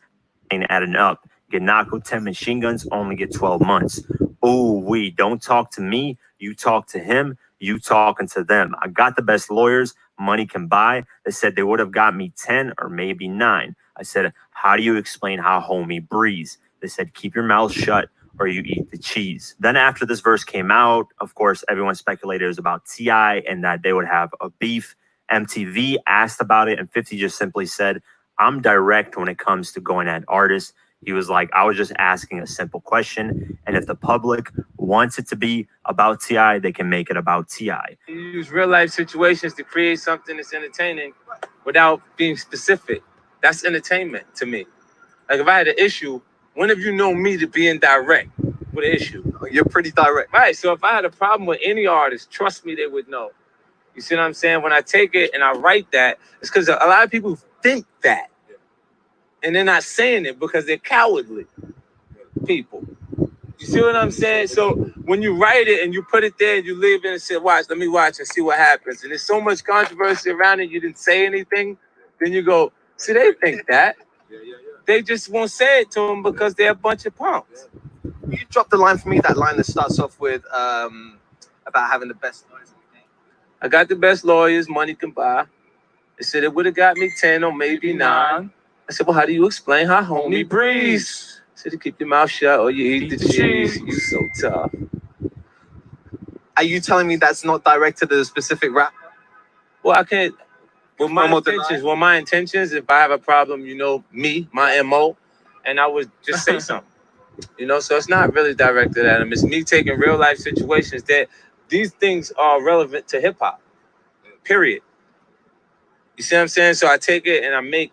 Ain't adding up. Get knocked with 10 machine guns, only get 12 months. Ooh, we don't talk to me. You talk to him. You talking to them. I got the best lawyers money can buy. They said they would have got me 10 or maybe 9. I said, how do you explain how homie breathes? They said, keep your mouth shut or you eat the cheese. Then after this verse came out, of course, everyone speculated it was about T.I. and that they would have a beef. MTV asked about it and 50 just simply said, I'm direct when it comes to going at artists. He was like, I was just asking a simple question. And if the public wants it to be about T.I., they can make it about T.I. You use real life situations to create something that's entertaining without being specific. That's entertainment to me. Like if I had an issue, when have you known me to be indirect with an issue? You're pretty direct. Right. So if I had a problem with any artist, trust me, they would know. You see what I'm saying? When I take it and I write that, it's because a lot of people think that. And they're not saying it because they're cowardly people. You see what I'm saying? So when you write it and you put it there and you leave it and say, watch, let me watch and see what happens. And there's so much controversy around it, you didn't say anything. Then you go, see, they think that. They just won't say it to them because they're a bunch of punks. You dropped the line for me, that line that starts off with about having the best lawyers. I got the best lawyers money can buy. They said it would have got me 10 or maybe 9. I said, well, how do you explain how homie breathes? I said, to keep your mouth shut or you eat the cheese. You so tough. Are you telling me that's not directed to a specific rapper? Well, I can't. Well, my intentions, if I have a problem, you know, me, my MO, and I would just say something. You know, so it's not really directed at him. It's me taking real life situations that these things are relevant to hip hop, period. You see what I'm saying? So I take it and I make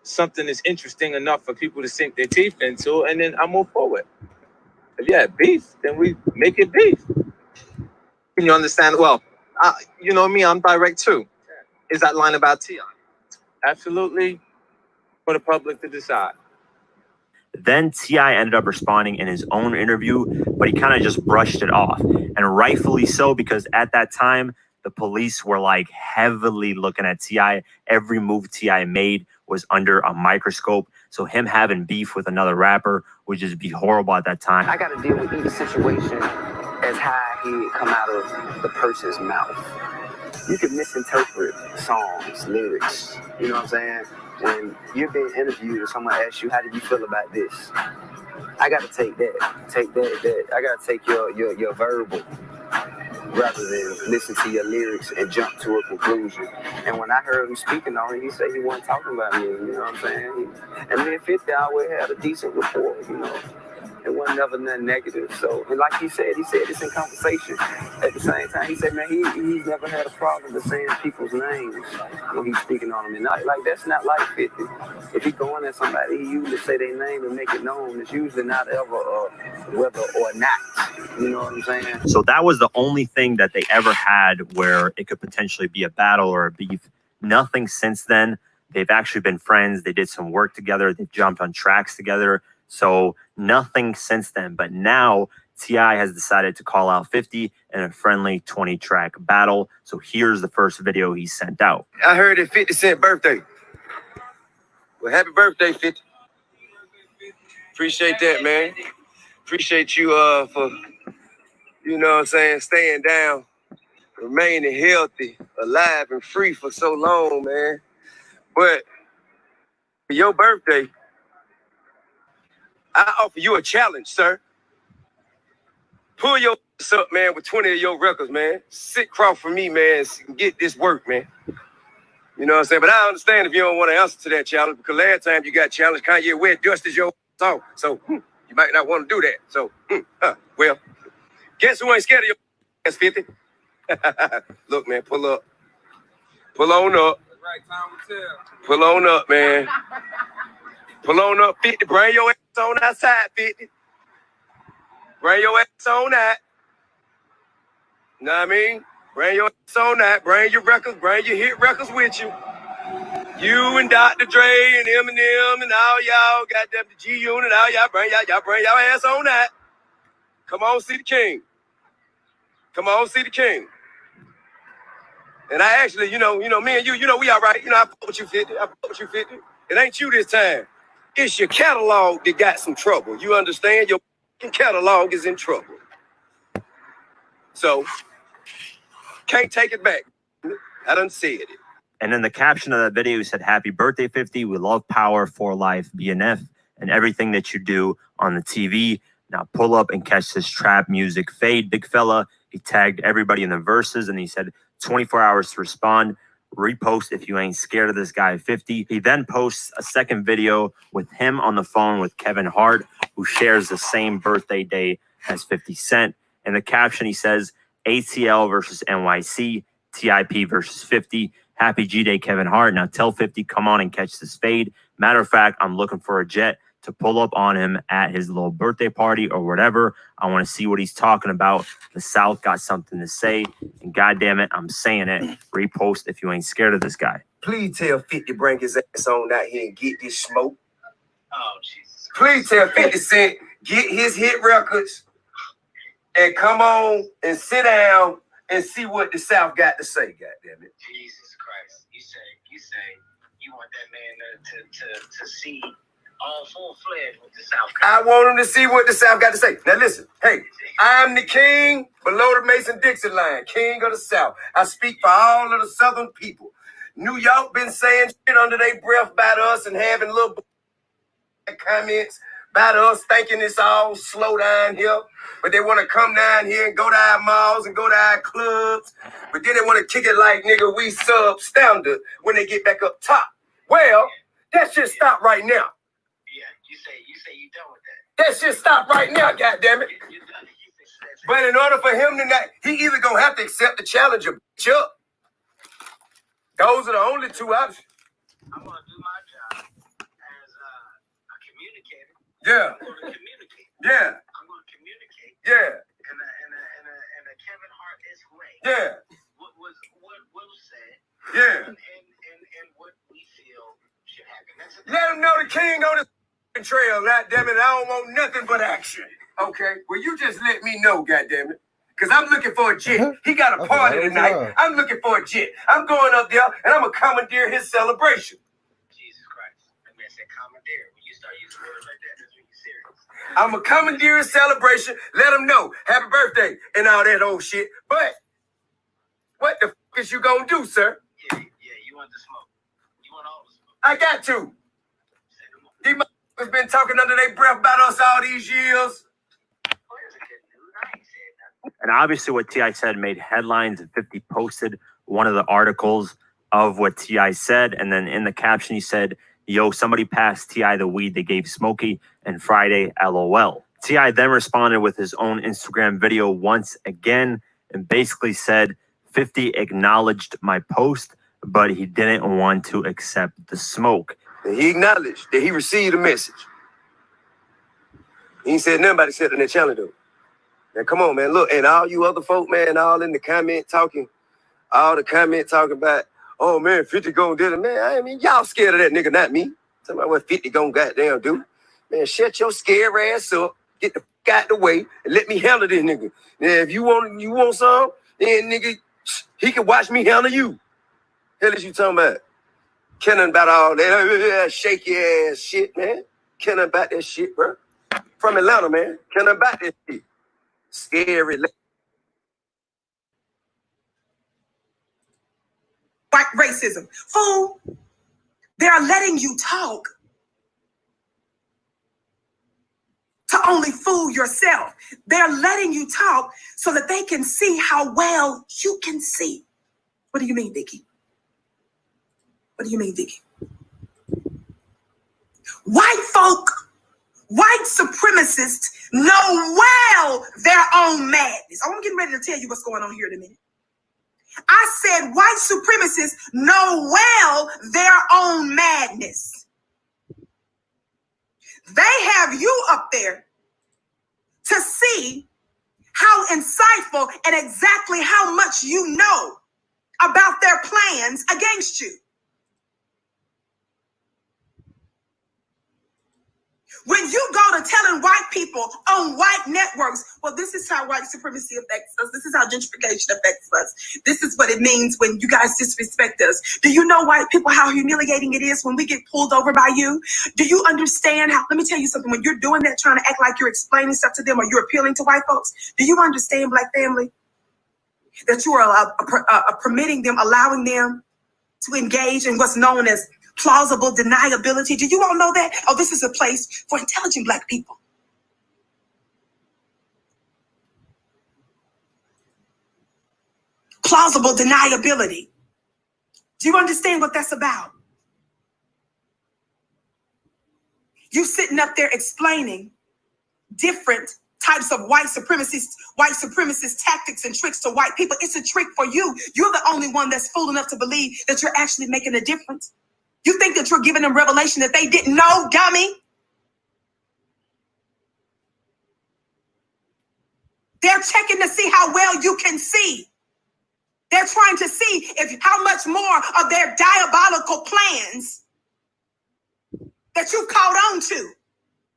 something that's interesting enough for people to sink their teeth into, and then I move forward. If you have beef, then we make it beef. Can you understand? Well, you know me, I'm direct too. Is that line about T.I.? Absolutely for the public to decide. Then T.I. ended up responding in his own interview, but he kind of just brushed it off. And rightfully so, because at that time, the police were like heavily looking at T.I. Every move T.I. made was under a microscope. So him having beef with another rapper would just be horrible at that time. I got to deal with each situation as how he come out of the person's mouth. You can misinterpret songs, lyrics. You know what I'm saying? When you're being interviewed and someone asks you, how did you feel about this? I got to take that. I got to take your verbal rather than listen to your lyrics and jump to a conclusion. And when I heard him speaking on it, he said he wasn't talking about me. You know what I'm saying? And me and 50 always had a decent rapport, you know. It wasn't never nothing negative. So, and like he said this in conversation. At the same time, he said, man, he's never had a problem with saying people's names when he's speaking on them. And like that's not like 50. If he going at somebody, he usually say their name and make it known. It's usually not ever whether or not. You know what I'm saying? So that was the only thing that they ever had where it could potentially be a battle or a beef. Nothing since then. They've actually been friends. They did some work together. They've jumped on tracks together. So nothing since then. But now T.I. has decided to call out 50 in a friendly 20-track battle. So here's the first video he sent out. I heard it's 50 Cent birthday. Well, happy birthday, 50. Appreciate that, man. Appreciate you for, you know what I'm saying, staying down, remaining healthy, alive, and free for so long, man. But for your birthday, I offer you a challenge, sir. Pull your ass up, man, with 20 of your records, man. Sit across from me, man, and get this work, man. You You know what I'm saying? But I understand if you don't want to answer to that challenge, because last time you got challenged, Kanye West dusted your off. So you might not want to do that. So, well, guess who ain't scared of your ass, 50? Look, man, pull up. Pull on up. Pull on up, man. Pull on up, 50. Bring your ass on outside, 50. Bring your ass on out. Know what I mean? Bring your ass on out. Bring your records. Bring your hit records with you. You and Dr. Dre and Eminem and all y'all, goddamn the G Unit, all y'all bring y'all ass on out. Come on, see the king. Come on, see the king. And I actually, me and you, we all right. I fuck with you, 50. I fuck with you, 50. It ain't you this time. It's your catalog that got some trouble. You understand? Your catalog is in trouble. So, can't take it back. I done said it. And in the caption of that video, he said, "Happy birthday, 50. We love Power, for life, BNF, and everything that you do on the TV. Now pull up and catch this trap music fade, big fella." He tagged everybody in the verses, and he said, 24 hours to respond. Repost if you ain't scared of this guy, 50. He then posts a second video with him on the phone with Kevin Hart, who shares the same birthday day as 50 Cent. In the caption, he says, "ATL versus NYC, TIP versus 50. Happy G-Day, Kevin Hart. Now tell 50, come on and catch this fade. Matter of fact, I'm looking for a jet to pull up on him at his little birthday party or whatever. I want to see what he's talking about. The South got something to say. And goddamn it, I'm saying it. Repost if you ain't scared of this guy." Please tell 50 bring his ass on out here and get this smoke. Oh, Jesus. Please tell 50 Cent get his hit records and come on and sit down and see what the South got to say, goddamn it. Jesus Christ. You say you want that man to see all full-fledged with the South. I want him to see what the South got to say. Now listen, hey, I'm the king below the Mason-Dixon line, king of the South. I speak for all of the Southern people. New York been saying shit under their breath about us and having little comments about us, thinking it's all slow down here. But they want to come down here and go to our malls and go to our clubs. But then they want to kick it like, nigga, we substandard when they get back up top. Well, that shit stop right now. You say you done with that. That shit stop right now, goddammit. But in order for him to not, he either gonna have to accept the challenge or bitch up. Those are the only two options. I'm gonna do my job as a communicator. Yeah. I'm gonna communicate. Yeah. I'm gonna communicate. Yeah. In a Kevin Hart-esque way. Yeah. What was said. Yeah. And what we feel should happen. Let him know the king on the trail, goddammit. I don't want nothing but action. Okay? Well, you just let me know, goddammit. Because I'm looking for a jet. He got a party tonight. I'm looking for a jet. I'm going up there, and I'm going to commandeer his celebration. Jesus Christ. That man said commandeer. When you start using words like that, that's when you're serious. I'm going to commandeer his celebration. Let him know. Happy birthday and all that old shit. But what the fuck is you going to do, sir? Yeah, you want the smoke. You want all the smoke. I got to. These motherfuckers been talking under their breath about us all these years. And obviously what T.I. said made headlines, and 50 posted one of the articles of what T.I. said. And then in the caption, he said, "Yo, somebody passed T.I. the weed they gave Smokey and Friday, LOL." T.I. then responded with his own Instagram video once again and basically said, 50 acknowledged my post, but he didn't want to accept the smoke. And he acknowledged that he received a message. He ain't said nothing about accepting that challenge, though. Now, come on, man. Look, and all you other folk, man, all in the comment talking, all the comment talking about, oh, man, 50 gonna do it. Man, I mean, y'all scared of that nigga, not me. Talking about what 50 gonna goddamn do. Man, shut your scare ass up, get the fuck out the way, and let me handle this nigga. Now, if you want some, then, nigga, he can watch me handle you. Hell is you talking about? Caring about all that shaky ass shit, man. Caring about that shit, bro. From Atlanta, man. Caring about that shit. Scary. White racism. Fool, they are letting you talk to only fool yourself. They're letting you talk so that they can see how well you can see. What do you mean, Vicky? What do you mean, Vicky? White folk, white supremacists know well their own madness. I'm getting ready to tell you what's going on here in a minute. I said white supremacists know well their own madness. They have you up there to see how insightful and exactly how much you know about their plans against you. When you go to telling white people on white networks, well, this is how white supremacy affects us. This is how gentrification affects us. This is what it means when you guys disrespect us. Do you know, white people, how humiliating it is when we get pulled over by you? Do you understand how, let me tell you something, when you're doing that, trying to act like you're explaining stuff to them or you're appealing to white folks, do you understand, Black family, that you are permitting them, allowing them to engage in what's known as plausible deniability? Do you all know that? Oh, this is a place for intelligent Black people. Plausible deniability. Do you understand what that's about? You sitting up there explaining different types of white supremacist tactics and tricks to white people. It's a trick for you. You're the only one that's fool enough to believe that you're actually making a difference. You think that you're giving them revelation that they didn't know, dummy? They're checking to see how well you can see. They're trying to see how much more of their diabolical plans that you've caught on to.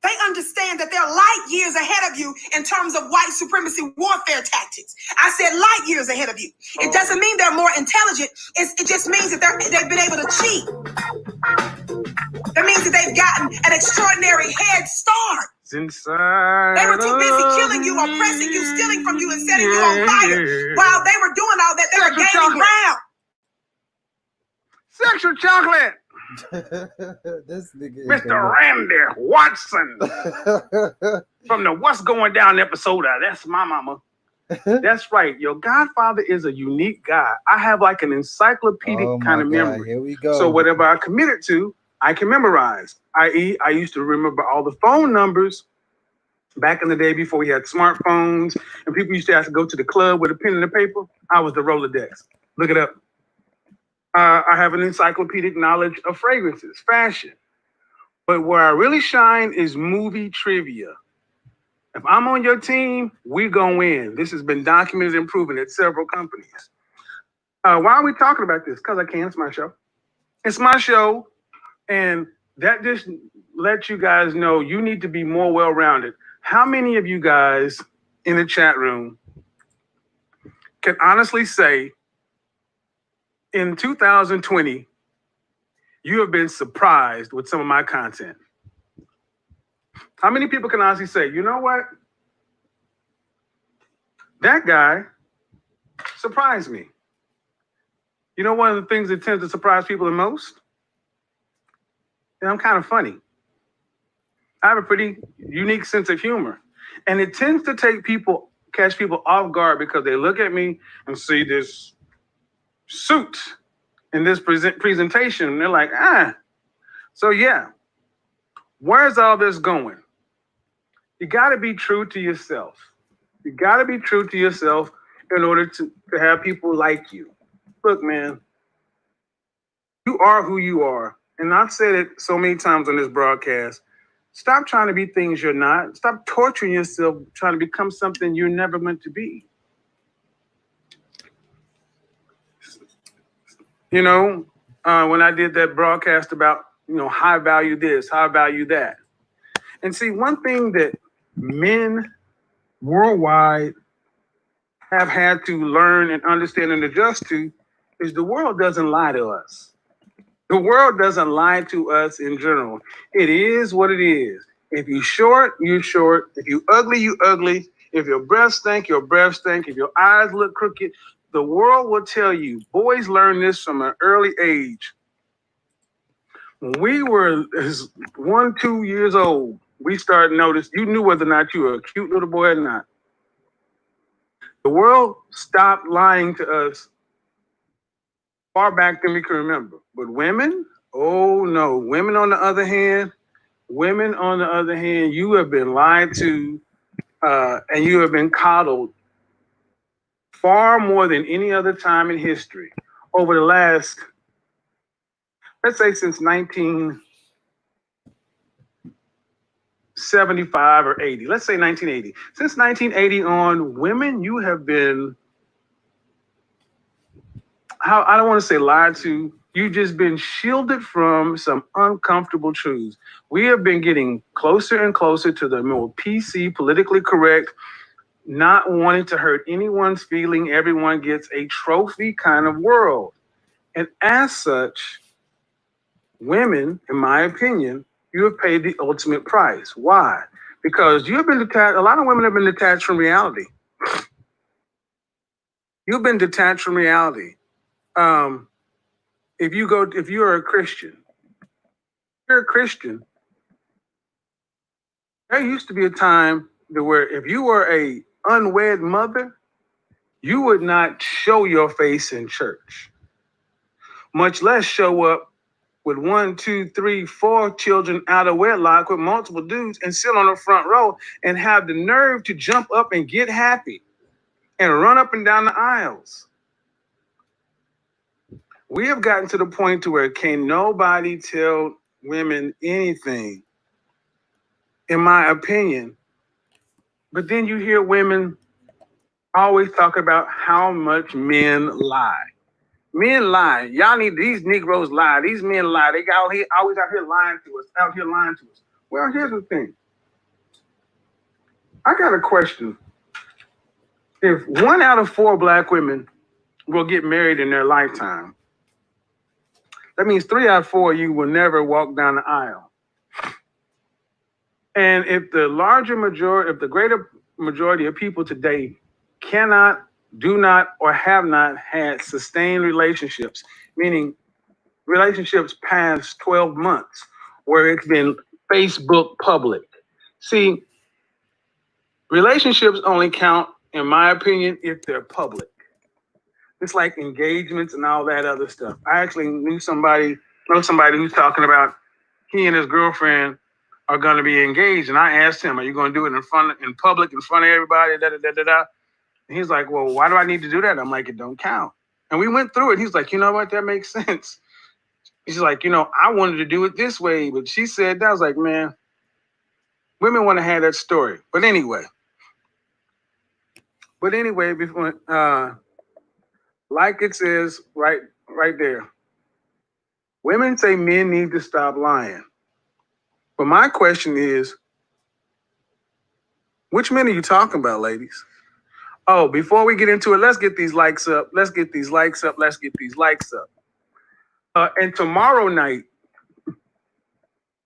They understand that they're light years ahead of you in terms of white supremacy warfare tactics. I said light years ahead of you. It doesn't mean they're more intelligent. It just means that they've been able to cheat. That means that they've gotten an extraordinary head start. Inside they were too busy killing you, oppressing you, stealing from you, and setting you on fire. While they were doing all that, they were gaining ground. Sexual chocolate. This nigga Mr. Randy Watson from the What's Going Down episode of That's My Mama. That's right. Your godfather is a unique guy. I have like an encyclopedic kind of memory. Here we go. So whatever I committed to, I can memorize. I.e., I used to remember all the phone numbers back in the day before we had smartphones and people used to have to go to the club with a pen and a paper. I was the Rolodex. Look it up. I have an encyclopedic knowledge of fragrances, fashion. But where I really shine is movie trivia. If I'm on your team, we gonna win. This has been documented and proven at several companies. Why are we talking about this? Because I can. It's my show. It's my show. And that just lets you guys know you need to be more well-rounded. How many of you guys in the chat room can honestly say in 2020, you have been surprised with some of my content? How many people can honestly say, you know what? That guy surprised me. You know, one of the things that tends to surprise people the most? And I'm kind of funny. I have a pretty unique sense of humor. And it tends to catch people off guard because they look at me and see this suit in this presentation. And they're like, So yeah, where's all this going? You got to be true to yourself. You got to be true to yourself in order to have people like you. Look, man, you are who you are. And I've said it so many times on this broadcast. Stop trying to be things you're not. Stop torturing yourself trying to become something you're never meant to be. You know, when I did that broadcast about, high value this, high value that. And see, one thing that men worldwide have had to learn and understand and adjust to is the world doesn't lie to us. The world doesn't lie to us in general. It is what it is. If you're short, you're short. If you're ugly, you ugly. If your breath stink, your breath stink. If your eyes look crooked, the world will tell you. Boys learn this from an early age. When we were 1-2 years old, we started to notice you knew whether or not you were a cute little boy or not. The world stopped lying to us far back than we can remember. But women, oh no. Women on the other hand, you have been lied to and you have been coddled far more than any other time in history over the last, let's say since 1975 or 80. Let's say 1980. Since 1980 on, women, you have been, I don't want to say lied to, you've just been shielded from some uncomfortable truths. We have been getting closer and closer to the more PC, politically correct, not wanting to hurt anyone's feeling, everyone gets a trophy kind of world. And as such, women, in my opinion, you have paid the ultimate price. Why? Because you have been detached, a lot of women have been detached from reality. You've been detached from reality. If you're a Christian, there used to be a time where if you were a unwed mother, you would not show your face in church, much less show up with 1, 2, 3, 4 children out of wedlock with multiple dudes and sit on the front row and have the nerve to jump up and get happy and run up and down the aisles. We have gotten to the point to where can nobody tell women anything, in my opinion. But then you hear women always talk about how much men lie. Men lie. Y'all need these Negroes lie. These men lie. They got always out here lying to us. Well, here's the thing. I got a question. If 1 out of 4 black women will get married in their lifetime, that means 3 out of 4 of you will never walk down the aisle. And if the greater majority of people today cannot, do not, or have not had sustained relationships, meaning relationships past 12 months, where it's been Facebook public. See, relationships only count, in my opinion, if they're public. It's like engagements and all that other stuff. I actually know somebody who's talking about he and his girlfriend are going to be engaged. And I asked him, are you going to do it in public, in front of everybody, And he's like, well, why do I need to do that? I'm like, it don't count. And we went through it. He's like, you know what? That makes sense. He's like, I wanted to do it this way, but she said that. I was like, man, women want to have that story. But anyway, before, like it says right there, women say men need to stop lying. But my question is, which men are you talking about, ladies? Oh, before we get into it, let's get these likes up. And tomorrow night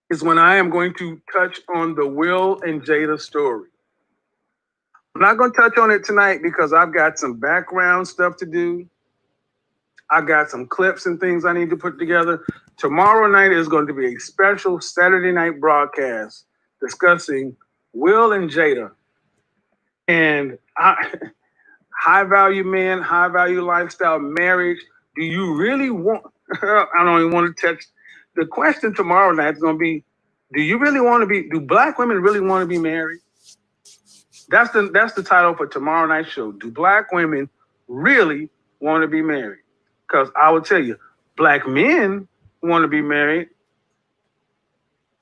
is when I am going to touch on the Will and Jada story. I'm not going to touch on it tonight because I've got some background stuff to do. I've got some clips and things I need to put together. Tomorrow night is going to be a special Saturday night broadcast discussing Will and Jada. And high value men, high value lifestyle, marriage. Do you really want, I don't even want to touch. The question tomorrow night is going to be, do black women really want to be married? That's the title for tomorrow night's show. Do black women really want to be married? Because I will tell you, black men want to be married.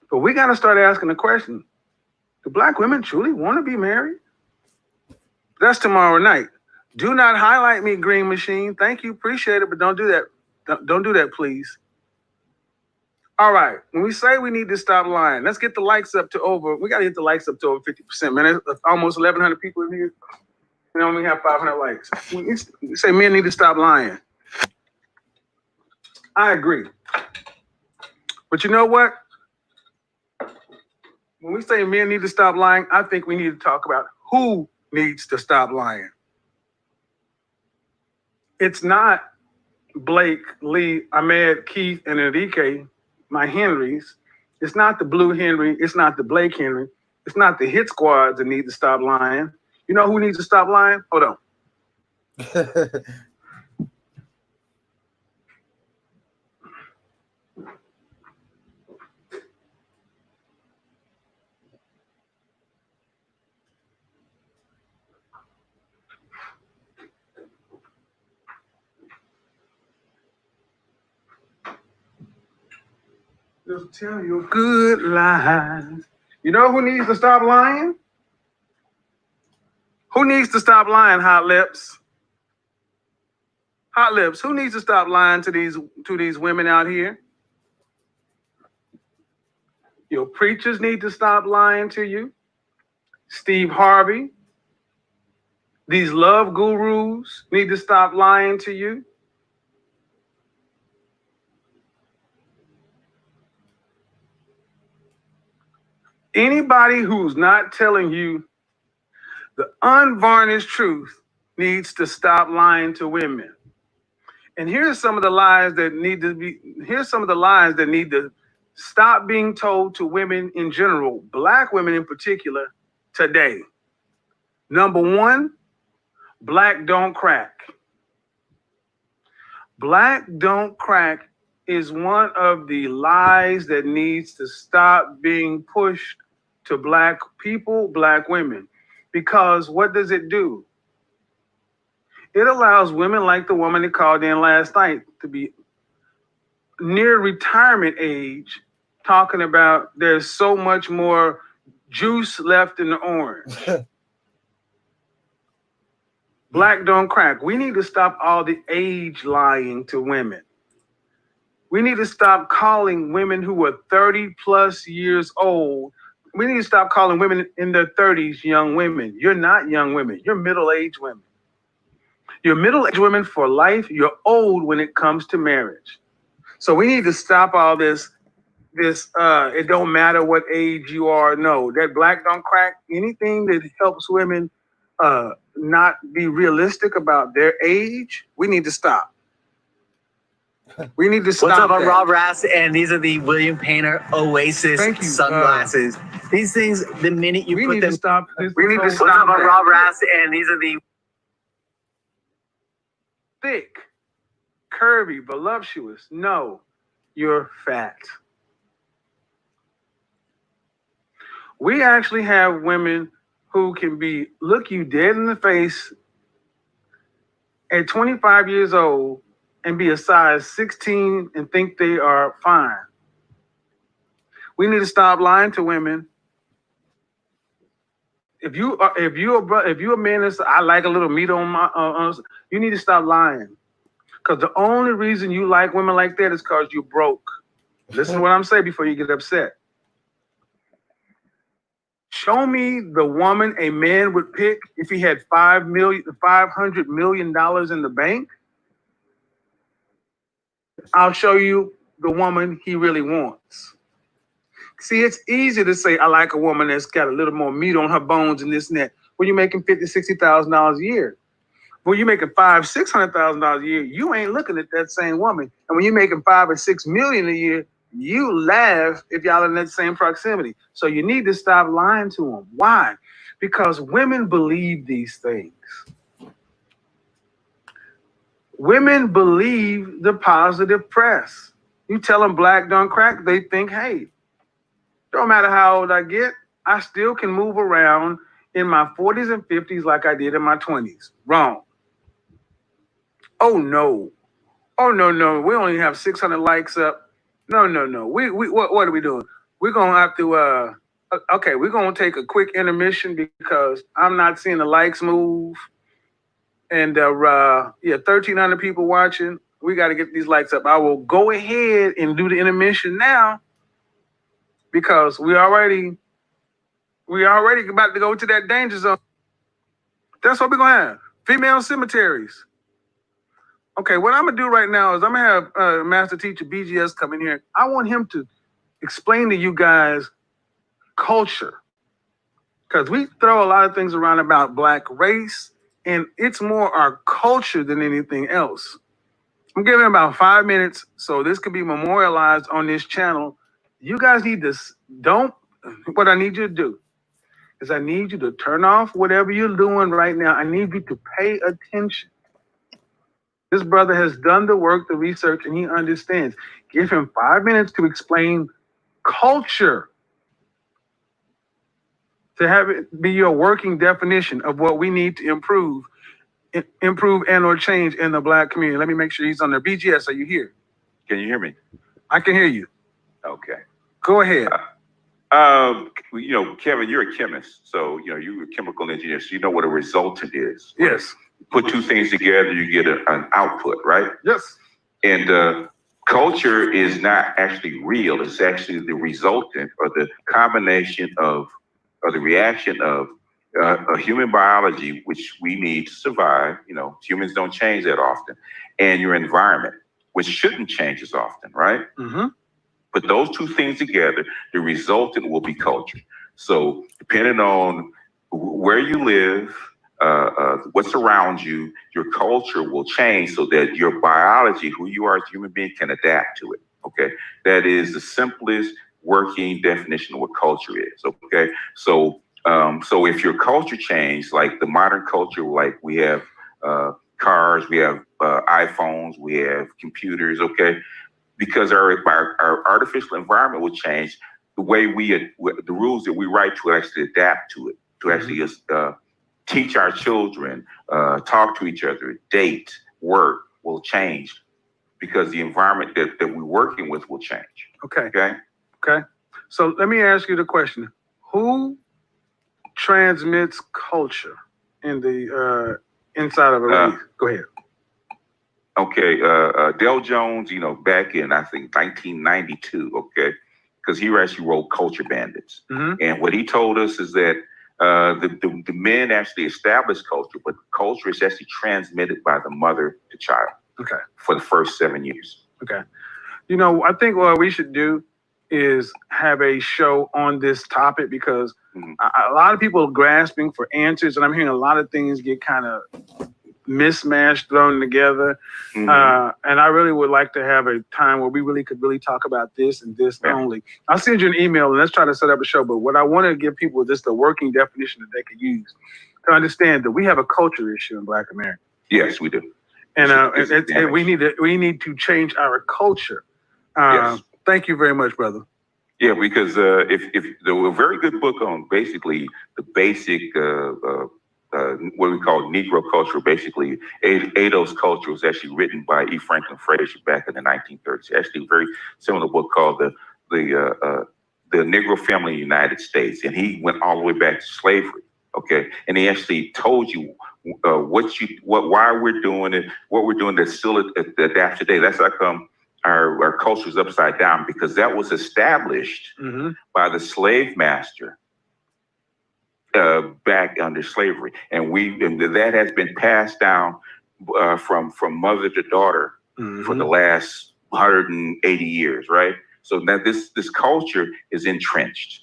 But we got to start asking the question, do black women truly want to be married? That's tomorrow night. Do not highlight me, Green Machine. Thank you, appreciate it, but don't do that. Don't do that, please. All right, when we say we need to stop lying, let's get the likes up to we got to get the likes up to over 50%, man. There's almost 1,100 people in here, and only have 500 likes. We say men need to stop lying. I agree. But you know what? When we say men need to stop lying, I think we need to talk about who needs to stop lying. It's not Blake, Lee, Ahmed, Keith, and Enrique, my Henrys. It's not the Blue Henry. It's not the Blake Henry. It's not the hit squads that need to stop lying. You know who needs to stop lying? Hold on. Just tell your good lies. You know who needs to stop lying? Who needs to stop lying, Hot Lips? Hot Lips, who needs to stop lying to these women out here? Your preachers need to stop lying to you. Steve Harvey. These love gurus need to stop lying to you. Anybody who's not telling you the unvarnished truth needs to stop lying to women. And here's some of the lies that need to stop being told to women in general, Black women in particular, today. Number one, black don't crack. Black don't crack is one of the lies that needs to stop being pushed to Black people, Black women. Because what does it do? It allows women like the woman that called in last night to be near retirement age talking about there's so much more juice left in the orange. Black don't crack. We need to stop all the age lying to women. We need to stop calling women who are 30 plus years old. We need to stop calling women in their 30s young women. You're not young women. You're middle-aged women. You're middle-aged women for life. You're old when it comes to marriage. So we need to stop all this, it don't matter what age you are. No, that black don't crack. Anything that helps women not be realistic about their age, we need to stop. We need to stop. What's up? I'm that. Rob Rass, and these are the William Painter Oasis sunglasses. These things, the minute you put them, stop this. We need to stop. What's up? I'm Rob Rass, and these are the thick, curvy, voluptuous. No, you're fat. We actually have women who can look you dead in the face at 25 years old and be a size 16 and think they are fine. We need to stop lying to women. If you're a man that's I like a little meat on my you need to stop lying. Because the only reason you like women like that is because you're broke. Listen to what I'm saying before you get upset. Show me the woman a man would pick if he had $500 million in the bank. I'll show you the woman he really wants. See, it's easy to say, I like a woman that's got a little more meat on her bones and this and that. When you're making $50,000, $60,000 a year. When you're making $500,000, $600,000 a year, you ain't looking at that same woman. And when you're making $5 or $6 million a year, you laugh if y'all in that same proximity. So you need to stop lying to them. Why? Because women believe these things. Women believe the positive press. You tell them black don't crack, they think, hey, don't matter how old I get, I still can move around in my 40s and 50s like I did in my 20s. Wrong. Oh, no. Oh, no. We only have 600 likes up. No. What are we doing? We're going to have to, okay, we're going to take a quick intermission because I'm not seeing the likes move. And 1,300 people watching. We got to get these likes up. I will go ahead and do the intermission now because we already about to go to that danger zone. That's what we're going to have. Female cemeteries. Okay, what I'm going to do right now is I'm going to have Master Teacher BGS come in here. I want him to explain to you guys culture. Because we throw a lot of things around about black race, and it's more our culture than anything else. I'm giving about 5 minutes, so this could be memorialized on this channel. You guys need to what I need you to do is I need you to turn off whatever you're doing right now. I need you to pay attention. This brother has done the work, the research, and he understands. Give him 5 minutes to explain culture, to have it be your working definition of what we need to improve and or change in the Black community. Let me make sure he's on there. BGS, are you here? Can you hear me? I can hear you. Okay. Go ahead. You know, Kevin, you're a chemist, so you know you're a chemical engineer, so you know what a resultant is. Yes. Put two things together, you get an output, right? Yes. And culture is not actually real; it's actually the resultant or the combination of, or the reaction of a human biology, which we need to survive. You know, humans don't change that often, and your environment, which shouldn't change as often, right? Mm-hmm. Put those two things together, the resultant will be culture. So depending on where you live, what's around you, your culture will change so that your biology, who you are as a human being, can adapt to it. Okay, that is the simplest working definition of what culture is. Okay, so if your culture changed, like the modern culture, like we have cars, we have iPhones, we have computers. Okay. Because our artificial environment will change, the way the rules that we write to actually adapt to it, to actually teach our children, talk to each other, date, work will change because the environment that we're working with will change. Okay. Okay. So let me ask you the question: who transmits culture in the inside of a race? Go ahead. Okay, Del Jones, you know, back in, I think, 1992, okay, because he actually wrote Culture Bandits. Mm-hmm. And what he told us is that the men actually established culture, but culture is actually transmitted by the mother to child. Okay. For the first 7 years. Okay. You know, I think what we should do is have a show on this topic because a lot of people are grasping for answers, and I'm hearing a lot of things get kind of mismatched, thrown together. And I really would like to have a time where we really could talk about this and this only. I'll send you an email and let's try to set up a show. But what I want to give people is just the working definition that they can use to understand that we have a culture issue in Black America. Yes, we do. And we need to change our culture. Yes. Thank you very much, brother. Yeah, because if there were a very good book on basically the basic what we call Negro culture, basically Ado's culture, was actually written by E. Franklin Frazier back in the 1930s. Actually, a very similar book called the Negro Family in the United States, and he went all the way back to slavery. Okay, and he actually told you why we're doing it, what we're doing that still adapt today. That's how come our culture is upside down, because that was established by the slave master back under slavery, and that has been passed down from mother to daughter for the last 180 years, right? So now this culture is entrenched,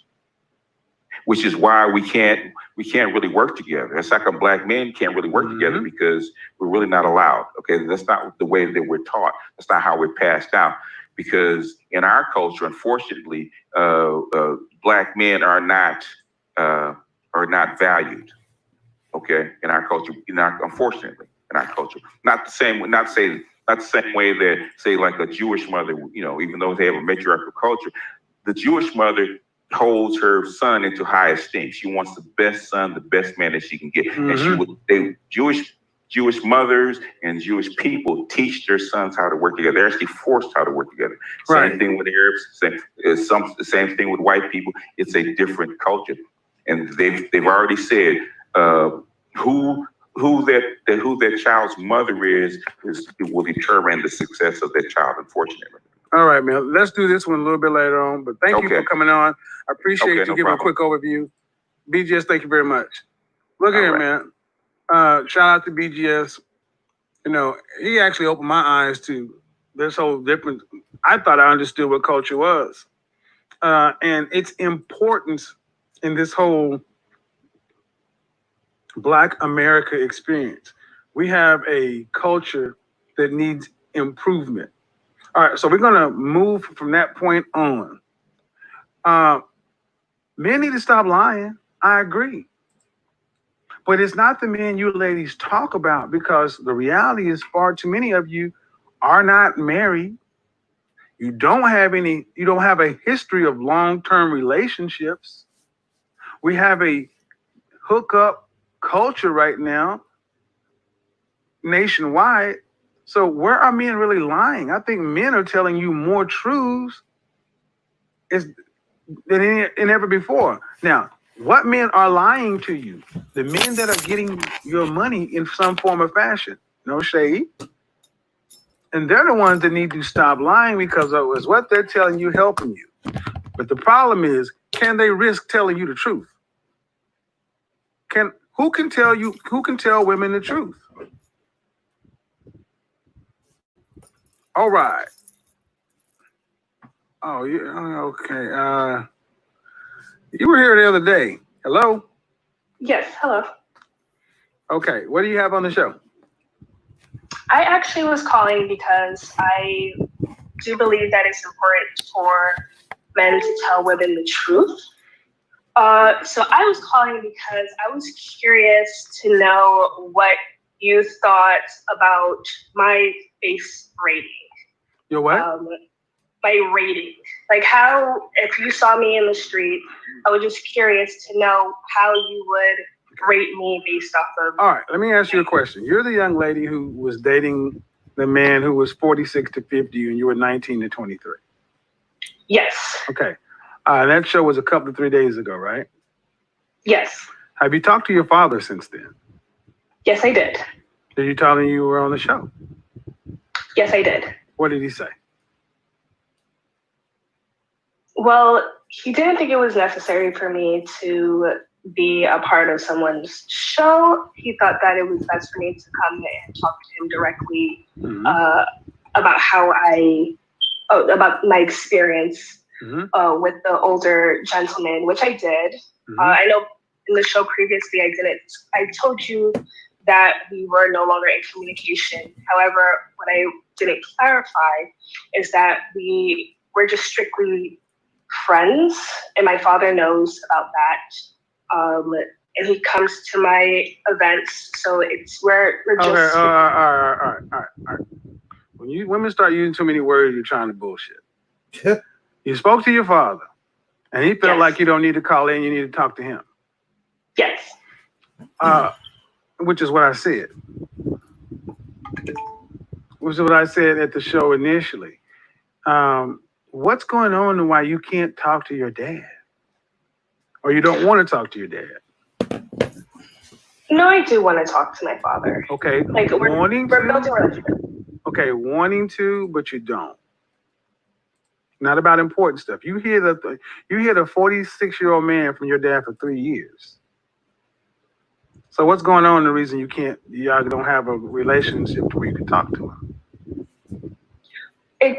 which is why we can't really work together. It's like Black men can't really work together because we're really not allowed. Okay, that's not the way that we're taught. That's not how we're passed down. Because in our culture, unfortunately, Black men are not valued. Okay, in our culture, unfortunately, in our culture, not the same way that, say, like a Jewish mother, you know, even though they have a matriarchal culture, the Jewish mother holds her son into high esteem. She wants the best son, the best man that she can get. And Jewish mothers and Jewish people teach their sons how to work together. They're actually forced how to work together. Right. Same thing with Arabs, same thing with white people. It's a different culture. And they've already said who that child's mother is will determine the success of that child, unfortunately. All right, man. Let's do this one a little bit later on. But thank you for coming on. I appreciate you giving a quick overview. BGS, thank you very much. Look here, man. Shout out to BGS. You know, he actually opened my eyes to this whole different. I thought I understood what culture was, and its importance in this whole Black America experience. We have a culture that needs improvement. All right, so we're gonna move from that point on. Men need to stop lying. I agree. But it's not the men you ladies talk about, because the reality is far too many of you are not married. You don't have a history of long-term relationships. We have a hookup culture right now nationwide. So where are men really lying? I think men are telling you more truths than ever before. Now, what men are lying to you? The men that are getting your money in some form or fashion. No shade. And they're the ones that need to stop lying, because of what they're telling you helping you. But the problem is, can they risk telling you the truth? Who can tell women the truth? All right. Oh, yeah, okay. You were here the other day. Hello? Yes, hello. Okay, what do you have on the show? I actually was calling because I do believe that it's important for men to tell women the truth. So I was calling because I was curious to know what you thought about my face rating. Your what? My rating. Like, how, if you saw me in the street, I was just curious to know how you would rate me based off of. All right, let me ask you a question. You're the young lady who was dating the man who was 46 to 50 and you were 19 to 23. Yes. Okay. That show was a couple of 3 days ago, right? Yes. Have you talked to your father since then? Yes, I did. Did you tell him you were on the show? Yes, I did. What did he say? Well, he didn't think it was necessary for me to be a part of someone's show. He thought that it was best for me to come and talk to him directly about about my experience with the older gentleman, which I did. I know in the show previously I told you that we were no longer in communication. However, what I didn't clarify is that we were just strictly friends, and my father knows about that. And he comes to my events, so we're just. Okay, all right. When you women start using too many words, you're trying to bullshit. You spoke to your father, and he felt like you don't need to call in, you need to talk to him. Yes. Which is what I said. Which is what I said at the show initially. What's going on and why you can't talk to your dad? Or you don't want to talk to your dad? No, I do want to talk to my father. Okay. Like, we're building a relationship. Okay, wanting to, but you don't. Not about important stuff. You hear the 46-year-old man from your dad for 3 years. So what's going on? The reason y'all don't have a relationship to where you can talk to him? I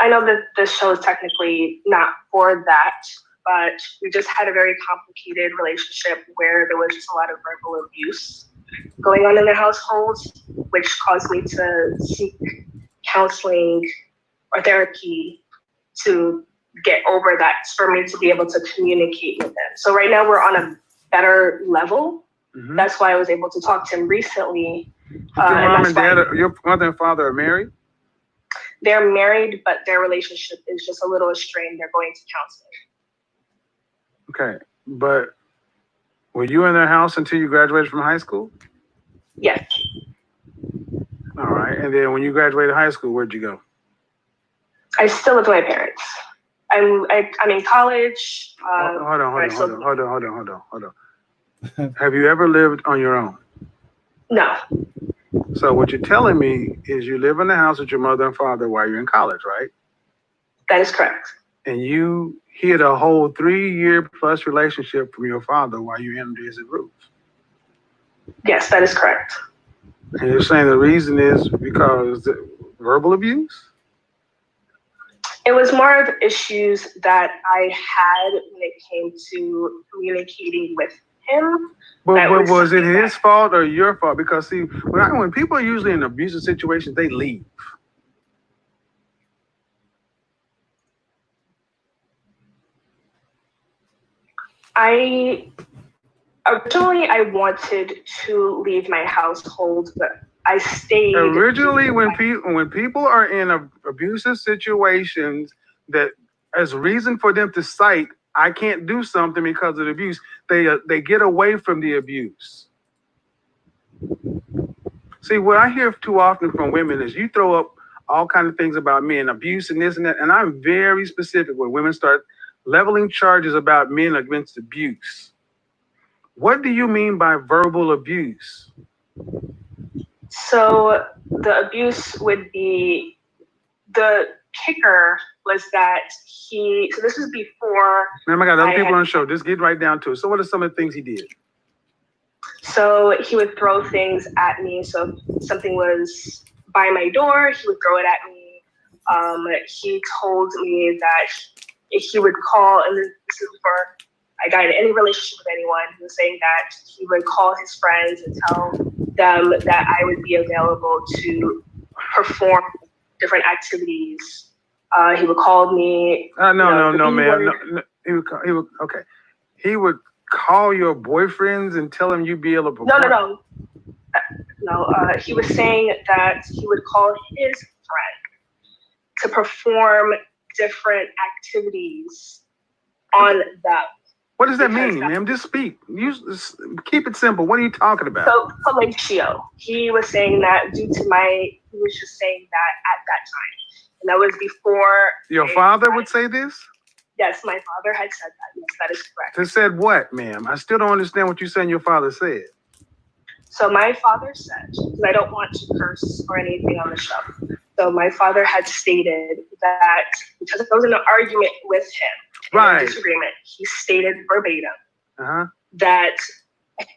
know that this show is technically not for that, but we just had a very complicated relationship where there was just a lot of verbal abuse going on in the household, which caused me to seek counseling or therapy to get over that, for me to be able to communicate with them. So right now we're on a better level. That's why I was able to talk to him recently. Your mother and father are married? They're married, but their relationship is just a little strained. They're going to counseling. Okay, but were you in their house until you graduated from high school? Yes. All right, and then when you graduated high school, where'd you go? I still live with my parents. I'm in college. Hold on. Have you ever lived on your own? No. So what you're telling me is you live in the house with your mother and father while you're in college, right? That is correct. And you hid a whole 3-year plus relationship from your father while you're under his roof. Yes, that is correct. And you're saying the reason is because verbal abuse? It was more of issues that I had when it came to communicating with him. But was it his fault or your fault? Because see, when people are usually in abusive situations, they leave. I Originally, I wanted to leave my household, but I stayed. Originally, when people are in abusive situations, that as reason for them to cite, I can't do something because of the abuse, they get away from the abuse. See, what I hear too often from women is you throw up all kinds of things about men, abuse and this and that, and I'm very specific when women start leveling charges about men against abuse. What do you mean by verbal abuse? So the abuse would be, the kicker was that so this was before. Man, I got other people on the show. Just get right down to it. So what are some of the things he did? So he would throw things at me. So if something was by my door, he would throw it at me. He told me that he would call, and this is before I got in any relationship with anyone, he was saying that he would call his friends and tell them that I would be available to perform different activities. He would call me. No, man. He would. Okay. He would call your boyfriends and tell them you'd be able to perform. No. He was saying that he would call his friend to perform different activities on them. What does that mean, ma'am? Just speak. Keep it simple. What are you talking about? So, fellatio. He was saying that he was just saying that at that time. And that was before. Your father would say this? Yes, my father had said that. Yes, that is correct. He said what, ma'am? I still don't understand what you're saying your father said. So my father said, because I don't want to curse or anything on the show. So my father had stated that because there was an argument with him, right? Disagreement. He stated verbatim that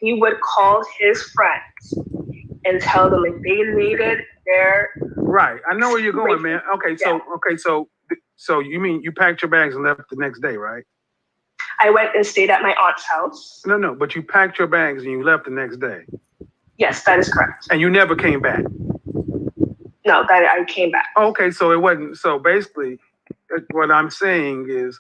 he would call his friends and tell them if they needed their. Right. I know where you're going, man. Okay. So you mean you packed your bags and left the next day, right? I went and stayed at my aunt's house. No, but you packed your bags and you left the next day. Yes, that is correct. And you never came back? No, that I came back. Okay, so it wasn't. So basically, what I'm saying is,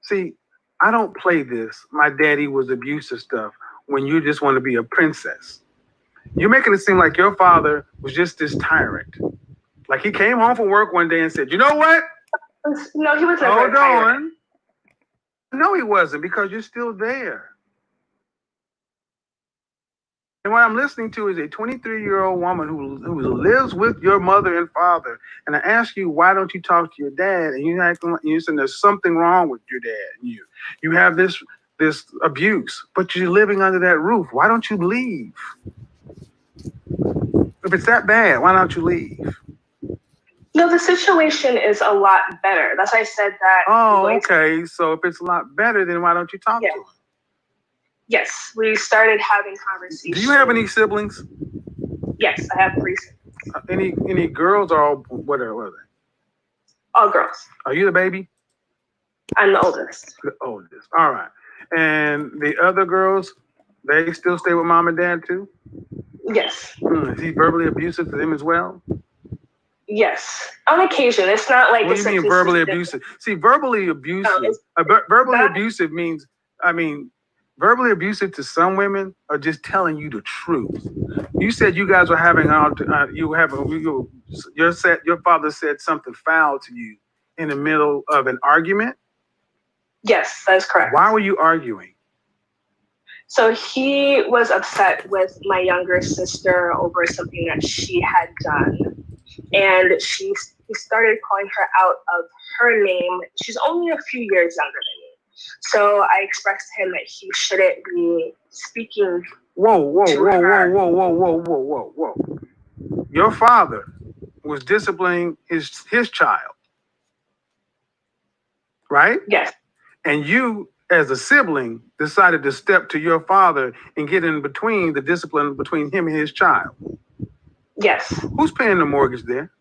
see, I don't play this. My daddy was abusive stuff when you just want to be a princess. You're making it seem like your father was just this tyrant. Like he came home from work one day and said, you know what? No, he was never Hold a tyrant. on. No, he wasn't, because you're still there. And what I'm listening to is a 23-year-old woman who lives with your mother and father. And I ask you, why don't you talk to your dad? And you're saying there's something wrong with your dad and you. You have this abuse, but you're living under that roof. Why don't you leave? If it's that bad, why don't you leave? No, the situation is a lot better. That's why I said that. Oh, okay. So if it's a lot better, then why don't you talk to him? Yes, we started having conversations. Do you have any siblings? Yes, I have 3 siblings. Any girls or all, what are they? All girls. Are you the baby? I'm the oldest. The oldest. All right. And the other girls, they still stay with mom and dad too? Yes. Is he verbally abusive to them as well? Yes, on occasion. It's not like. What do you mean verbally abusive? See, verbally abusive. Abusive means, verbally abusive to some women are just telling you the truth. You said you guys were having your father said something foul to you in the middle of an argument. Yes, that's correct. Why were you arguing? So he was upset with my younger sister over something that she had done. And he started calling her out of her name. She's only a few years younger than me. So I expressed to him that he shouldn't be speaking. Whoa. Your father was disciplining his child, right? Yes. And you, as a sibling, decided to step to your father and get in between the discipline between him and his child. Yes. Who's paying the mortgage there?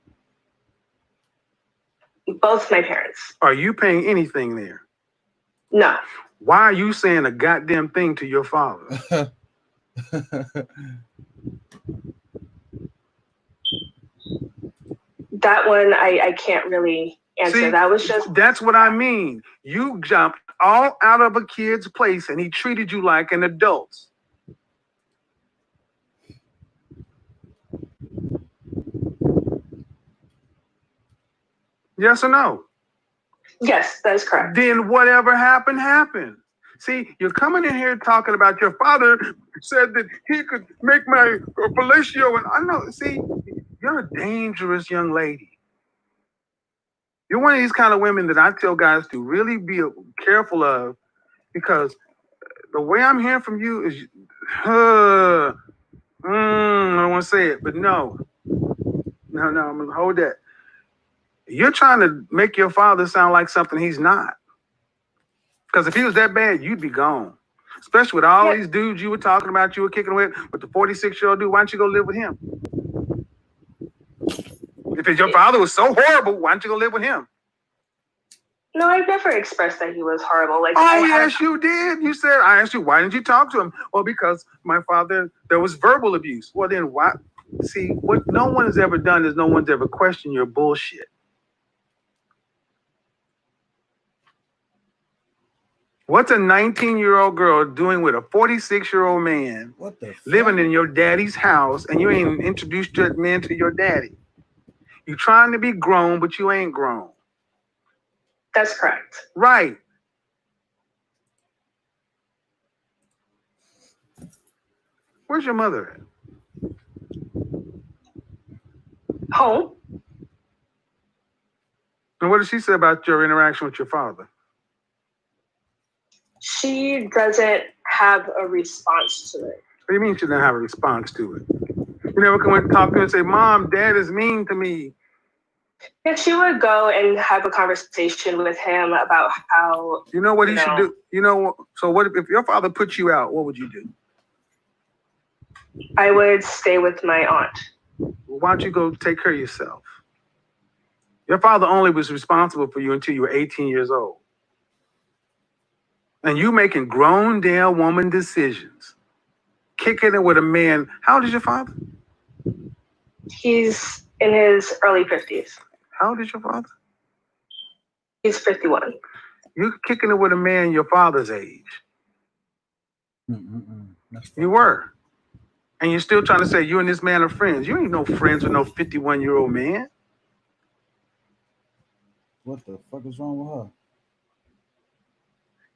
Both my parents. Are you paying anything there? No. Why are you saying a goddamn thing to your father? That one I can't really answer. See, that was just. That's what I mean. You jumped all out of a kid's place and he treated you like an adult. Yes or no? Yes, that is correct. Then whatever happened, happened. See, you're coming in here talking about your father said that he could make my fellatio, and I know. See, you're a dangerous young lady. You're one of these kind of women that I tell guys to really be careful of, because the way I'm hearing from you is, I don't want to say it, but no, I'm gonna hold that. You're trying to make your father sound like something he's not. Because if he was that bad, you'd be gone. Especially with all these dudes you were talking about, you were kicking with the 46-year-old dude. Why don't you go live with him? If your father was so horrible, why don't you go live with him? No, I've never expressed that he was horrible. Like, yes, you did. You said, I asked you, why didn't you talk to him? Well, because my father, there was verbal abuse. Well, then why? See, what no one has ever done is no one's ever questioned your bullshit. What's a 19-year-old girl doing with a 46-year-old man living in your daddy's house, and you ain't introduced that man to your daddy? You're trying to be grown, but you ain't grown. That's correct. Right. Where's your mother at? Home. And what did she say about your interaction with your father? She doesn't have a response to it. What do you mean she didn't have a response to it? You never come and talk to her and say, Mom, Dad is mean to me. Yeah, she would go and have a conversation with him about how... You know what he should do? You know, so what if your father put you out, what would you do? I would stay with my aunt. Well, why don't you go take care of yourself? Your father only was responsible for you until you were 18 years old. And you making grown damn woman decisions. Kicking it with a man. How old is your father? He's in his early 50s. How old is your father? He's 51. You're kicking it with a man your father's age. You were. And you're still trying to say you and this man are friends. You ain't no friends with no 51-year-old man. What the fuck is wrong with her?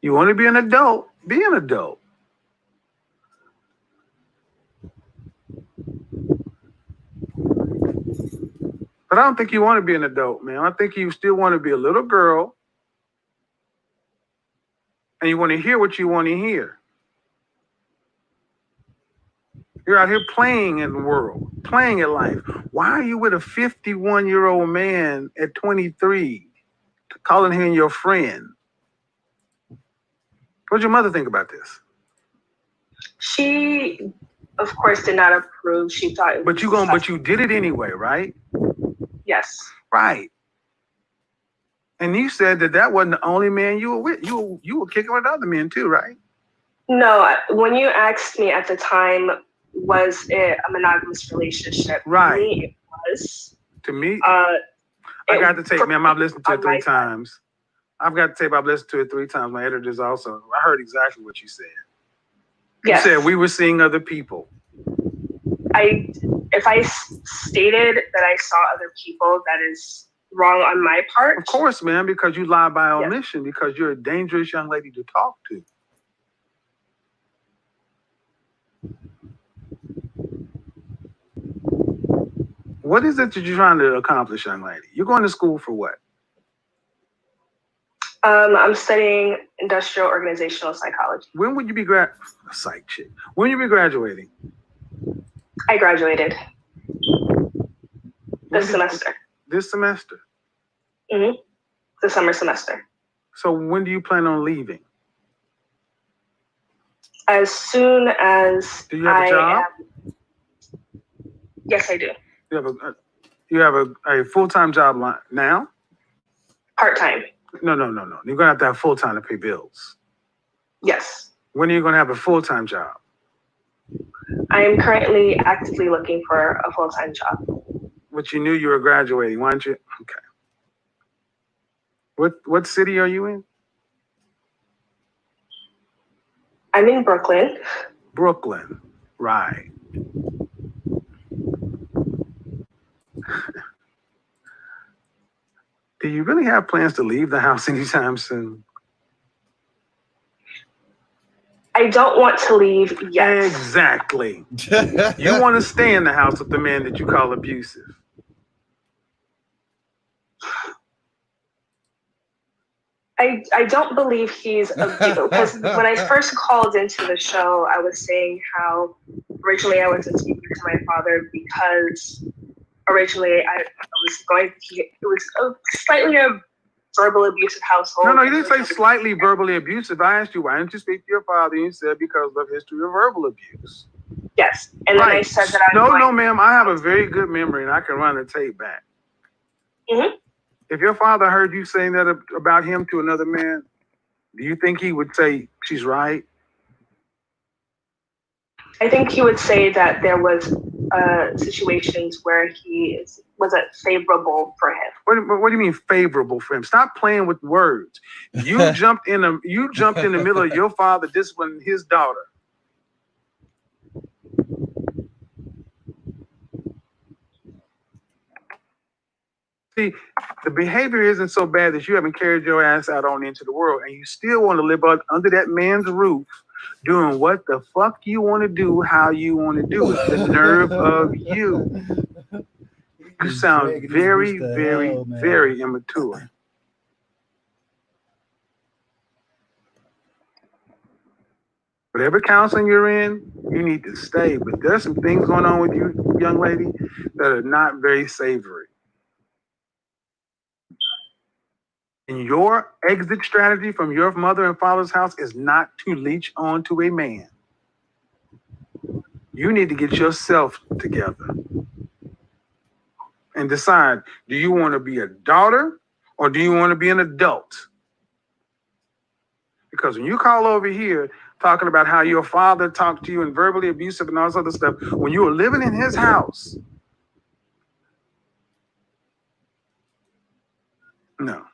You want to be an adult? Be an adult. But I don't think you want to be an adult, man. I think you still want to be a little girl. And you want to hear what you want to hear. You're out here playing in the world, playing in life. Why are you with a 51-year-old man at 23, calling him your friend? What'd your mother think about this? She, of course, did not approve. She thought it was But you did it anyway, right? Yes. Right. And you said that wasn't the only man you were with. You were kicking with other men too, right? No, when you asked me at the time, was it a monogamous relationship? Right. To me, it was. To me, I got the tape, man. I've listened to it 3 times. I've got the tape. I've listened to it 3 times. My editors also. I heard exactly what you said. Yes. You said we were seeing other people. If I stated that I saw other people, that is wrong on my part. Of course, man, because you lie by omission, because you're a dangerous young lady to talk to. What is it that you're trying to accomplish, young lady? You're going to school for what? I'm studying industrial organizational psychology. When would you be psych shit? When will you be graduating? I graduated this semester. This semester? Mm-hmm. The summer semester. So when do you plan on leaving? As soon as do you have a job? Yes, I do. You have a full-time job now? Part-time. No. You're going to have full-time to pay bills. Yes. When are you going to have a full-time job? I am currently actively looking for a full-time job. But you knew you were graduating, weren't you? Okay. What city are you in? I'm in Brooklyn. Brooklyn, right. Do you really have plans to leave the house anytime soon? I don't want to leave yet. Exactly. You want to stay in the house with the man that you call abusive. I don't believe he's abusive, because when I first called into the show, I was saying how originally I wasn't speaking to my father because originally I was going. It was a slightly a verbal abusive household. No, you didn't say slightly verbally abusive. I asked you, why didn't you speak to your father? And you said because of history of verbal abuse. Yes, and then I said that No, ma'am. I have a very good memory, and I can run the tape back. Mm-hmm. If your father heard you saying that about him to another man, do you think he would say she's right? I think he would say that there was situations where he wasn't favorable for him. What do you mean favorable for him? Stop playing with words. You jumped in the middle of your father disciplining his daughter. See, the behavior isn't so bad that you haven't carried your ass out on into the world, and you still want to live under that man's roof, doing what the fuck you want to do, how you want to do it. The nerve of you. You sound very, very, very immature. Whatever counseling you're in, you need to stay. But there's some things going on with you, young lady, that are not very savory. And your exit strategy from your mother and father's house is not to leech onto a man. You need to get yourself together and decide, do you want to be a daughter or do you want to be an adult? Because when you call over here talking about how your father talked to you and verbally abusive and all this other stuff, when you were living in his house, no.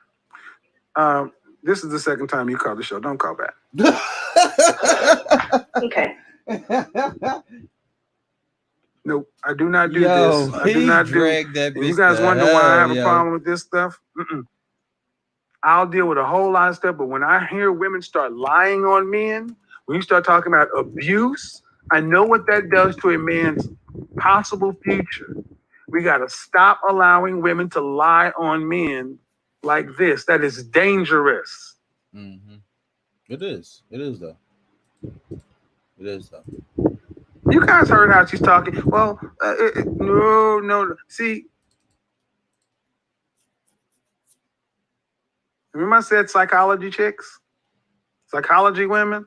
This is the second time you called the show. Don't call back. Okay. Nope, I do not do this. I do not do. And you guys wonder why I have a problem with this stuff? I'll deal with a whole lot of stuff, but when I hear women start lying on men, when you start talking about abuse, I know what that does to a man's possible future. We got to stop allowing women to lie on men like this. That is dangerous. Mm-hmm. It is. It is, though. It is, though. You guys heard how she's talking. Well, no. See, remember I said psychology chicks? Psychology women?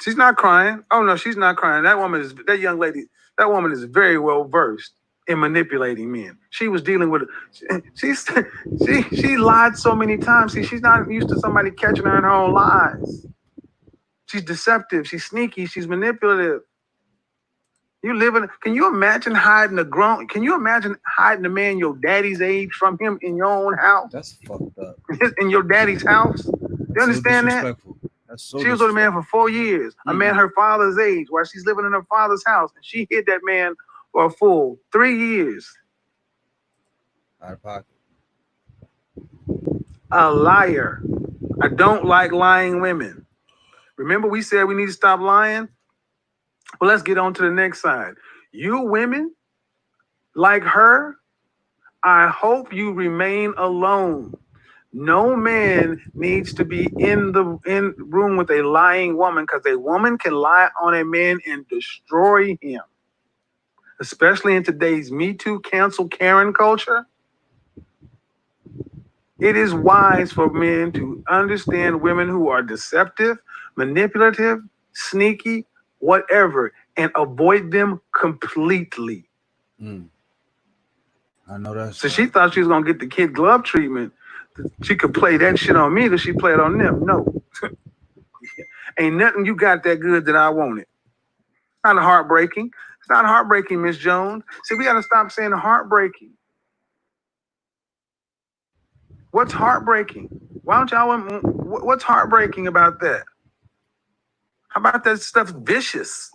She's not crying. Oh no, she's not crying. That woman is very well versed in manipulating men. She was dealing with she lied so many times. See, she's not used to somebody catching her in her own lies. She's deceptive, she's sneaky, she's manipulative. Can you imagine hiding a man your daddy's age from him in your own house? That's fucked up. In your daddy's house? You understand that? She was with a man for 4 years, a man her father's age, while she's living in her father's house. And she hid that man for a full 3 years. Out of pocket. A liar. I don't like lying women. Remember we said we need to stop lying? Well, let's get on to the next side. You women, like her, I hope you remain alone. No man needs to be in the room with a lying woman, because a woman can lie on a man and destroy him. Especially in today's Me Too, cancel Karen culture. It is wise for men to understand women who are deceptive, manipulative, sneaky, whatever, and avoid them completely. I know that. So she thought she was going to get the kid glove treatment. She could play that shit on me, that she played on them. No. Ain't nothing you got that good that I wanted. Not heartbreaking. It's not heartbreaking, Miss Jones. See, we got to stop saying heartbreaking. What's heartbreaking? Why don't y'all what's heartbreaking about that? How about that stuff vicious?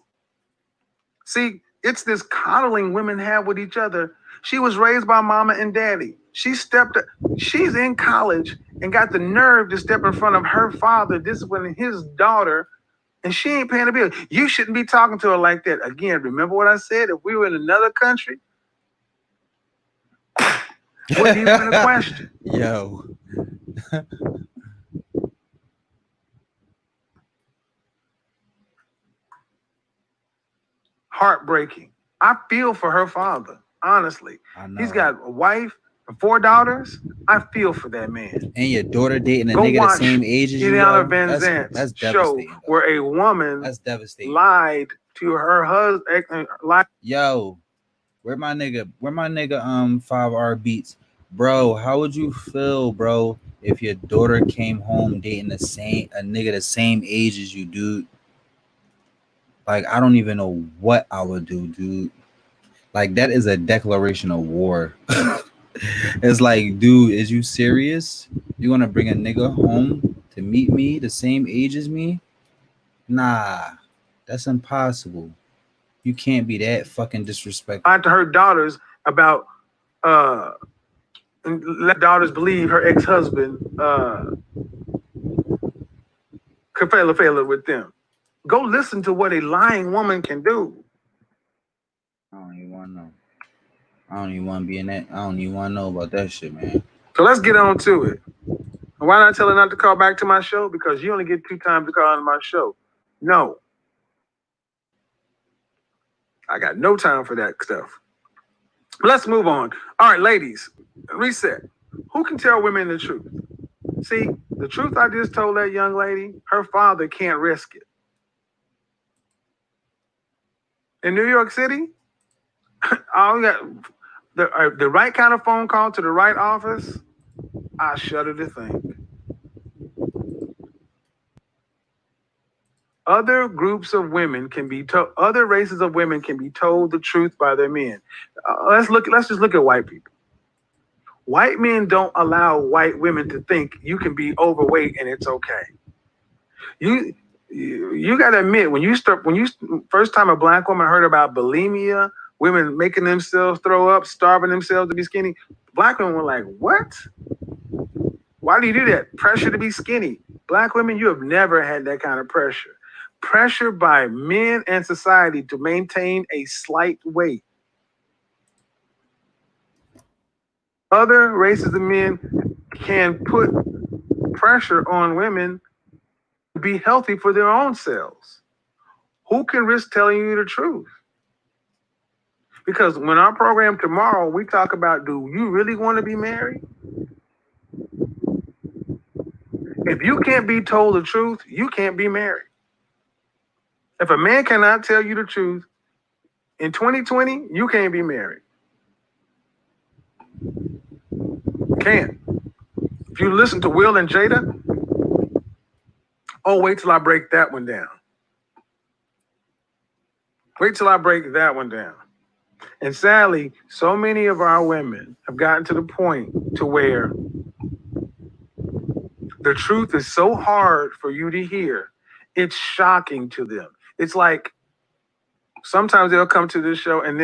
See, it's this coddling women have with each other. She was raised by mama and daddy. She's in college and got the nerve to step in front of her father, disciplining his daughter, and she ain't paying the bill. You shouldn't be talking to her like that. Again, remember what I said? If we were in another country, wouldn't even a question. Yo. Heartbreaking. I feel for her father, honestly. I know. He's got a wife and 4 daughters. I feel for that man. And your daughter dating a Go nigga the watch same age as you. Ileana Van That's Zant's show devastating. where a woman That's devastating. lied to her husband. Yo, where my nigga 5R Beats, bro? How would you feel, bro, if your daughter came home dating a nigga the same age as you, dude? Like, I don't even know what I would do, dude. Like, that is a declaration of war. It's like, dude, is you serious? You want to bring a nigga home to meet me the same age as me? Nah, that's impossible. You can't be that fucking disrespectful. Lied to her daughters about and let daughters believe her ex-husband could fail with them. Go listen to what a lying woman can do. I don't even want to know. I don't even want to be in that. I don't even want to know about that shit, man. So let's get on to it. Why not tell her not to call back to my show? Because you only get 2 times to call on my show. No. I got no time for that stuff. Let's move on. All right, ladies, reset. Who can tell women the truth? See, the truth I just told that young lady, her father can't risk it. In New York City, all you got the right kind of phone call to the right office, I shudder to think. Other groups of women can be told, other races of women can be told the truth by their men. Let's just look at white people. White men don't allow white women to think you can be overweight and it's okay. You got to admit, when you first time a black woman heard about bulimia, women making themselves throw up, starving themselves to be skinny, black women were like, what? Why do you do that? Pressure to be skinny. Black women, you have never had that kind of pressure. Pressure by men and society to maintain a slight weight. Other races of men can put pressure on women to be healthy for their own selves. Who can risk telling you the truth? Because when our program tomorrow, we talk about, do you really want to be married? If you can't be told the truth, you can't be married. If a man cannot tell you the truth, in 2020, you can't be married. Can't. If you listen to Will and Jada, oh, wait till I break that one down. Wait till I break that one down. And sadly, so many of our women have gotten to the point to where the truth is so hard for you to hear. It's shocking to them. It's like sometimes they'll come to this show and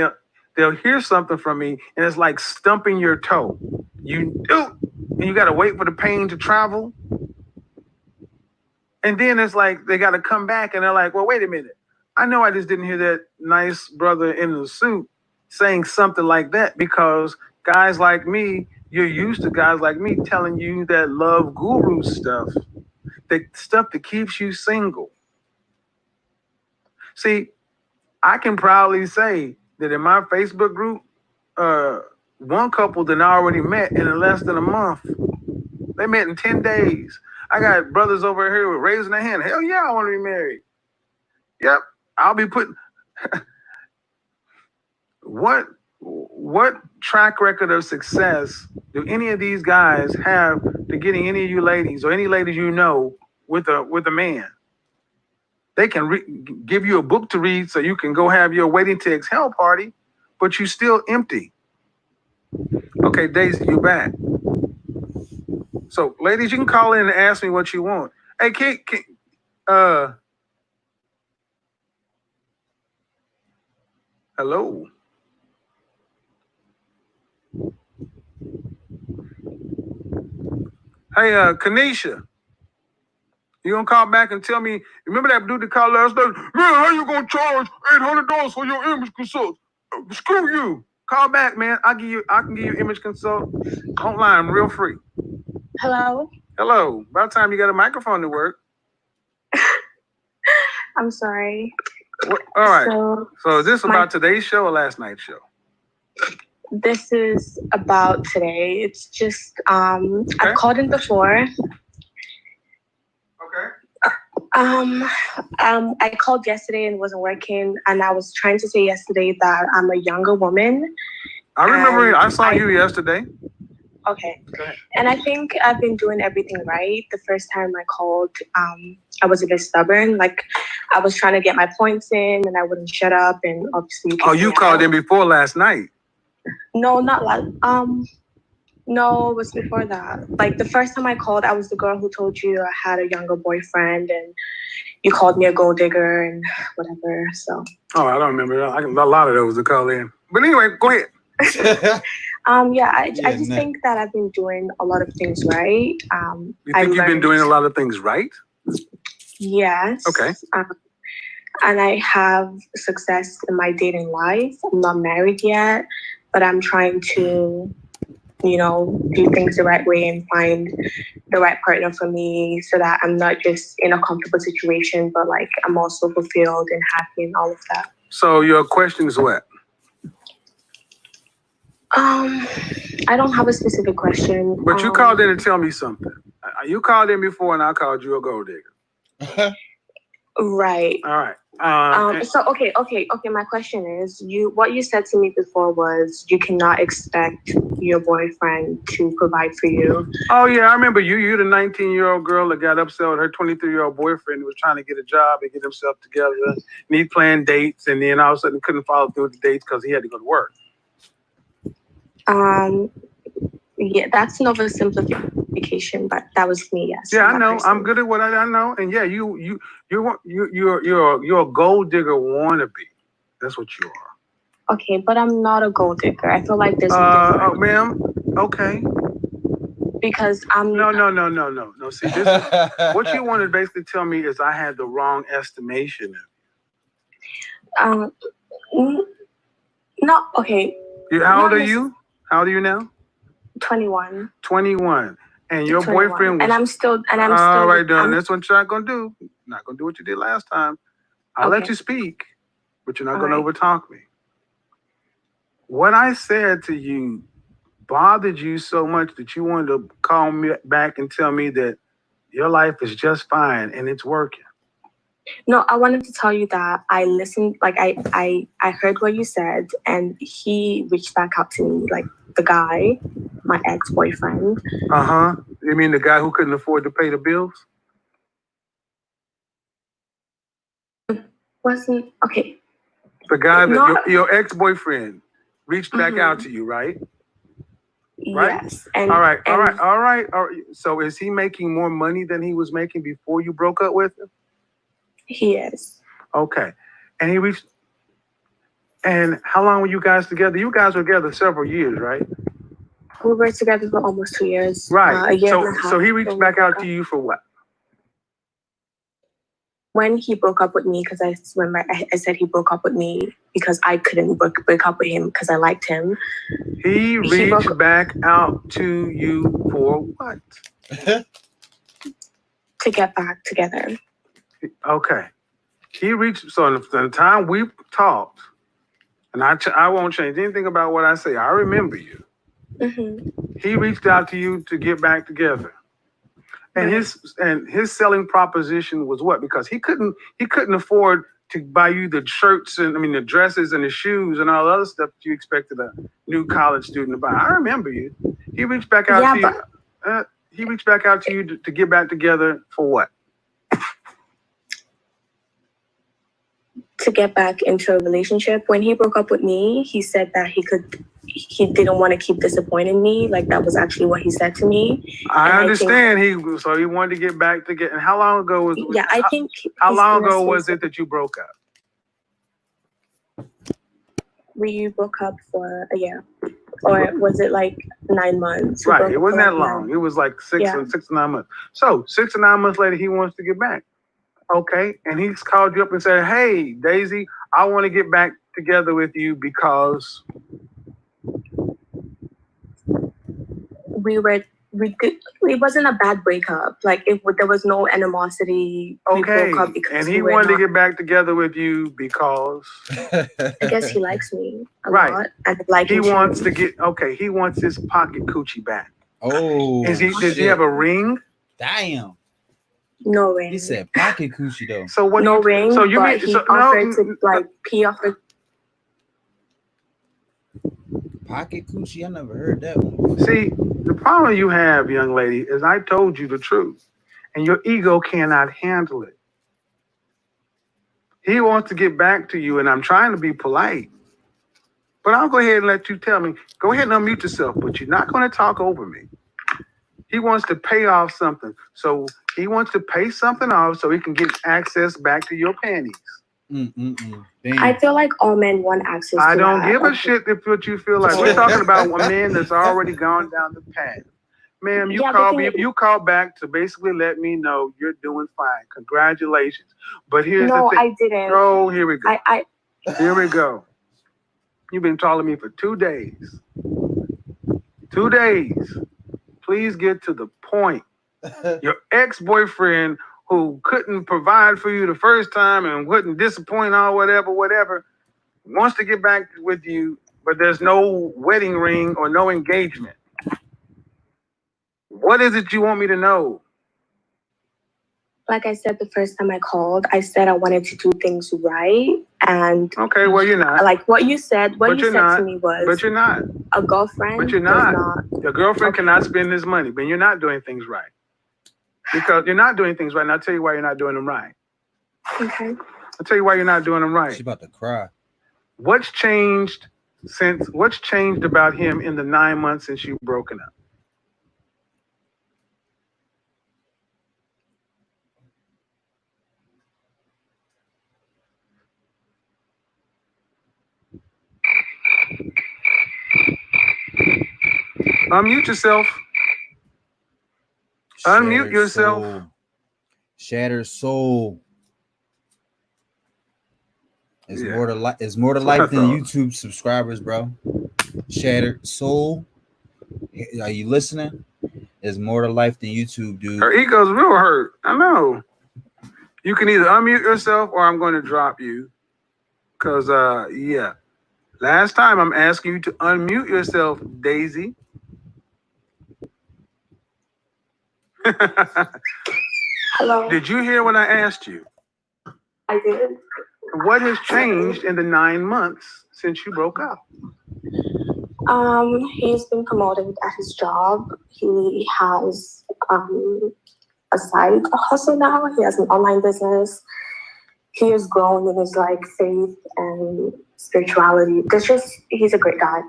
they'll hear something from me and it's like stumping your toe. You do, and you got to wait for the pain to travel. And then it's like they got to come back and they're like, well, wait a minute. I know I just didn't hear that nice brother in the suit saying something like that, because guys like me, you're used to guys like me telling you that love guru stuff, the stuff that keeps you single. See, I can proudly say that in my Facebook group, one couple that I already met in less than a month. They met in 10 days. I got brothers over here raising their hand. Hell yeah, I want to be married. Yep, I'll be putting... What track record of success do any of these guys have to getting any of you ladies or any ladies you know with a man? They can give you a book to read so you can go have your waiting to exhale party, but you still empty. Okay, Daisy, you back. So, ladies, you can call in and ask me what you want. Hey, Hello. Hey, Kanisha, you gonna call back and tell me? Remember that dude that called last night? Man, how you gonna charge $800 for your image consult? Screw you. Call back, man. I can give you image consult online, real free. Hello. Hello. By the time you got a microphone to work. I'm sorry. All right. So is this about today's show or last night's show? This is about today. It's just I've called in before. I called yesterday and it wasn't working, and I was trying to say yesterday that I'm a younger woman. I remember I saw you yesterday. Okay. And I think I've been doing everything right. The first time I called, I was a bit stubborn. Like, I was trying to get my points in, and I wouldn't shut up. And obviously, you called in before last night? No, not last. No, it was before that. Like, the first time I called, I was the girl who told you I had a younger boyfriend, and you called me a gold digger and whatever. So. Oh, I don't remember. A lot of those to call in. But anyway, go ahead. I just think that I've been doing a lot of things right. You think you've been doing a lot of things right? Yes. Okay. And I have success in my dating life. I'm not married yet, but I'm trying to, do things the right way and find the right partner for me so that I'm not just in a comfortable situation, but like I'm also fulfilled and happy and all of that. So your question is what? I don't have a specific question. But you called in to tell me something. You called in before and I called you a gold digger. Right. All right. Okay. My question is, what you said to me before was you cannot expect your boyfriend to provide for you. Oh yeah, I remember you. You're the 19-year-old girl that got upset with her 23-year-old boyfriend who was trying to get a job and get himself together. And he planned dates, and then all of a sudden couldn't follow through with the dates because he had to go to work. Yeah, that's an oversimplification, but that was me. Yes. Yeah, I know. I'm good at what I know, and yeah, you're a gold digger wannabe. That's what you are. Okay, but I'm not a gold digger. I feel like there's a difference. Oh, ma'am. Okay. Because I'm no. See, this what you want to basically tell me is I had the wrong estimation of you. No. Okay. How old are you? How old are you now? 21. 21. And your 21. boyfriend was... And I'm still... All right, done. That's what you're not going to do. You're not going to do what you did last time. I'll let you speak, but you're not going to overtalk me. What I said to you bothered you so much that you wanted to call me back and tell me that your life is just fine and it's working. No, I wanted to tell you that I listened, like I heard what you said, and he reached back out to me, like the guy, my ex-boyfriend. You mean the guy who couldn't afford to pay the bills? Wasn't okay. The guy that your ex-boyfriend reached back out to you, right? Right? Yes. All right. So is he making more money than he was making before you broke up with him? He is. Okay. And he reached... And how long were you guys together? You guys were together several years, right? We were together for almost 2 years. Right. A year and a half. So he reached back out to you for what? When he broke up with me, because I remember I said he broke up with me because I couldn't break up with him because I liked him. He reached back out to you for what? To get back together. Okay. He reached, so the time we talked, and I won't change anything about what I say. I remember you. He reached out to you to get back together. And his selling proposition was what? Because he couldn't afford to buy you the shirts and the dresses and the shoes and all the other stuff that you expected a new college student to buy. I remember you. He reached back out to you. He reached back out to you to get back together for what? To get back into a relationship. When he broke up with me, he said that he didn't want to keep disappointing me. Like, that was actually what he said to me. I understand. He wanted to get back together. And how long ago was? Yeah, I think. How long ago was it that you broke up? We broke up for a year. Or was it like 9 months? We Right. broke It up wasn't for that like long. 9 It was like 6 Yeah. or 6 to 9 months. So 6 to 9 months later, he wants to get back. Okay. And he's called you up and said, hey, Daisy, I want to get back together with you because it wasn't a bad breakup. Like there was no animosity. We okay. broke up because And we he were wanted to not, get back together with you because I guess he likes me a Right. lot. And like he wants to get he wants his pocket coochie back. Oh, Does he shit. have a ring? Damn. No ring. He said pocket coochie though. So what No ring, so you but mean he so, offered to like he offered. Pocket coochie? I never heard that one. See, the problem you have, young lady, is I told you the truth, and your ego cannot handle it. He wants to get back to you, and I'm trying to be polite, but I'll go ahead and let you tell me. Go ahead and unmute yourself, but you're not going to talk over me. He wants to pay off something, so he wants to pay something off so he can get access back to your panties. I feel like all men want access I to don't that. give a shit if what you feel like. We're talking about a man that's already gone down the path. Ma'am, you Yeah, called but me. can You called back to basically let me know you're doing fine. Congratulations. But here's No, the thing. I didn't. Oh, here we go. I Here we go. You've been calling me for 2 days. 2 days. Please get to the point. Your ex-boyfriend who couldn't provide for you the first time and wouldn't disappoint or whatever, wants to get back with you, but there's no wedding ring or no engagement. What is it you want me to know? like I said the first time I called, I said I wanted to do things right. And okay, well you're not. Like what you said, But you you're said not. to me was But you're not. a girlfriend. But you're does not. Your girlfriend cannot spend this money, but you're not doing things right. Because you're not doing things right, and I'll tell you why you're not doing them right. Okay. I'll tell you why you're not doing them right. She's about to cry. What's changed about him in the 9 months since you've broken up? Unmute yourself. Unmute yourself. Soul. Shattered soul. It's more to life. It's more to life than YouTube subscribers, bro. Shattered soul. Are you listening? It's more to life than YouTube, dude. Her ego's real hurt. I know. You can either unmute yourself or I'm going to drop you. Because, yeah. Last time I'm asking you to unmute yourself, Daisy. Hello. Did you hear what I asked you? I did. What has changed in the 9 months since you broke up? He's been promoted at his job. He has a side hustle now. He has an online business. He has grown in his like faith and spirituality. He's a great guy.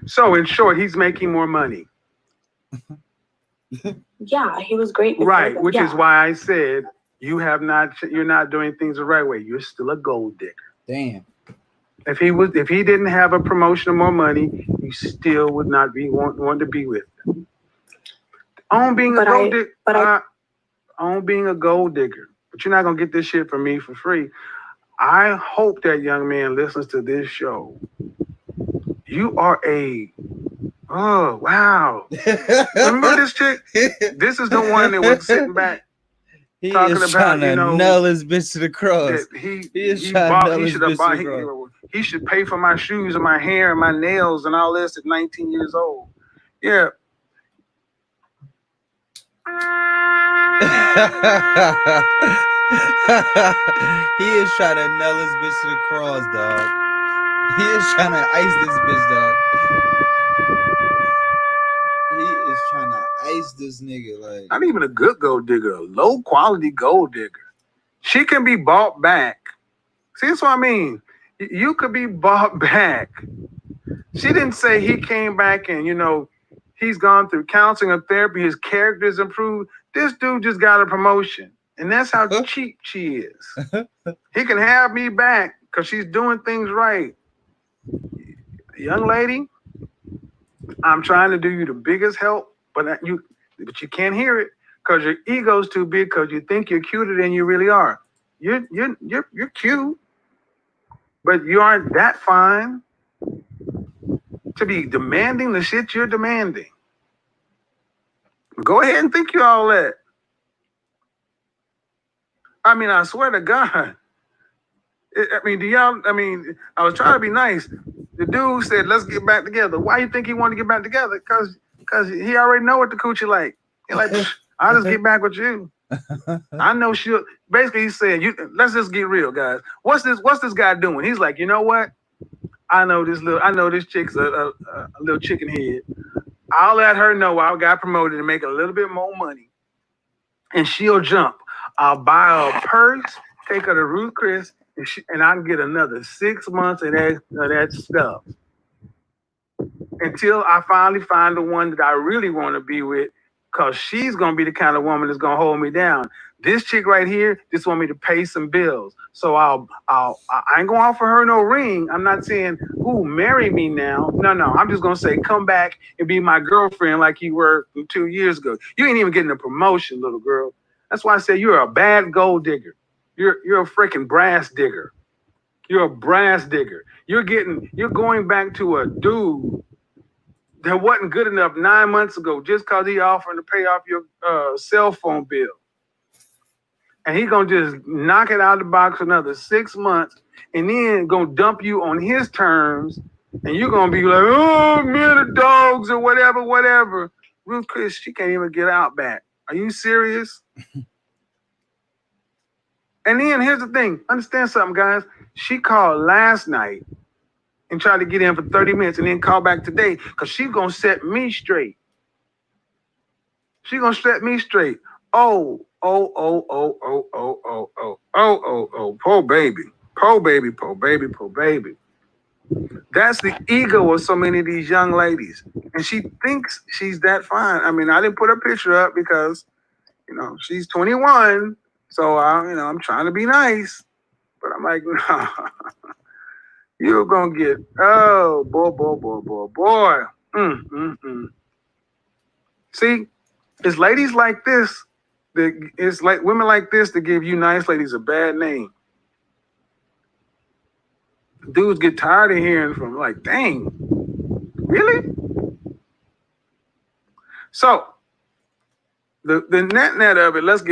So in short, he's making more money. Yeah, he was great. Right, which is why I said you're not doing things the right way. You're still a gold digger. Damn. If he didn't have a promotion or more money, you still would not be want to be with him. On being a gold digger, but you're not gonna get this shit from me for free. I hope that young man listens to this show. You are oh wow. Remember this chick? This is the one that was sitting back. He talking is about, trying to nail his bitch to the cross. He should pay for my shoes and my hair and my nails and all this at 19 years old. Yeah. He is trying to nail his bitch to the cross, dog. He is trying to ice this bitch, dog. He is trying to ice this nigga, like. Not even a good gold digger, a low quality gold digger. She can be bought back. See, that's what I mean. You could be bought back. She didn't say he came back and, he's gone through counseling or therapy. His character's improved. This dude just got a promotion. And that's how cheap she is. He can have me back because she's doing things right. Young lady, I'm trying to do you the biggest help, but you can't hear it because your ego's too big because you think you're cuter than you really are. You're cute, but you aren't that fine to be demanding the shit you're demanding. Go ahead and think you're all that. I mean, I swear to God. I was trying to be nice. The dude said, let's get back together. Why you think he wanted to get back together? Because he already know what the coochie like. He like, I'll just get back with you. I know she'll. Basically, he's saying, let's just get real, guys. What's this guy doing? He's like, you know what? I know this chick's a little chicken head. I'll let her know I got promoted and make a little bit more money. And she'll jump. I'll buy her a purse, take her to Ruth Chris, and I can get another 6 months of that stuff. Until I finally find the one that I really want to be with, because she's going to be the kind of woman that's going to hold me down. This chick right here just want me to pay some bills. So I ain't going to offer her no ring. I'm not saying, ooh, marry me now. No. I'm just going to say, come back and be my girlfriend like you were 2 years ago. You ain't even getting a promotion, little girl. That's why I say you're a bad gold digger. You're a freaking brass digger. You're a brass digger. You're going back to a dude that wasn't good enough 9 months ago just because he offered to pay off your cell phone bill. And he gonna just knock it out of the box for another 6 months and then gonna dump you on his terms. And you're gonna be like, oh, men are dogs or whatever. Ruth Chris, she can't even get out back. Are you serious? And then here's the thing. Understand something, guys. She called last night and tried to get in for 30 minutes and then call back today because she's going to set me straight. She's going to set me straight. Oh, poor baby. That's the ego of so many of these young ladies. And she thinks she's that fine. I mean, I didn't put her picture up because, she's 21. So, I'm trying to be nice. But I'm like, no. You're going to get, oh, boy. See, it's ladies like this, it's like women like this that give you nice ladies a bad name. Dudes get tired of hearing from like, dang, really? So, the net of it, let's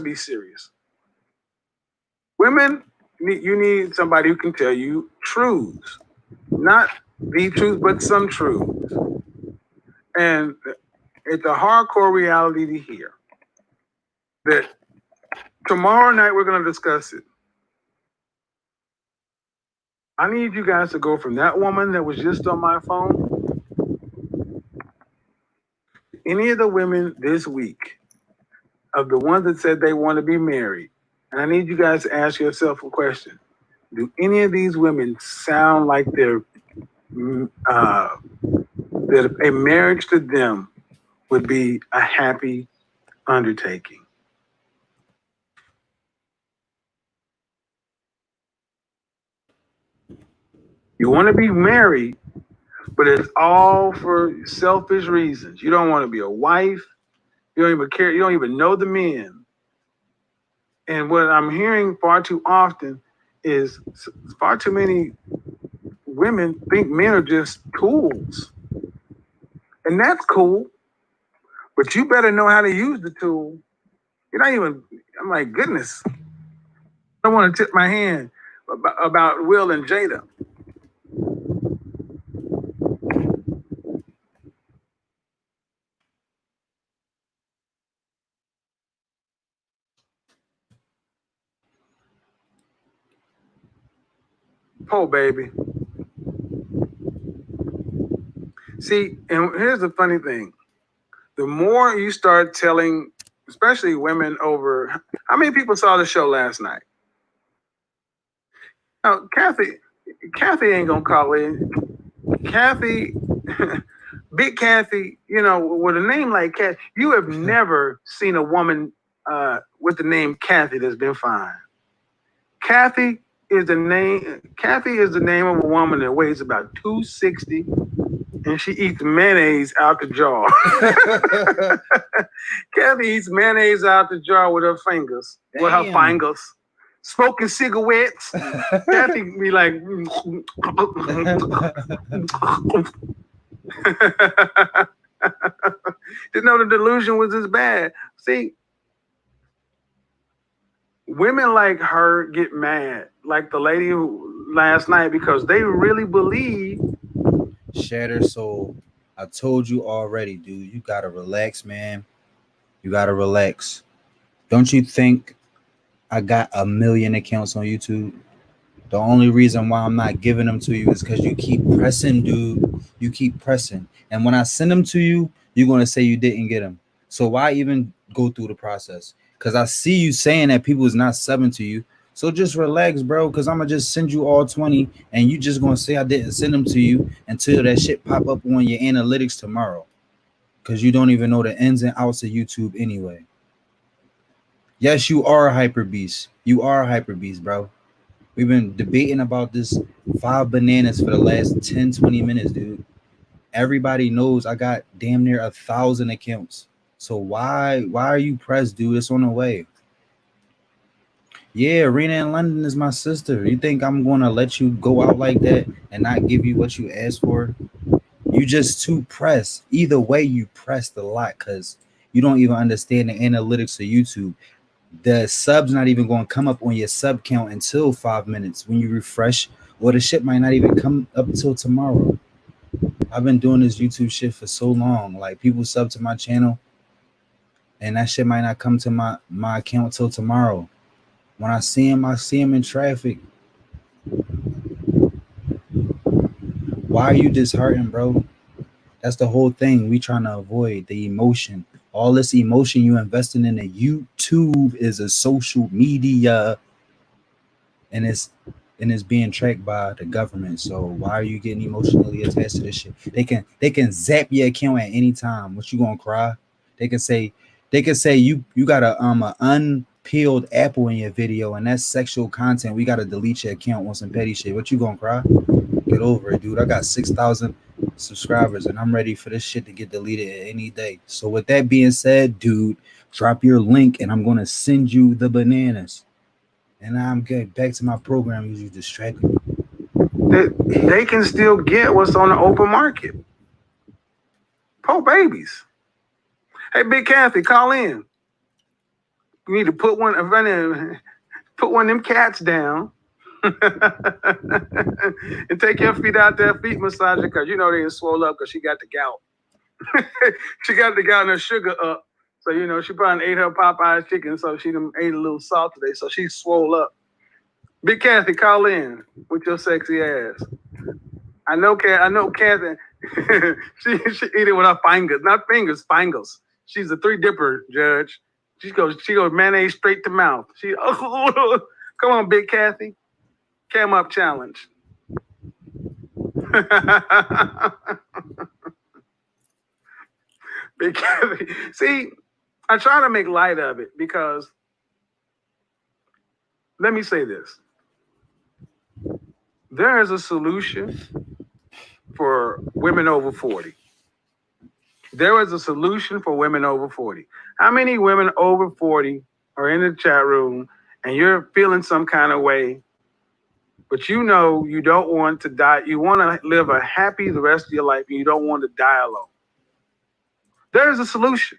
be serious. Women, you need somebody who can tell you truths. Not the truth, but some truths. And it's a hardcore reality to hear that tomorrow night we're going to discuss it. I need you guys to go from that woman that was just on my phone, any of the women this week, of the ones that said they want to be married, and I need you guys to ask yourself a question. Do any of these women sound like that a marriage to them would be a happy undertaking? You want to be married, but it's all for selfish reasons. You don't want to be a wife. You don't even care. You don't even know the men. And what I'm hearing far too often is far too many women think men are just tools. And that's cool, but you better know how to use the tool. You're not even, I'm like, goodness. I want to tip my hand about Will and Jada. Oh, baby. See, and here's the funny thing. The more you start telling, especially women over, how many people saw the show last night? Now, Kathy ain't gonna call in. Kathy, Big Kathy, with a name like Kathy, you have never seen a woman with the name Kathy that's been fine. Kathy is the name. Kathy is the name of a woman that weighs about 260, and she eats mayonnaise out the jar. Kathy eats mayonnaise out the jar with her fingers, with her fingers. Smoking cigarettes. Kathy be like, didn't know the delusion was this bad. See, women like her get mad, like the lady last night, because they really believe. Shatter soul. I told you already, dude. You gotta relax, man. You gotta relax. Don't you think I got 1 million accounts on YouTube? The only reason why I'm not giving them to you is because you keep pressing, dude. You keep pressing. And when I send them to you, you're going to say you didn't get them. So why even go through the process? Because I see you saying that people is not subbing to you. So just relax, bro, because I'm going to just send you all 20, and you just going to say I didn't send them to you until that shit pop up on your analytics tomorrow. Because you don't even know the ins and outs of YouTube anyway. Yes, you are a hyper beast. You are a hyper beast, bro. We've been debating about this 5 bananas for the last 10, 20 minutes, dude. Everybody knows I got damn near 1,000 accounts. So why are you pressed, dude? It's on the way. Yeah, Rena in London is my sister. You think I'm going to let you go out like that and not give you what you asked for? You just too pressed. Either way, you pressed a lot because you don't even understand the analytics of YouTube. The sub's not even going to come up on your sub count until 5 minutes when you refresh, or the shit might not even come up until tomorrow. I've been doing this YouTube shit for so long. Like, people sub to my channel and that shit might not come to my account till tomorrow. When I see him in traffic. Why are you disheartened, bro? That's the whole thing we trying to avoid, the emotion. All this emotion you investing in the YouTube is a social media, and it's being tracked by the government. So why are you getting emotionally attached to this shit? They can zap your account at any time. What, you gonna cry? They can say you got a unpeeled apple in your video and that's sexual content. We gotta delete your account on some petty shit. What, you gonna cry? Get over it, dude. I got 6,000 subscribers and I'm ready for this shit to get deleted at any day. So with that being said, dude, drop your link and I'm gonna send you the bananas. And I'm getting back to my program. You distracted. They can still get what's on the open market. Poor babies. Hey, Big Kathy, call in. You need to put one of them cats down. And take your feet out there, feet massager, because you know they ain't swole up because she got the gout. She got the gout and her sugar up. So, you know, she probably ate her Popeyes chicken, so she done ate a little salt today, so she swole up. Big Kathy, call in with your sexy ass. I know Kathy. she eat it with her fingers, not fingers, fingers. She's a 3-dipper, Judge. She goes mayonnaise straight to mouth. Come on, Big Kathy. Cam up challenge. Big Kathy. See, I try to make light of it because, let me say this. There is a solution for women over 40. There is a solution for women over 40. How many women over 40 are in the chat room and you're feeling some kind of way, but you know you don't want to die. You want to live a happy the rest of your life and you don't want to die alone. There is a solution.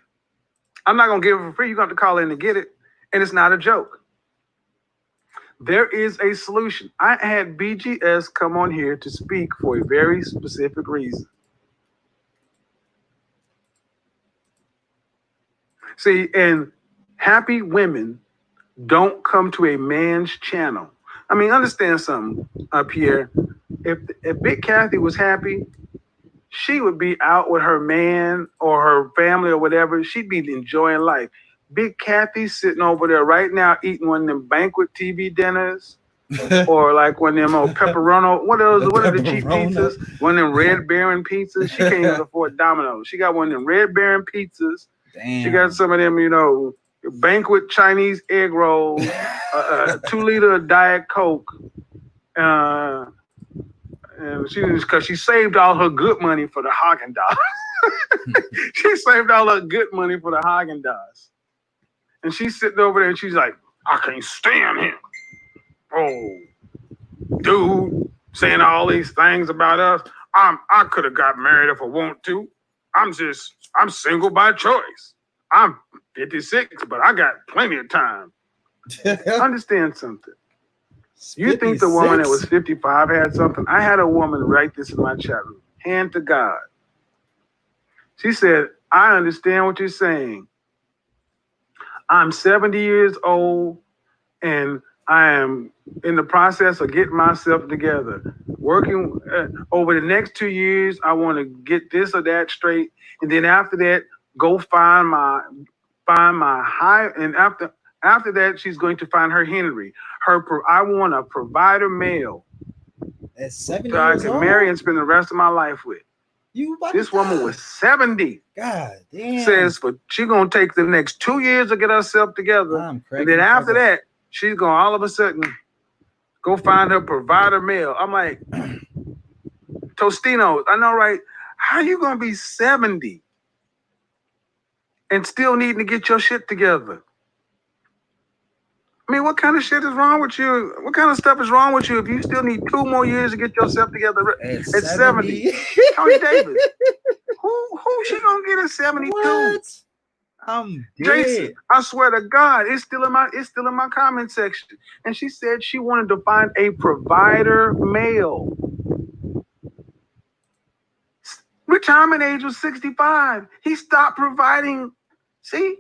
I'm not going to give it for free. You're going to have to call in to get it. And it's not a joke. There is a solution. I had BGS come on here to speak for a very specific reason. See, and happy women don't come to a man's channel. I mean, understand something up here. If Big Kathy was happy, she would be out with her man or her family or whatever. She'd be enjoying life. Big Kathy's sitting over there right now eating one of them banquet TV dinners or like one of them old pepperoni. What are the cheap pizzas? One of them Red Baron pizzas. She can't even afford Domino's. She got one of them Red Baron pizzas. Damn. She got some of them, you know, banquet Chinese egg rolls, 2 liter of Diet Coke, And she was because she saved all her good money for the Haagen-Dazs. She saved all her good money for the Haagen-Dazs. And she's sitting over there and she's like, I can't stand him. Oh, dude, saying all these things about us. I could have got married if I want to. I'm single by choice. I'm 56, but I got plenty of time. Understand something. You think the woman that was 55 had something? I had a woman write this in my chat room. Hand to God. She said, I understand what you're saying. I'm 70 years old and I am in the process of getting myself together. Working over the next 2 years, I want to get this or that straight. And then after that, go find my high. And after that, she's going to find her Henry. I want a provider male at 70 that I years can old? marry and spend the rest of my life with. This woman was 70. God damn. Says she's gonna take the next 2 years to get herself together, and then after that, she's gonna all of a sudden go find her provider male. I'm like, Tostinos, I know, right? How you gonna be 70 and still needing to get your shit together? I mean, what kind of shit is wrong with you? What kind of stuff is wrong with you if you still need 2 more years to get yourself together at 70? Tony Davis. Who she gonna get at 72? What? I'm Jason, dead. I swear to God, it's still in my comment section. And she said she wanted to find a provider male. Retirement age was 65. He stopped providing. See?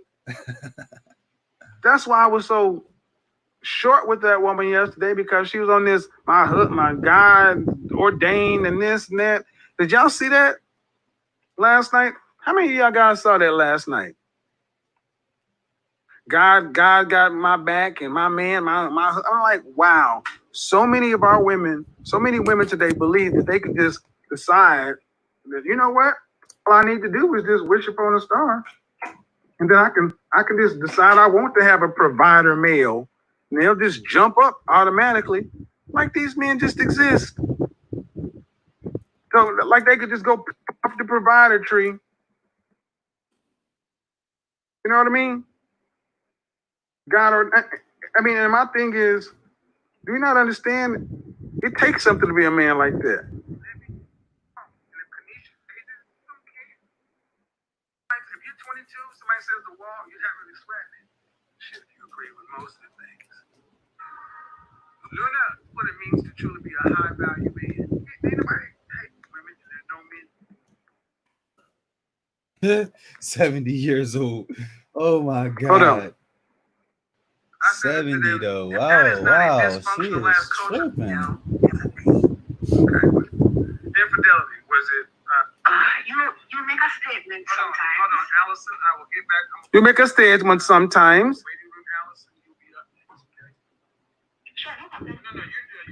That's why I was so short with that woman yesterday, because she was on this, my God ordained and this and that. Did y'all see that last night? How many of y'all guys saw that last night? God got my back and my man, I'm like, wow. So many women today believe that they could just decide that, you know what? All I need to do is just wish upon a star. And then I can just decide I want to have a provider male. And they'll just jump up automatically. Like these men just exist. So like they could just go off the provider tree. You know what I mean? And my thing is, do you not understand? It takes something to be a man like that. If you're 22, somebody says the wall, you're not really sweating it. Shit, you agree with most of the things. Learn what it means to truly be a high value man. Anybody hate women that don't mean 70 years old. Oh my God. Hold on. 70 though. Wow. She is tripping. Infidelity, was it? You make a statement sometimes. Hold on, Allison. I will get back. You make a statement sometimes.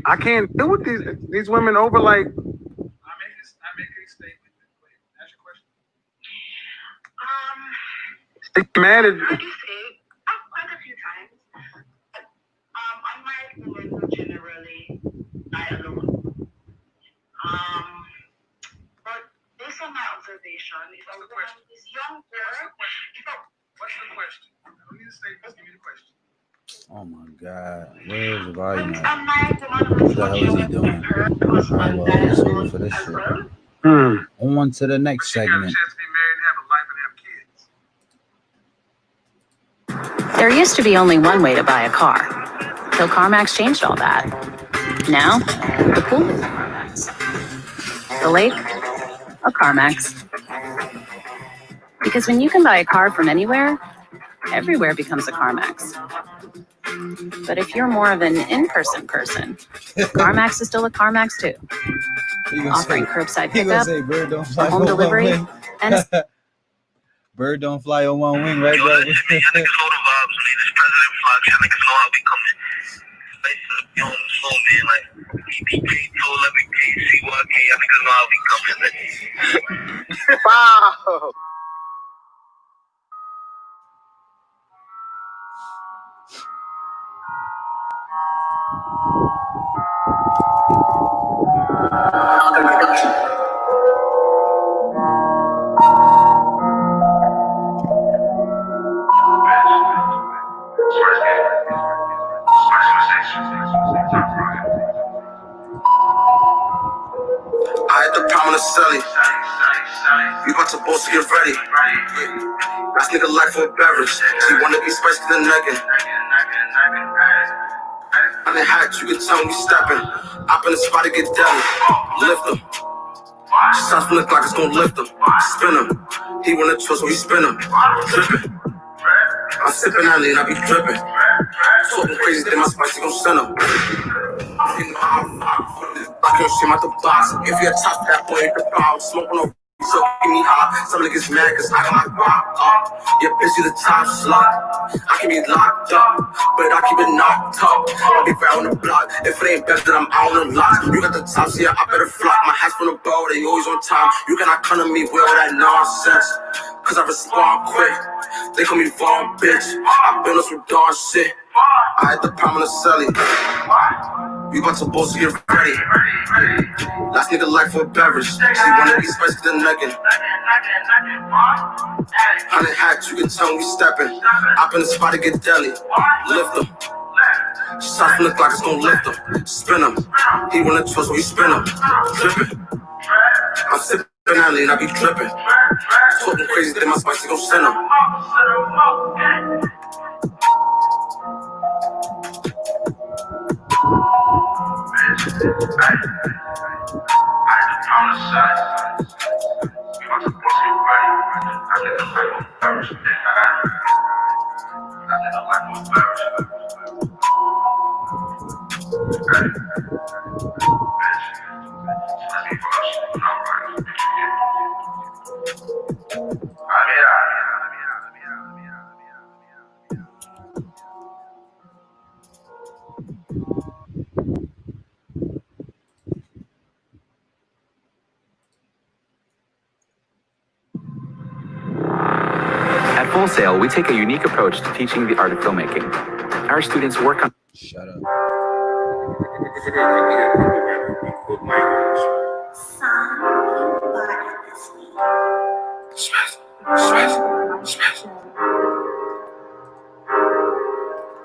I can't deal with these women over like. I make a statement. Ask your question. Mad at How do you say? Quite a few times. Unmarried women who generally die alone. But based on my observation, if a woman is young girl, what's the question? I don't need a statement. Give me the question. Oh my God. Where's the volume at? unmarried woman who What is the hell is he doing? Alright, well, it's over for this shit. On to the next segment. There used to be only one way to buy a car, till CarMax changed all that. Now, the pool is a CarMax. The lake, a CarMax. Because when you can buy a car from anywhere, everywhere becomes a CarMax. But if you're more of an in-person person, CarMax is still a CarMax too. Offering curbside pickup, Bird don't fly home on delivery, one wing. and Bird don't fly on one wing, right, bro? Y'all niggas know the vibes, man. This President Flock, y'all niggas know how we coming. Spaces be on the floor, man. Like, EPK, told every CYK, y'all niggas know how we coming, man. Wow. I had the pound on the celly. We about to boast to get ready. Last nigga life for a beverage. She wanna be spicy to the necking. On the hatch, you can tell when we stepping. Up in the spot to get deli. Lift them. Shots from the clock, it's gon' lift him. Spin him. He wanna twist when we spin him. Drippin'. I'm sippin' that lean, I be drippin'. Talking crazy, then my spicy gon' send him. I can't shame out the box. If you're top that boy, hit the bow. Smoking on so give me high. Some niggas mad cause I got my rock up. Yeah, bitch, you the top slot. I can be locked up, but I keep it knocked up. I'll be round the block. If it ain't better, then I'm out on the lot. You got the top, so yeah, I better flock. My hat's from the bow, they always on time. You cannot come to me with all that nonsense, cause I respond quick. They call me Vaughn, bitch. I been on some dark shit. I had the pound on the celly. We about to boast to get ready. Last nigga life for a beverage. She wanna be spicy to the necking. 100 hats, you can tell when we steppin'. Up in the spot to get deli. Lift them. Shots from the clock, it's gon' lift them. Spin him. He wanna twist when we spin him. Drippin'. I'm sippin' that lean, I be drippin'. Talking crazy, then my spicy gon' send him. At Full Sail, we take a unique approach to teaching the art of filmmaking. Our students work on... Shut up.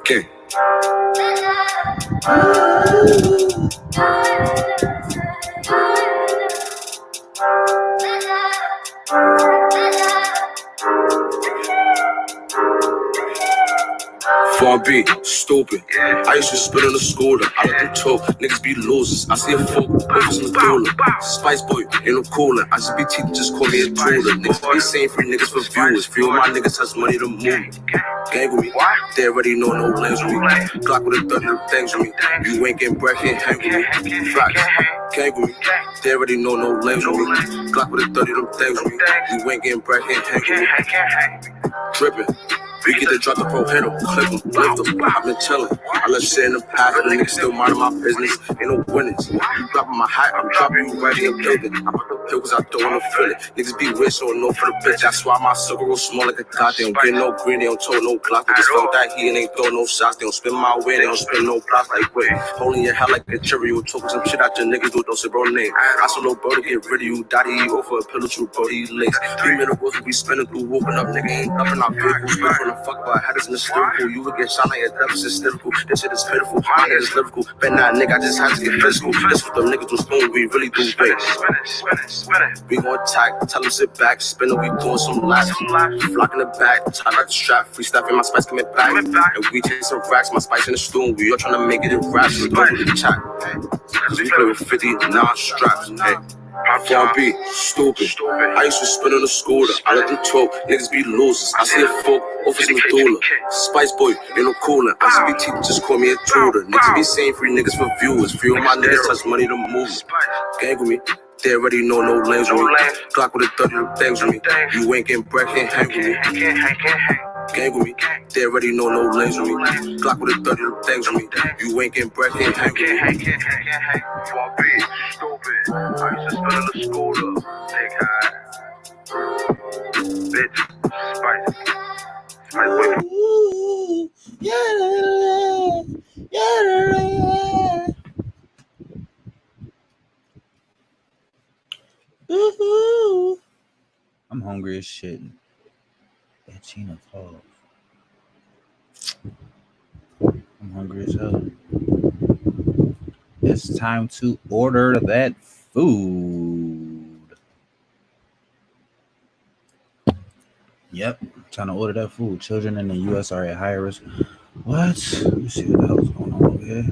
Okay. Far beat, stupid. I used to spit on the scooter. I let them talk, niggas be losers. I see a folk, focus on the cooler. Spice boy, ain't no cooler. I just be teaching, just call me a tutor. Niggas be saying free niggas for viewers. Few of my niggas has money to move. Gang with me, they already know no lanes with me. Glock with a 30 of things with me. You ain't getting breath, can't hang with me. Facts, gang with me, they already know no lanes with me. Glock with a 30 of things with me. You ain't getting breath, can't hang with me. Drippin'. We get to drop the pro, hit 'em, clip 'em, lift 'em. I've been chillin'. I left shit in the past, but niggas still minding my business. Ain't no winnings. You dropping my hat, I'm dropping you right in the building. I'm out the pill cause I don't wanna feel it. Niggas be rich, so no for the bitch. That's why my circle roll small like a dot. They don't get no green, they don't tote no clock. They just felt that heat and they throw no shots. They don't spin my way, they don't spin no blocks like wait. Holding your head like a cherry, you talking some shit out your niggas do, don't say bro name. I saw no bro to get rid of you. Daddy, you over a pillow, you bro, he lace. 3 minute wheels we spinning through, whooping up, nigga ain't up in our vehicles. Bitch, when the fuck about had us in the lyrical. You would get shot like a deficit lyrical. This shit is pitiful. My nigga is lyrical. Bet not, nigga, I just had to get physical. This what them niggas do spoon, we really do wait. We gon' attack, tell them sit back, spin it, we doing some laps. Flock in the back, tie back the strap, free stuff in my spice coming back. And we take some racks, my spice in the stool. We all trying to make it in raps, so go to the chat. Cause we play with 50 non-straps, hey. 4B, stupid. I used to spin on the scooter. I let them talk, niggas be losers. I see a folk, office Medulla. Spice boy, ain't no cooler. I just be teaching, just call me a tutor. Niggas be saying free niggas for viewers. Few of my niggas touch money to move. Gang with me, they already know no lanes with me. Glock with a 30 of things with me. You ain't getting bread, can't hang with me. Gang with me, they already know no lanes with me. Glock with a 30 of things with me. You ain't getting bread, can't hang with me. 4B, stupid. I used to spin on the scooter. Take high. Bitch, spicy. Spice boy. I'm hungry as shit. Tina Paul. I'm hungry as hell. It's time to order that food. Yep, trying to order that food. Children in the U.S. are at higher risk. What? Let me see what the hell's going on over here.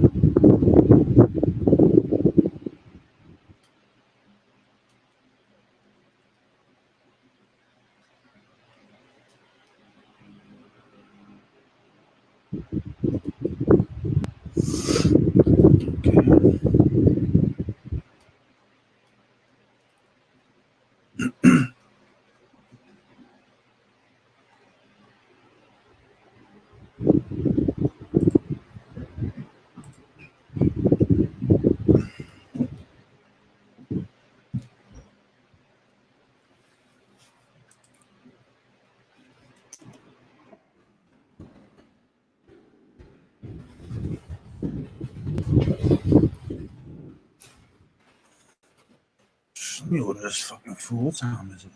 Let me order this fucking food. What time is it?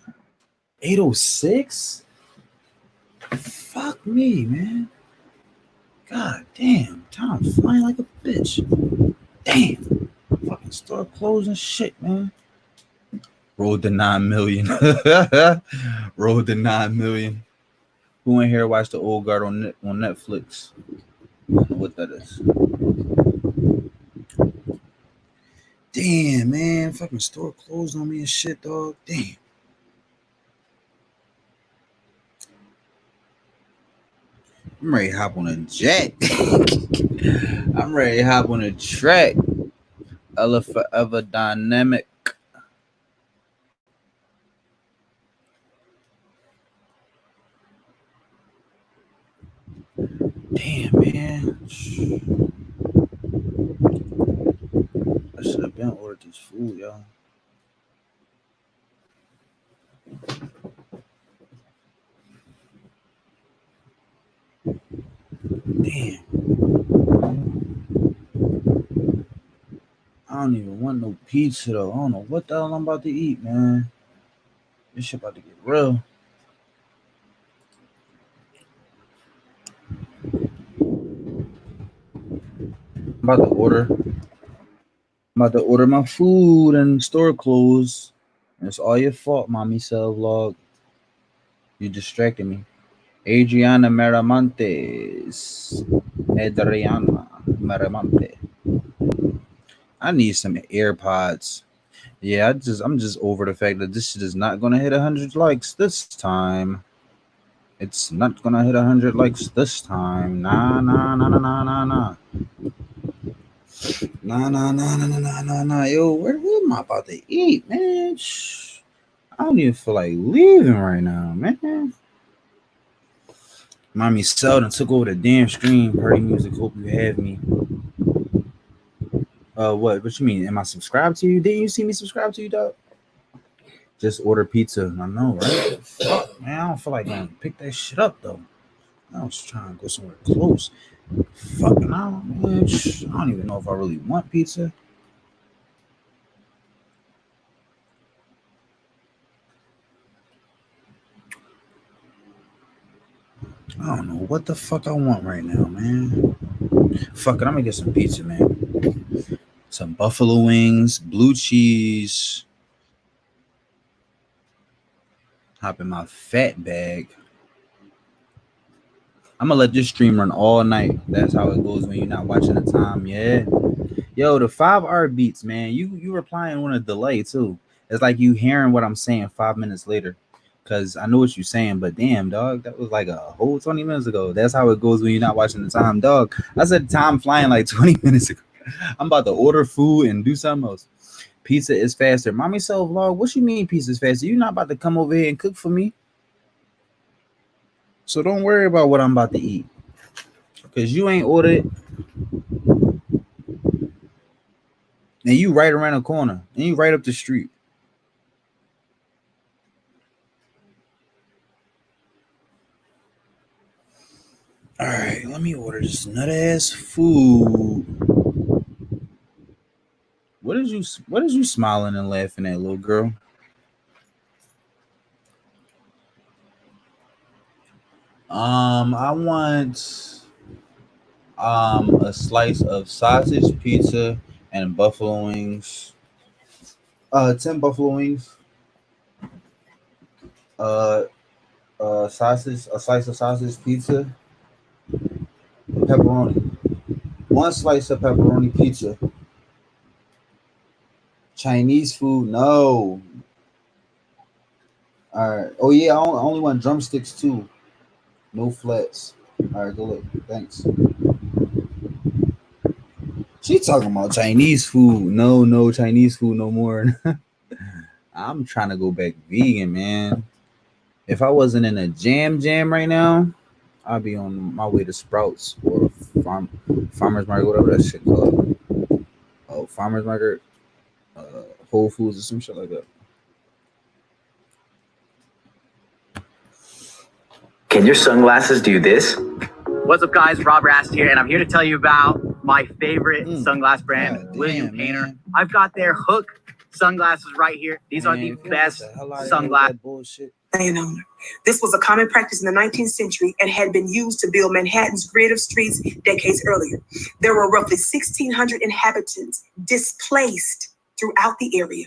8:06? Fuck me, man. God damn. Time flying like a bitch. Damn. Fucking store closing shit, man. Road to 9 million. Road to 9 million. Who in here watched The Old Guard on Netflix? I don't know what that is. Damn, man. Fucking store closed on me and shit, dog. Damn. I'm ready to hop on a jet. I'm ready to hop on a track. Ella Forever Dynamic. Damn, man. I should have been ordered this food, y'all. Damn. I don't even want no pizza, though. I don't know what the hell I'm about to eat, man. This shit about to get real. I'm about to order my food and store clothes. And it's all your fault, Mommy Cell Vlog. You distracted me. Adriana Maramontes. Adriana Maramonte. I need some AirPods. Yeah, I'm just over the fact that this shit is not gonna hit 100 likes this time. It's not gonna hit 100 likes this time. Nah. Nah. Yo, where am I about to eat, man? I don't even feel like leaving right now, man. Mommy Seldon took over the damn screen. Party music. Hope you have me. What you mean? Am I subscribed to you? Didn't you see me subscribe to you, dog? Just order pizza. I know, right? Fuck, man. I don't feel like going to pick that shit up, though. I was trying to go somewhere close. Fucking I don't even know if I really want pizza. I don't know what the fuck I want right now, man. Fuck it, I'm gonna get some pizza, man. Some buffalo wings, blue cheese. Hop in my fat bag. I'm gonna let this stream run all night. That's how it goes when you're not watching the time. Yeah. Yo, the 5R beats, man. You replying on a delay too. It's like you hearing what I'm saying 5 minutes later. Cause I know what you're saying, but damn, dog, that was like a whole 20 minutes ago. That's how it goes when you're not watching the time, dog. I said time flying like 20 minutes ago. I'm about to order food and do something else. Pizza is faster. Mommy Cell Vlog, what you mean pizza is faster? You're not about to come over here and cook for me. So don't worry about what I'm about to eat. Because you ain't ordered. And you right around the corner. And you right up the street. All right, let me order this nut ass food. What is you smiling and laughing at, little girl? I want a slice of sausage pizza and buffalo wings. 10 buffalo wings. Sausage, a slice of sausage pizza, pepperoni. 1 slice of pepperoni pizza. Chinese food, no. All right. Oh yeah, I only want drumsticks too. No flats. All right, go look. Thanks. She talking about Chinese food. No Chinese food no more. I'm trying to go back vegan, man. If I wasn't in a jam right now, I'd be on my way to Sprouts or Farmer's Market, whatever that shit called. Oh, Farmer's Market, Whole Foods or some shit like that. Can your sunglasses do this? What's up, guys? Rob Rast here, and I'm here to tell you about my favorite sunglass brand, William Painter. Man. I've got their Hook sunglasses right here. These are the best sunglasses. Landowner. This was a common practice in the 19th century and had been used to build Manhattan's grid of streets decades earlier. There were roughly 1,600 inhabitants displaced throughout the area.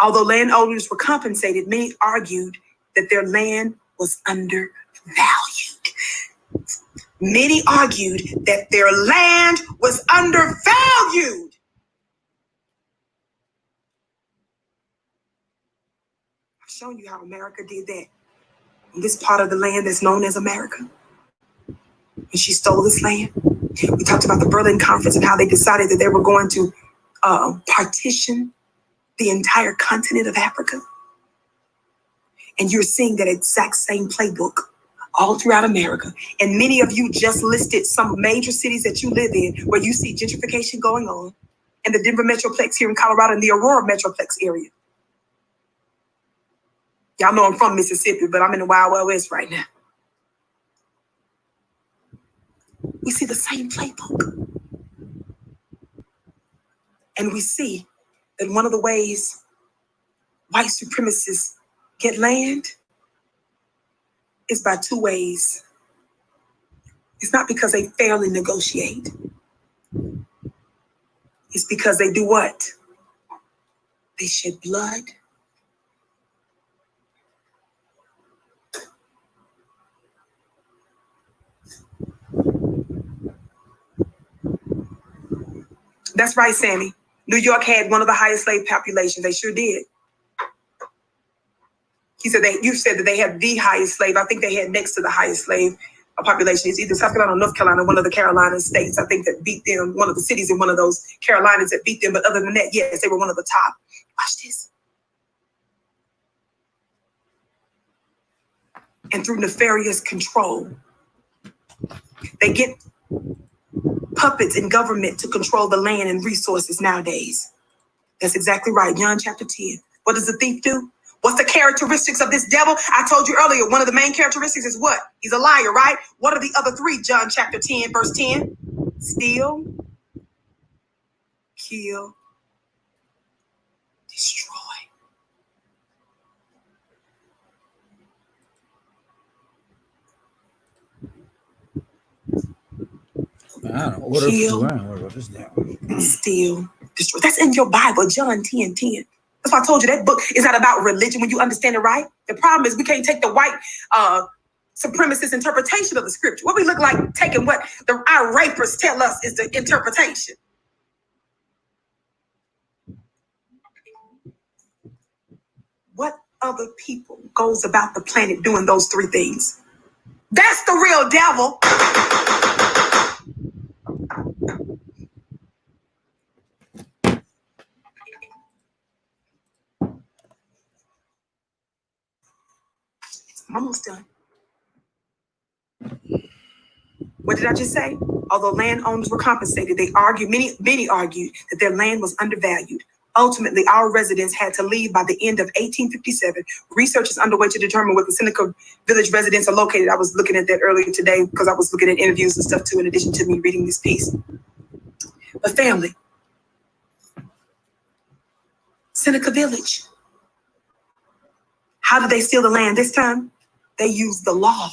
Although landowners were compensated, many argued that their land was undervalued. Many argued that their land was undervalued. I've shown you how America did that. On this part of the land that's known as America. When she stole this land. We talked about the Berlin Conference and how they decided that they were going to partition the entire continent of Africa. And you're seeing that exact same playbook all throughout America. And many of you just listed some major cities that you live in where you see gentrification going on. And the Denver Metroplex here in Colorado and the Aurora Metroplex area. Y'all know I'm from Mississippi, but I'm in the Wild Wild West right now. We see the same playbook. And we see that one of the ways white supremacists get land is by 2 ways. It's not because they fairly negotiate. It's because they do what? They shed blood. That's right, Sammy. New York had one of the highest slave populations. They sure did. You said that they had the highest slave. I think they had next to the highest slave population. It's either South Carolina or North Carolina, one of the Carolina states, I think, that beat them, one of the cities in one of those Carolinas that beat them. But other than that, yes, they were one of the top. Watch this. And through nefarious control, they get puppets in government to control the land and resources nowadays. That's exactly right. John chapter 10. What does the thief do? What's the characteristics of this devil? I told you earlier, one of the main characteristics is what? He's a liar, right? What are the other 3? John chapter 10, verse 10. Steal, kill, destroy. I don't order food. I don't worry about this now. Steal, destroy. That's in your Bible, John 10, 10. That's why I told you that book is not about religion when you understand it right. The problem is we can't take the white supremacist interpretation of the scripture. What we look like taking what our rapists tell us is the interpretation. What other people goes about the planet doing those 3 things? That's the real devil. I'm almost done. What did I just say? Although landowners were compensated, they argued, many argued that their land was undervalued. Ultimately, our residents had to leave by the end of 1857. Research is underway to determine where the Seneca Village residents are located. I was looking at that earlier today because I was looking at interviews and stuff too, in addition to me reading this piece. But family, Seneca Village. How did they steal the land this time? They used the law.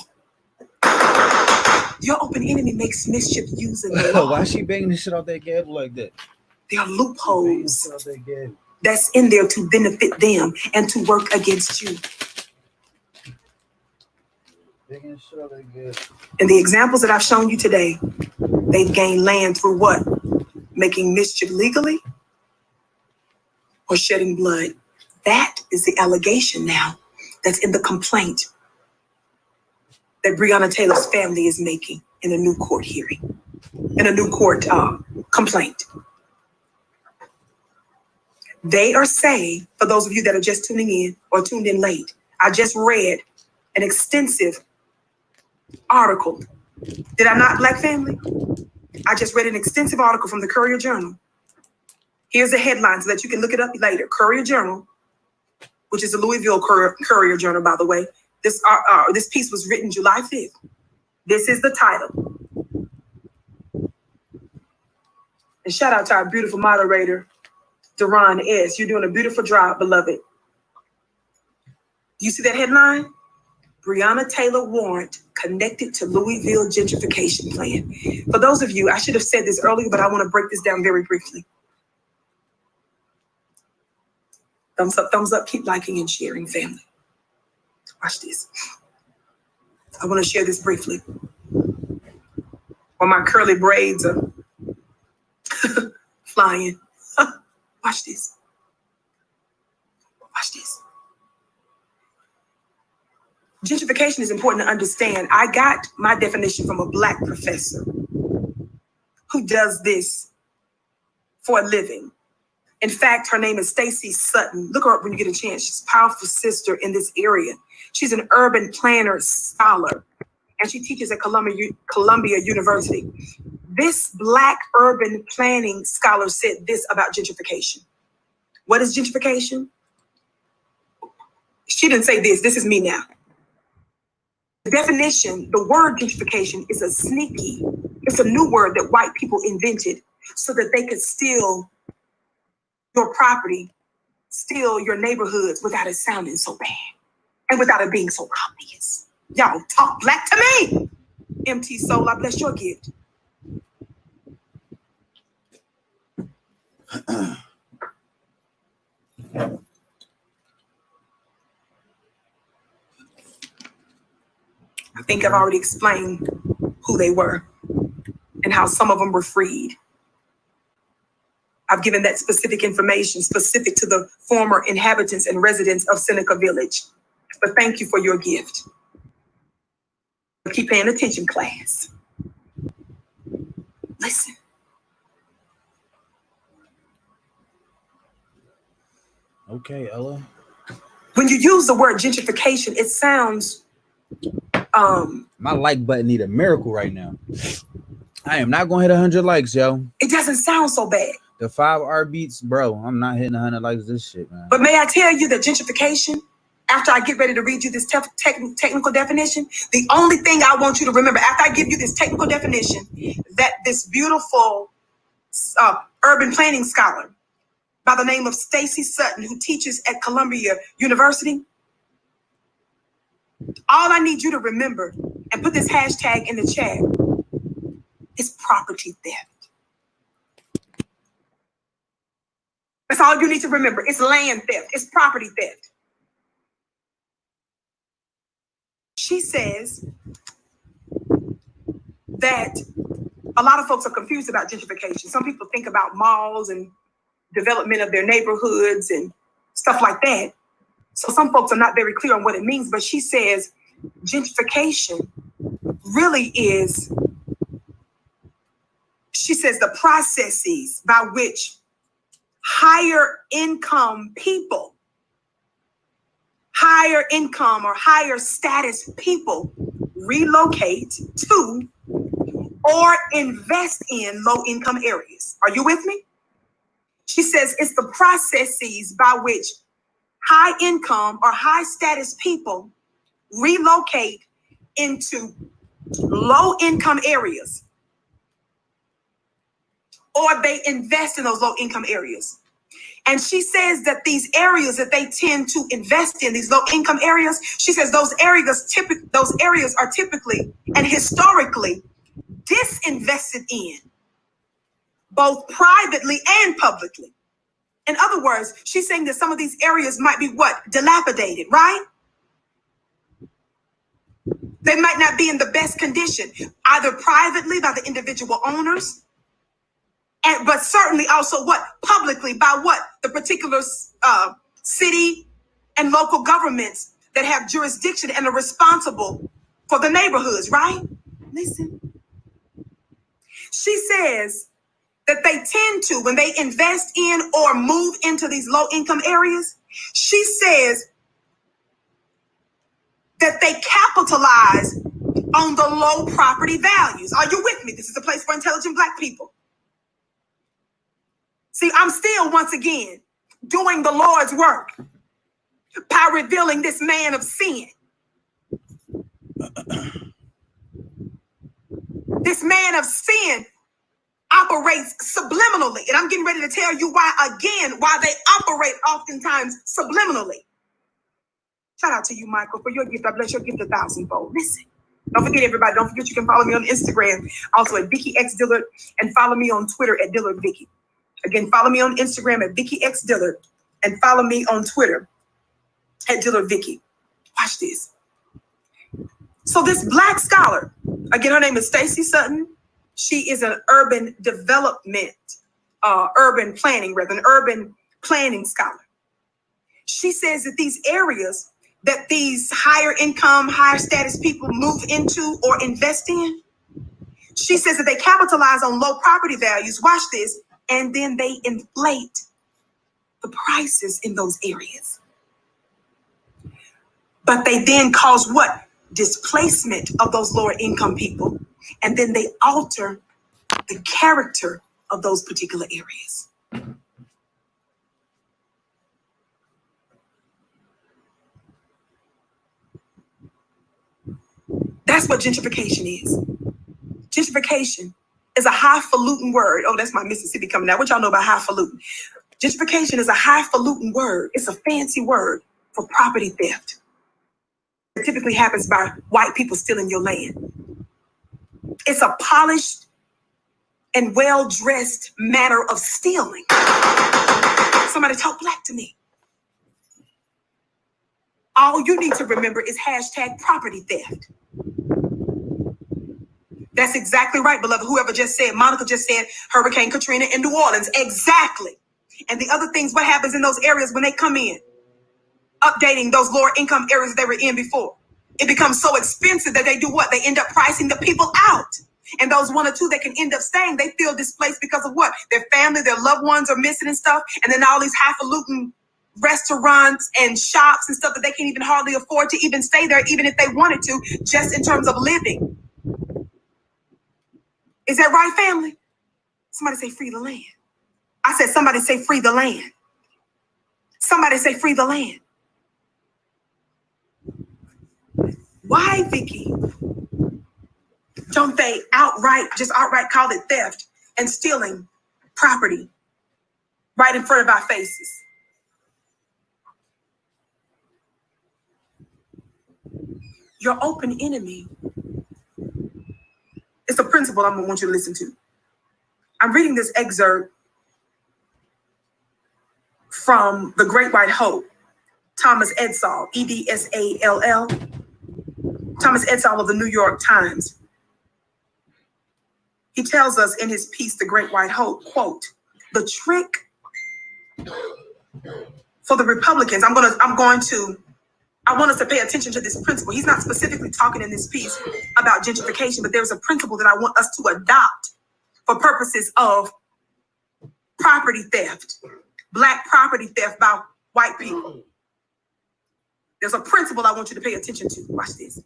Your open enemy makes mischief using the law. Why is she banging this shit out that gavel like that? There are loopholes. that's in there to benefit them and to work against you. And the examples that I've shown you today, they've gained land through what? Making mischief legally or shedding blood. That is the allegation now that's in the complaint that Breonna Taylor's family is making in a new court hearing, in a new court complaint. They are saying, for those of you that are just tuning in or tuned in late, I just read an extensive article. Did I not, Black family? I just read an extensive article from the Courier Journal. Here's the headline so that you can look it up later. Courier Journal, which is the Louisville Courier Journal, by the way. This piece was written July 5th. This is the title. And shout out to our beautiful moderator, Deron S. You're doing a beautiful job, beloved. Do you see that headline? Breonna Taylor warrant connected to Louisville gentrification plan. For those of you, I should have said this earlier, but I want to break this down very briefly. Thumbs up, keep liking and sharing, family. Watch this. I want to share this briefly. While my curly braids are flying. Watch this. Watch this. Gentrification is important to understand. I got my definition from a Black professor who does this for a living. In fact, her name is Stacy Sutton. Look her up when you get a chance. She's a powerful sister in this area. She's an urban planner scholar, and she teaches at Columbia University. This Black urban planning scholar said this about gentrification. What is gentrification? She didn't say this. This is me now. The definition, the word gentrification is it's a new word that white people invented so that they could steal your property, steal your neighborhoods without it sounding so bad and without it being so obvious. Y'all talk Black to me. MT Soul, I bless your gift. I think I've already explained who they were and how some of them were freed. I've given that specific information specific to the former inhabitants and residents of Seneca Village. But thank you for your gift. Keep paying attention, class. Listen. Okay, Ella. When you use the word gentrification, it sounds my like button need a miracle right now. I am not gonna hit 100 likes, yo. It doesn't sound so bad. The 5 R beats, bro. I'm not hitting 100 likes this shit, man. But may I tell you that gentrification, after I get ready to read you this technical definition, the only thing I want you to remember after I give you this technical definition, that this beautiful urban planning scholar by the name of Stacy Sutton, who teaches at Columbia University, all I need you to remember, and put this hashtag in the chat, is property theft. That's all you need to remember. It's land theft. It's property theft. She says that a lot of folks are confused about gentrification. Some people think about malls and development of their neighborhoods and stuff like that. So some folks are not very clear on what it means, but she says gentrification really is, she says, the processes by which higher income people, higher income or higher status people relocate to or invest in low income areas. Are you with me? She says it's the processes by which high income or high status people relocate into low income areas, or they invest in those low income areas. And she says that these areas that they tend to invest in, these low income areas, she says those areas are typically and historically disinvested in, both privately and publicly. In other words, she's saying that some of these areas might be what? Dilapidated, right? They might not be in the best condition, either privately by the individual owners, but certainly also what? Publicly by what? The particular city and local governments that have jurisdiction and are responsible for the neighborhoods, right? Listen. She says that they tend to, when they invest in or move into these low-income areas, she says that they capitalize on the low property values. Are you with me? This is a place for intelligent Black people. See, I'm still, once again, doing the Lord's work by revealing this man of sin. This man of sin operates subliminally. And I'm getting ready to tell you why they operate oftentimes subliminally. Shout out to you, Michael, for your gift. I bless your gift 1,000-fold. Listen, don't forget, everybody. Don't forget you can follow me on Instagram, also at Vicky X Dillard, and follow me on Twitter at Dillard Vicky. Again, follow me on Instagram at Vicky X Dillard, and follow me on Twitter at Dillard Vicky. Watch this. So this Black scholar, again, her name is Stacey Sutton. She is an urban planning scholar. She says that these areas that these higher income, higher status people move into or invest in, she says that they capitalize on low property values, watch this, and then they inflate the prices in those areas. But they then cause what? Displacement of those lower income people. And then they alter the character of those particular areas. That's what gentrification is. Gentrification is a highfalutin word. Oh, that's my Mississippi coming out. What y'all know about highfalutin? Gentrification is a highfalutin word. It's a fancy word for property theft. It typically happens by white people stealing your land. It's a polished and well-dressed manner of stealing. Somebody talk Black to me. All you need to remember is hashtag property theft. That's exactly right, beloved. Whoever just said, Monica just said Hurricane Katrina in New Orleans. Exactly. And the other things, what happens in those areas when they come in? Updating those lower income areas they were in before. It becomes so expensive that they do what? They end up pricing the people out. And those one or two that can end up staying, they feel displaced because of what? Their family, their loved ones are missing and stuff. And then all these highfalutin restaurants and shops and stuff that they can't even hardly afford to even stay there, even if they wanted to, just in terms of living. Is that right, family? Somebody say free the land. I said somebody say free the land. Somebody say free the land. Why, Vicky, don't they outright call it theft and stealing property right in front of our faces? Your open enemy. It's a principle I'm going to want you to listen to. I'm reading this excerpt from The Great White Hope, Thomas Edsall, Edsall, Thomas Edsall of the New York Times. He tells us in his piece, The Great White Hope, quote, the trick for the Republicans, I want us to pay attention to this principle. He's not specifically talking in this piece about gentrification, but there's a principle that I want us to adopt for purposes of property theft, Black property theft by white people. There's a principle I want you to pay attention to. Watch this.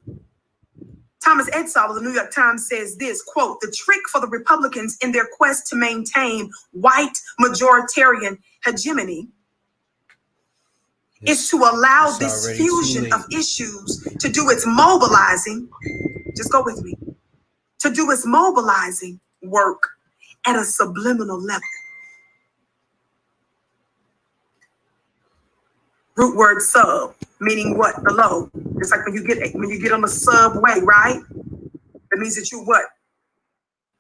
Thomas Edsall of the New York Times says this, quote, the trick for the Republicans in their quest to maintain white majoritarian hegemony is to allow this fusion of issues to do its mobilizing, just go with me, to do its mobilizing work at a subliminal level. Root word sub, meaning what? Below. It's like when you get on the subway, right? That means that you what?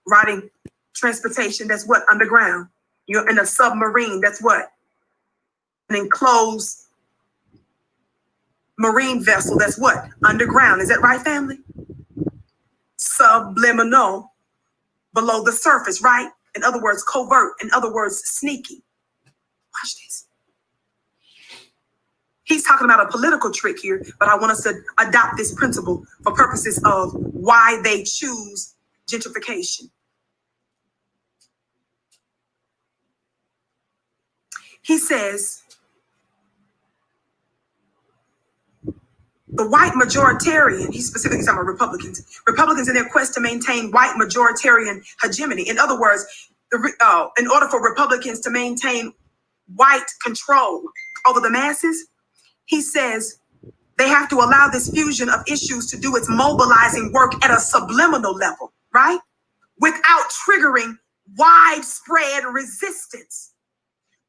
Riding transportation, that's what? Underground. You're in a submarine, that's what? an enclosed marine vessel that's what? Underground. Is that right, family? Subliminal, below the surface, right? In other words, covert. In other words, sneaky. Watch this. He's talking about a political trick here, but I want us to adopt this principle for purposes of why they choose gentrification. He says, the white majoritarian, he's specifically talking about Republicans in their quest to maintain white majoritarian hegemony. In other words, in order for Republicans to maintain white control over the masses, he says they have to allow this fusion of issues to do its mobilizing work at a subliminal level, right? Without triggering widespread resistance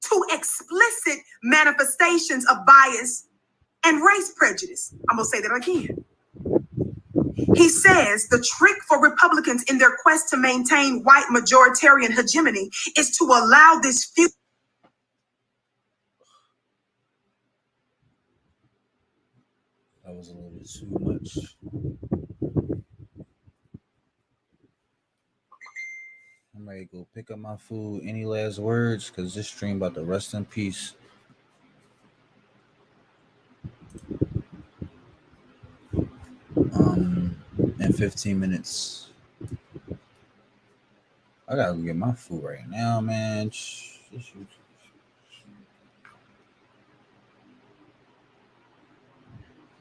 to explicit manifestations of bias and race prejudice. I'm gonna say that again. He says the trick for Republicans in their quest to maintain white majoritarian hegemony is to allow this fusion. That was a little bit too much. I'm ready to go pick up my food. Any last words? Because this stream about to rest in peace. In 15 minutes. I gotta go get my food right now, man.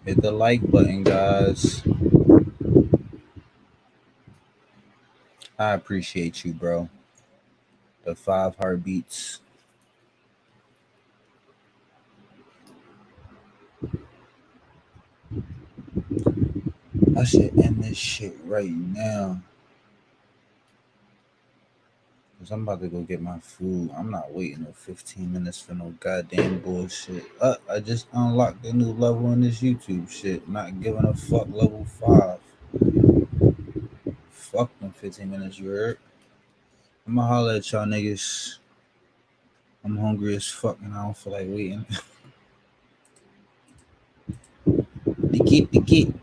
Hit the like button, guys. I appreciate you, bro. The 5 heartbeats. I should end this shit right now. Cause I'm about to go get my food. I'm not waiting no 15 minutes for no goddamn bullshit. I just unlocked a new level in this YouTube shit. Not giving a fuck, level 5. Fuck them 15 minutes, you heard? I'ma holler at y'all niggas. I'm hungry as fuck and I don't feel like waiting. The kid.